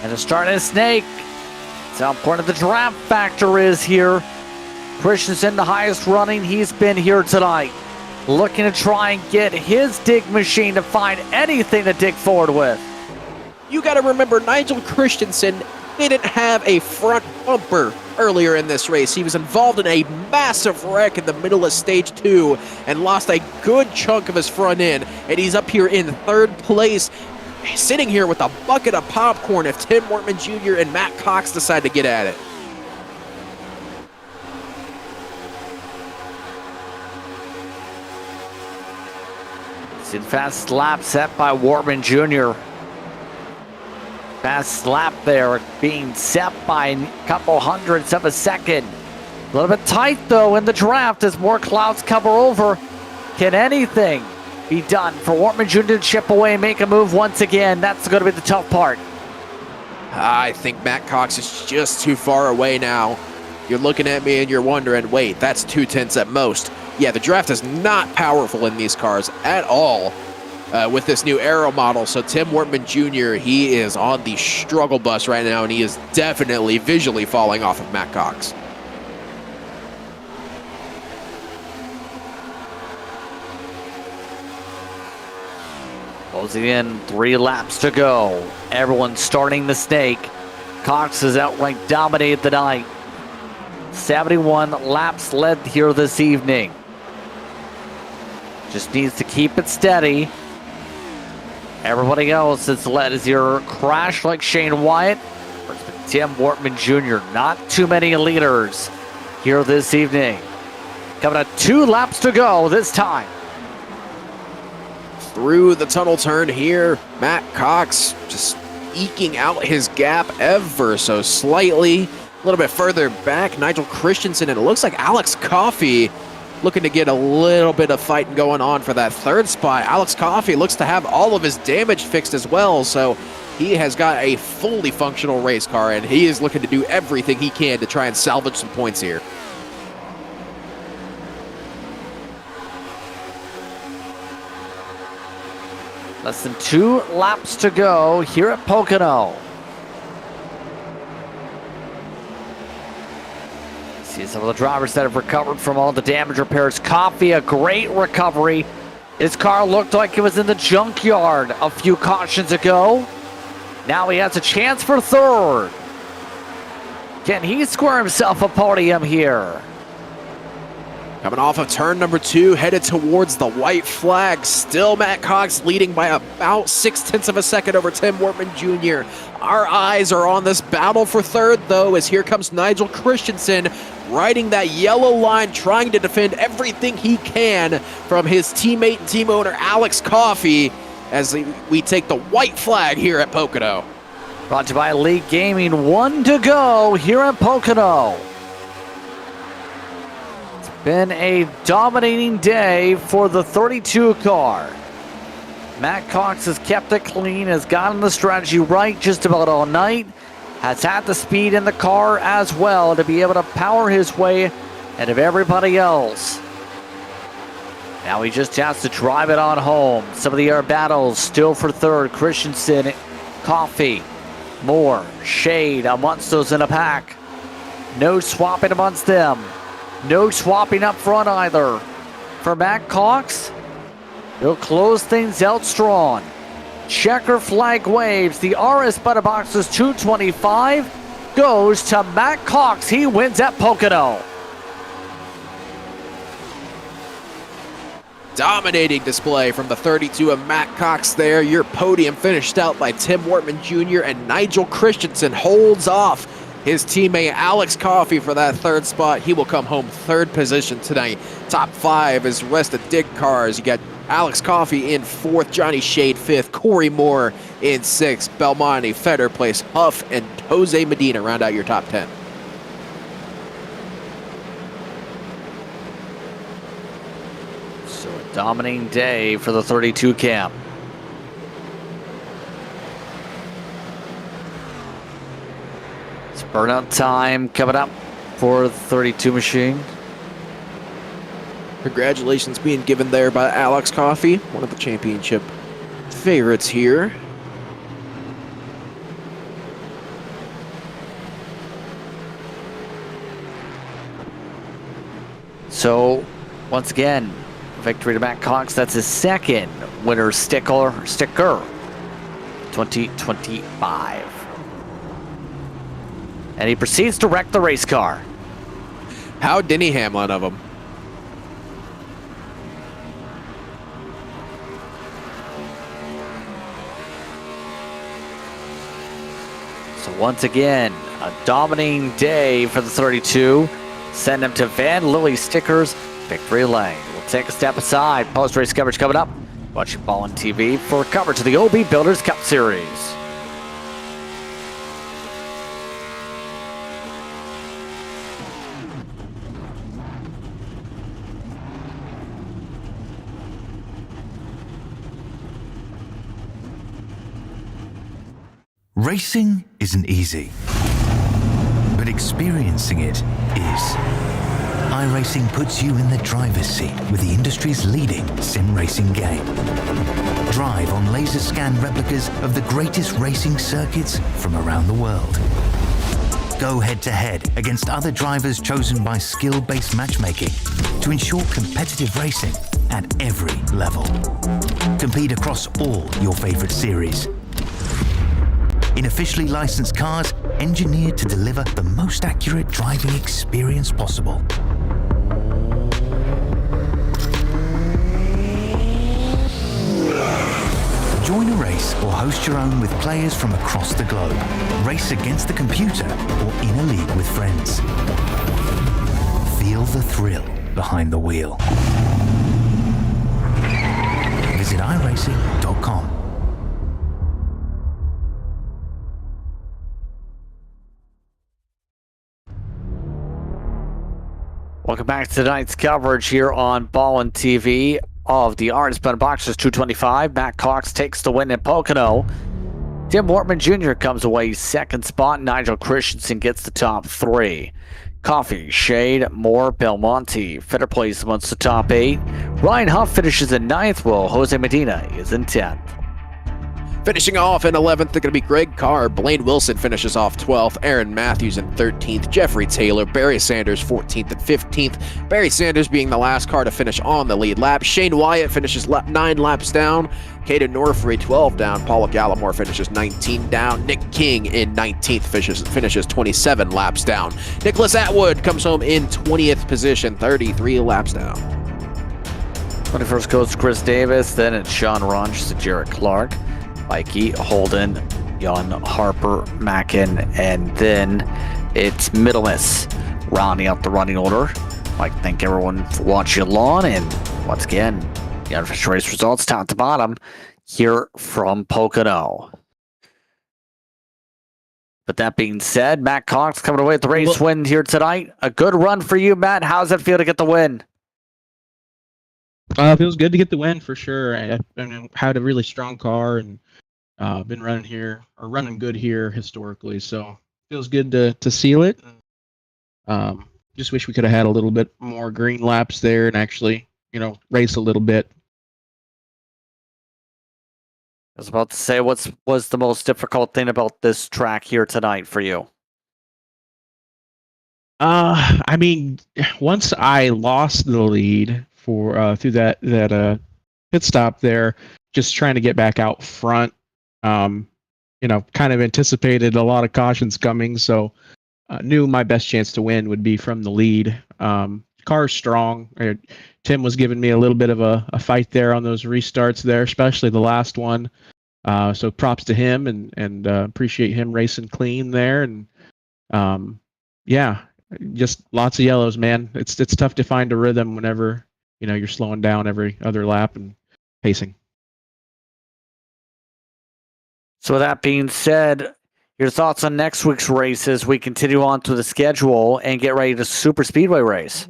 And it's starting to snake. That's how important the draft factor is here. Christensen, the highest running he's been here tonight. Looking to try and get his dig machine to find anything to dig forward with. You got to remember, Nigel Christensen didn't have a front bumper earlier in this race. He was involved in a massive wreck in the middle of stage 2 and lost a good chunk of his front end. And he's up here in 3rd place, sitting here with a bucket of popcorn if Tim Wortman Jr. and Matt Cox decide to get at it. See the fast lap set by Wortman Jr. Fast lap there being set by a couple hundredths of a second. A little bit tight though in the draft as more clouds cover over. Can anything be done for Wortman Jr. to chip away and make a move once again? That's going to be the tough part. I think Matt Cox is just too far away now. You're looking at me and you're wondering, wait, that's 2/10 at most. Yeah, the draft is not powerful in these cars at all with this new aero model. So Tim Wortman Jr., he is on the struggle bus right now, and he is definitely visually falling off of Matt Cox. Closing in, 3 laps to go. Everyone's starting the snake. Cox has outright dominated the night. 71 laps led here this evening. Just needs to keep it steady. Everybody else has led as your crash like Shane Wyatt. Tim Wortman Jr. Not too many leaders here this evening. Coming at 2 laps to go this time. Through the tunnel turn here, Matt Cox just eking out his gap ever so slightly. A little bit further back, Nigel Christensen, and it looks like Alex Coffey looking to get a little bit of fighting going on for that 3rd spot. Alex Coffey looks to have all of his damage fixed as well, so he has got a fully functional race car, and he is looking to do everything he can to try and salvage some points here. Less than 2 laps to go here at Pocono. See some of the drivers that have recovered from all the damage repairs. Coffey, a great recovery. His car looked like it was in the junkyard a few cautions ago. Now he has a chance for 3rd. Can he square himself a podium here? Coming off of turn number 2, headed towards the white flag. Still Matt Cox leading by about 0.6 of a second over Tim Wortman Jr. Our eyes are on this battle for 3rd, though, as here comes Nigel Christensen riding that yellow line, trying to defend everything he can from his teammate and team owner Alex Coffey as we take the white flag here at Pocono. Brought to you by Elite Gaming. 1 to go here at Pocono. Been a dominating day for the 32 car. Matt Cox has kept it clean, has gotten the strategy right just about all night, has had the speed in the car as well to be able to power his way ahead of everybody else. Now he just has to drive it on home. Some of the air battles still for third. Christensen, Coffee, Moore, Shade amongst those in a pack. No swapping amongst them. No swapping up front either. For Matt Cox, he'll close things out strong. Checker flag waves. The RS Butter Boxes 225 goes to Matt Cox. He wins at Pocono. Dominating display from the 32 of Matt Cox there. Your podium finished out by Tim Wortman Jr. and Nigel Christensen holds off his teammate Alex Coffey for that third spot. He will come home third position tonight. Top 5 is the rest of Dig Cars. You got Alex Coffey in 4th, Johnny Shade 5th, Corey Moore in 6th, Belmonte, Feder Place, Huff, and Jose Medina round out your top 10. So a dominating day for the 32 cam. It's burnout time coming up for the 32 machine. Congratulations being given there by Alex Coffey, one of the championship favorites here. So, once again, victory to Matt Cox. That's his second winner's sticker 2025. And he proceeds to wreck the race car. How Denny Hamlin of him. So once again, a dominating day for the 32. Send them to Van Lilly Stickers, Victory Lane. We'll take a step aside. Post-race coverage coming up. Watching Ballin TV for coverage of the OB Builders Cup Series. Racing isn't easy, but experiencing it is. iRacing puts you in the driver's seat with the industry's leading sim racing game. Drive on laser scan replicas of the greatest racing circuits from around the world. Go head to head against other drivers chosen by skill-based matchmaking to ensure competitive racing at every level. Compete across all your favorite series. In officially licensed cars, engineered to deliver the most accurate driving experience possible. Join a race or host your own with players from across the globe. Race against the computer or in a league with friends. Feel the thrill behind the wheel. Visit iRacing.com. Welcome back to tonight's coverage here on Ballin TV of the RS Butter Boxers 225. Matt Cox takes the win in Pocono. Tim Wortman Jr. comes away second spot. Nigel Christensen gets the top 3. Coffee, Shade, Moore, Belmonte. Feder plays amongst the top 8. Ryan Huff finishes in 9th, while Jose Medina is in 10th. Finishing off in 11th, they're going to be Greg Carr. Blaine Wilson finishes off 12th. Aaron Matthews in 13th. Jeffrey Taylor. Barry Sanders 14th and 15th. Barry Sanders being the last car to finish on the lead lap. Shane Wyatt finishes 9 laps down. Caden Norfrey 12 down. Paula Gallimore finishes 19 down. Nick King in 19th finishes 27 laps down. Nicholas Atwood comes home in 20th position, 33 laps down. 21st goes to Chris Davis. Then it's Sean Runch to Jarrett Clark. Mikey, Holden, Jan Harper, Mackin, and then it's Middlemiss rounding out the running order. I'd like to thank everyone for watching along, and once again, the unofficial race results top to bottom here from Pocono. But that being said, Matt Cox coming away with the race win here tonight. A good run for you, Matt. How's it feel to get the win? Feels good to get the win for sure. I had a really strong car and been running good here historically. So feels good to seal it. Just wish we could have had a little bit more green laps there and actually, race a little bit. I was about to say, what was the most difficult thing about this track here tonight for you? I mean, once I lost the lead for through that pit stop there, just trying to get back out front, kind of anticipated a lot of cautions coming, so knew my best chance to win would be from the lead. Car's strong. Tim was giving me a little bit of a fight there on those restarts there, especially the last one. So props to him and appreciate him racing clean there. And yeah, just lots of yellows, man. It's tough to find a rhythm whenever you're slowing down every other lap and pacing. So with that being said, your thoughts on next week's race as we continue on to the schedule and get ready to super speedway race?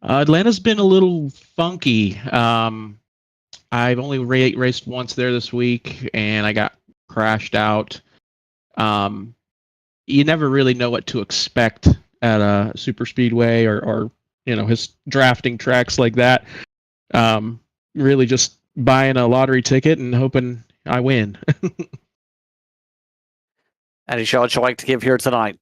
Atlanta's been a little funky. I've only raced once there this week, and I got crashed out. You never really know what to expect at a super speedway or his drafting tracks like that. Really just buying a lottery ticket and hoping I win. Any shout you'd like to give here tonight?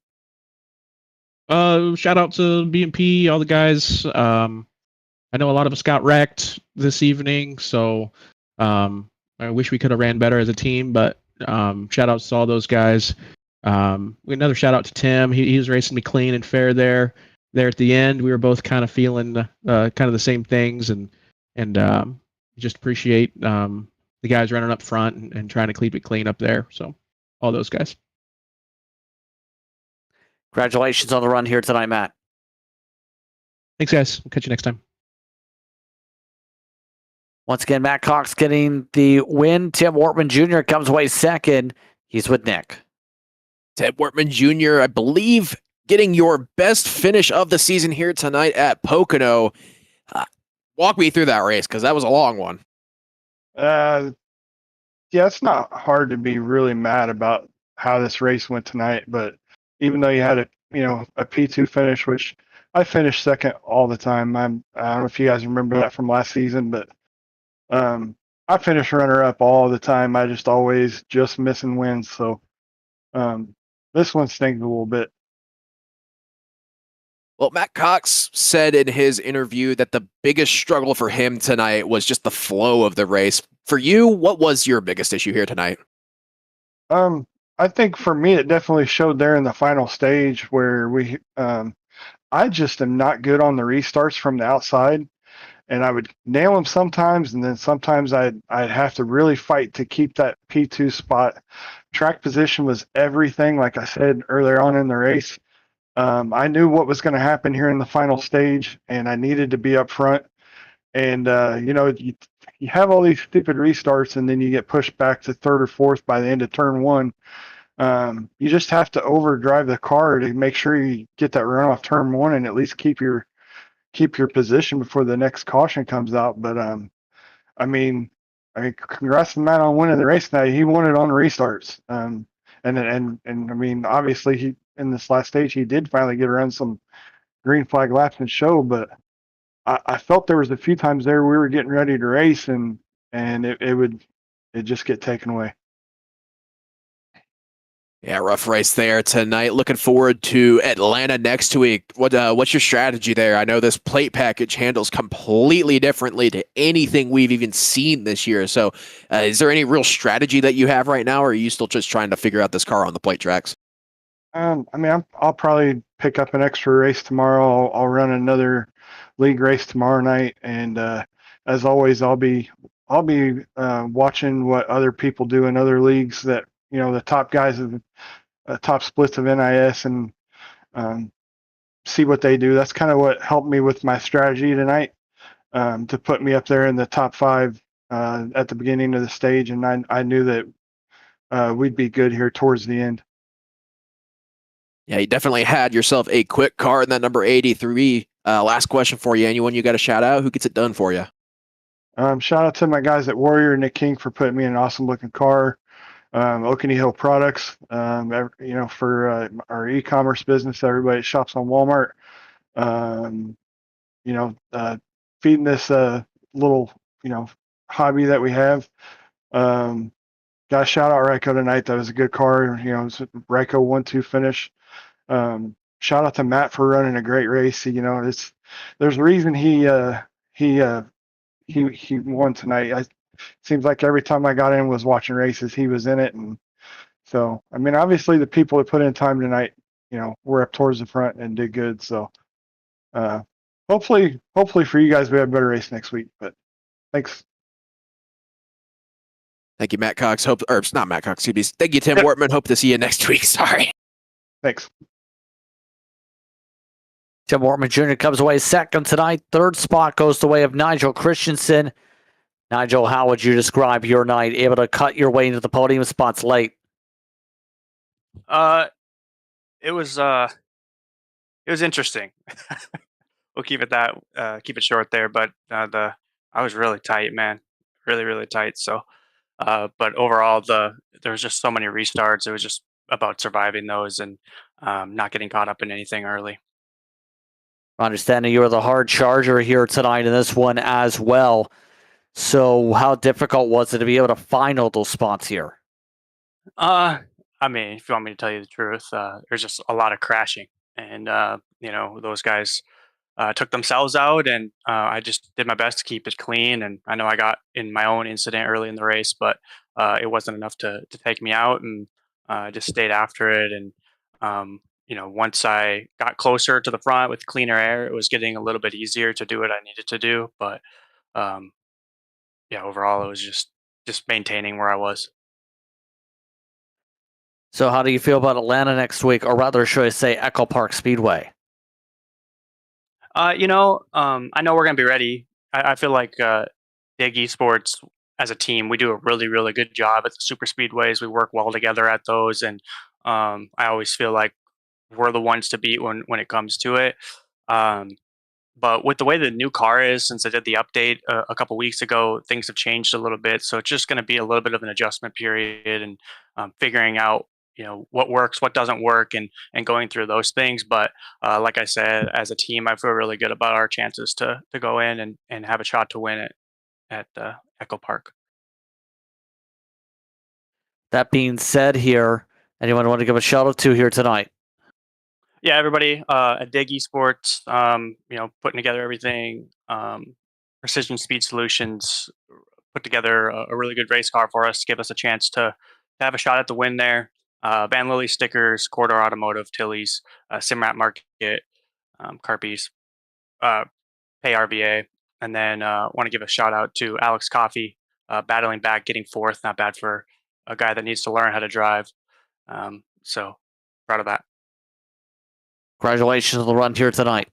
Shout out to BMP, all the guys. I know a lot of us got wrecked this evening, so I wish we could have ran better as a team, but shout outs to all those guys. Another shout out to Tim. He was racing me clean and fair there at the end. We were both kind of feeling kind of the same things, and just appreciate the guys running up front and trying to keep it clean up there. So all those guys. Congratulations on the run here tonight, Matt. Thanks, guys. We'll catch you next time. Once again, Matt Cox getting the win. Tim Wortman Jr. comes away second. He's with Nick. Tim Wortman Jr., I believe, getting your best finish of the season here tonight at Pocono. Walk me through that race, because that was a long one. Yeah, it's not hard to be really mad about how this race went tonight, but even though you had a P2 finish, which I finished second all the time. I don't know if you guys remember that from last season, but I finished runner up all the time. I just always missing wins. So this one stings a little bit. Well, Matt Cox said in his interview that the biggest struggle for him tonight was just the flow of the race. For you, what was your biggest issue here tonight? I think for me, it definitely showed there in the final stage where I just am not good on the restarts from the outside, and I would nail them sometimes, and then sometimes I'd have to really fight to keep that P2 spot. Track position was everything, like I said earlier on in the race. I knew what was going to happen here in the final stage, and I needed to be up front. And you have all these stupid restarts, and then you get pushed back to third or fourth by the end of turn one. You just have to overdrive the car to make sure you get that run off turn one and at least keep your position before the next caution comes out. But I mean, congrats to Matt on winning the race tonight. He won it on restarts. And I mean, obviously he in this last stage he did finally get around some green flag laps and show, but I felt there was a few times there we were getting ready to race and it would just get taken away. Yeah, rough race there tonight. Looking forward to Atlanta next week. What's your strategy there? I know this plate package handles completely differently to anything we've even seen this year. So is there any real strategy that you have right now, or are you still just trying to figure out this car on the plate tracks? I mean, I'll probably pick up an extra race tomorrow. I'll run another league race tomorrow night, and as always, I'll be watching what other people do in other leagues that the top guys of top splits of NIS and see what they do. That's kind of what helped me with my strategy tonight to put me up there in the top 5 at the beginning of the stage, and I knew that we'd be good here towards the end. Yeah, you definitely had yourself a quick car in that number 83 Last question for you. Anyone you got to shout out? Who gets it done for you? Shout out to my guys at Warrior, Nick King, for putting me in an awesome looking car. Oakney Hill Products, for our e-commerce business, everybody that shops on Walmart. Feeding this little, hobby that we have. Got to shout out Ryko tonight. That was a good car. It was a Ryko 1-2 finish. Shout out to Matt for running a great race. There's a reason he won tonight. Seems like every time I got in was watching races, he was in it. And so, obviously the people that put in time tonight, were up towards the front and did good. So, hopefully for you guys, we have a better race next week, but thanks. Thank you, Matt Cox. Not Matt Cox, excuse me. Thank you, Tim Wortman. Hope to see you next week. Sorry. Thanks. Tim Wortman Jr. comes away second tonight. Third spot goes the way of Nigel Christensen. Nigel, how would you describe your night? Able to cut your way into the podium spots late? It was interesting. We'll keep it short there. But I was really tight, man, really, really tight. So, but overall, there was just so many restarts. It was just about surviving those and not getting caught up in anything early. Understanding you were the hard charger here tonight in this one as well. So how difficult was it to be able to find all those spots here? If you want me to tell you the truth, there's just a lot of crashing, and those guys took themselves out, and I just did my best to keep it clean. And I know I got in my own incident early in the race, but it wasn't enough to take me out, and I just stayed after it. And once I got closer to the front with cleaner air, it was getting a little bit easier to do what I needed to do. But overall, it was just maintaining where I was. So how do you feel about Atlanta next week, or rather, should I say Echo Park Speedway? I know we're going to be ready. I feel like Dig Esports as a team, we do a really, really good job at the super speedways. We work well together at those. And I always feel like we're the ones to beat when it comes to it. But with the way the new car is, since I did the update a couple weeks ago, things have changed a little bit. So it's just going to be a little bit of an adjustment period and figuring out, what works, what doesn't work, and going through those things. But like I said, as a team, I feel really good about our chances to go in and have a shot to win it at Echo Park. That being said here, anyone want to give a shout out to here tonight? Yeah, everybody at Dig Esports, putting together everything. Precision Speed Solutions put together a really good race car for us to give us a chance to have a shot at the win there. Van Lilly Stickers, Corridor Automotive, Tilly's, Simrat Market, Carpies, Pay RVA. And then want to give a shout out to Alex Coffey, battling back, getting fourth. Not bad for a guy that needs to learn how to drive. So proud of that. Congratulations on the run here tonight.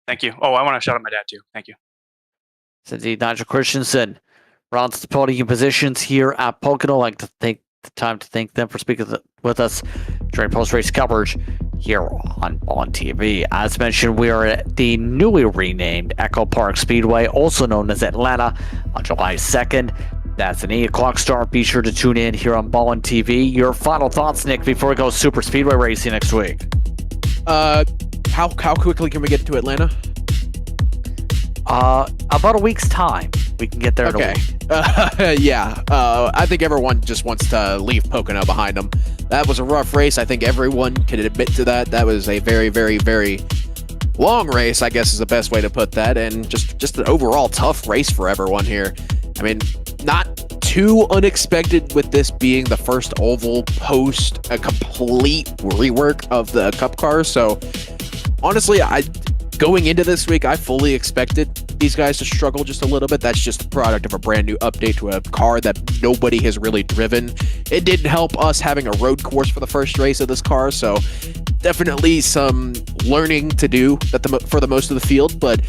Thank you. Oh, I want to shout out my dad too. Thank you. It's indeed Nigel Christensen rounds the podium positions here at Pocono. I'd like to take the time to thank them for speaking with us during post-race coverage here on TV. As mentioned, we are at the newly renamed Echo Park Speedway, also known as Atlanta, on July 2nd. That's an 8 o'clock start. Be sure to tune in here on TV. Your final thoughts, Nick, before we go super speedway racing next week? How quickly can we get to Atlanta? About a week's time. We can get there in a week. Yeah. I think everyone just wants to leave Pocono behind them. That was a rough race. I think everyone can admit to that. That was a very, very, very long race, I guess is the best way to put that, and just an overall tough race for everyone here. Not too unexpected with this being the first oval post a complete rework of the Cup car. So honestly, going into this week, I fully expected these guys to struggle just a little bit. That's just the product of a brand new update to a car that nobody has really driven. It didn't help us having a road course for the first race of this car, so definitely some learning to do for the most of the field. But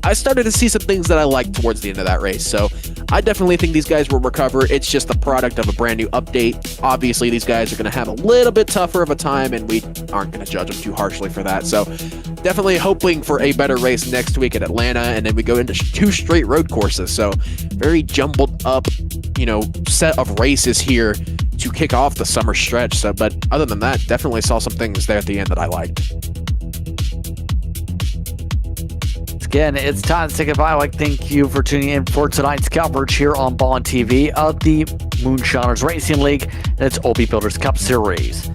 I started to see some things that I liked towards the end of that race. So I definitely think these guys will recover. It's just the product of a brand new update. Obviously, these guys are going to have a little bit tougher of a time, and we aren't going to judge them too harshly for that. So definitely hoping for a better race next week at Atlanta, and then we go into 2 straight road courses. So very jumbled up, set of races here to kick off the summer stretch. So, but other than that, definitely saw some things there at the end that I liked. Again, it's time to say goodbye. I'd like to thank you for tuning in for tonight's coverage here on Bond TV of the Moonshiners Racing League and its OB Builders Cup Series.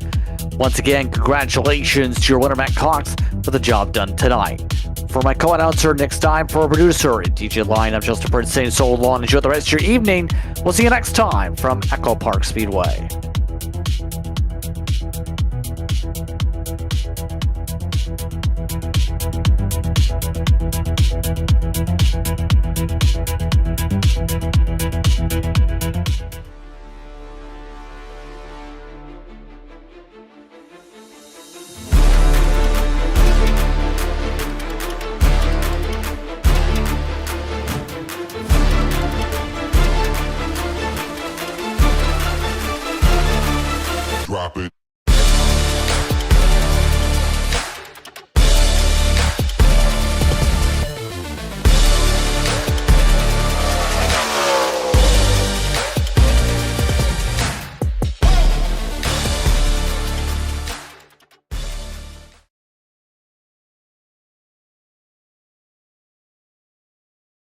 Once again, congratulations to your winner, Matt Cox, for the job done tonight. For my co-announcer, next time for our producer, DJ Line, I'm Justin Prince saying so long. Enjoy the rest of your evening. We'll see you next time from Echo Park Speedway.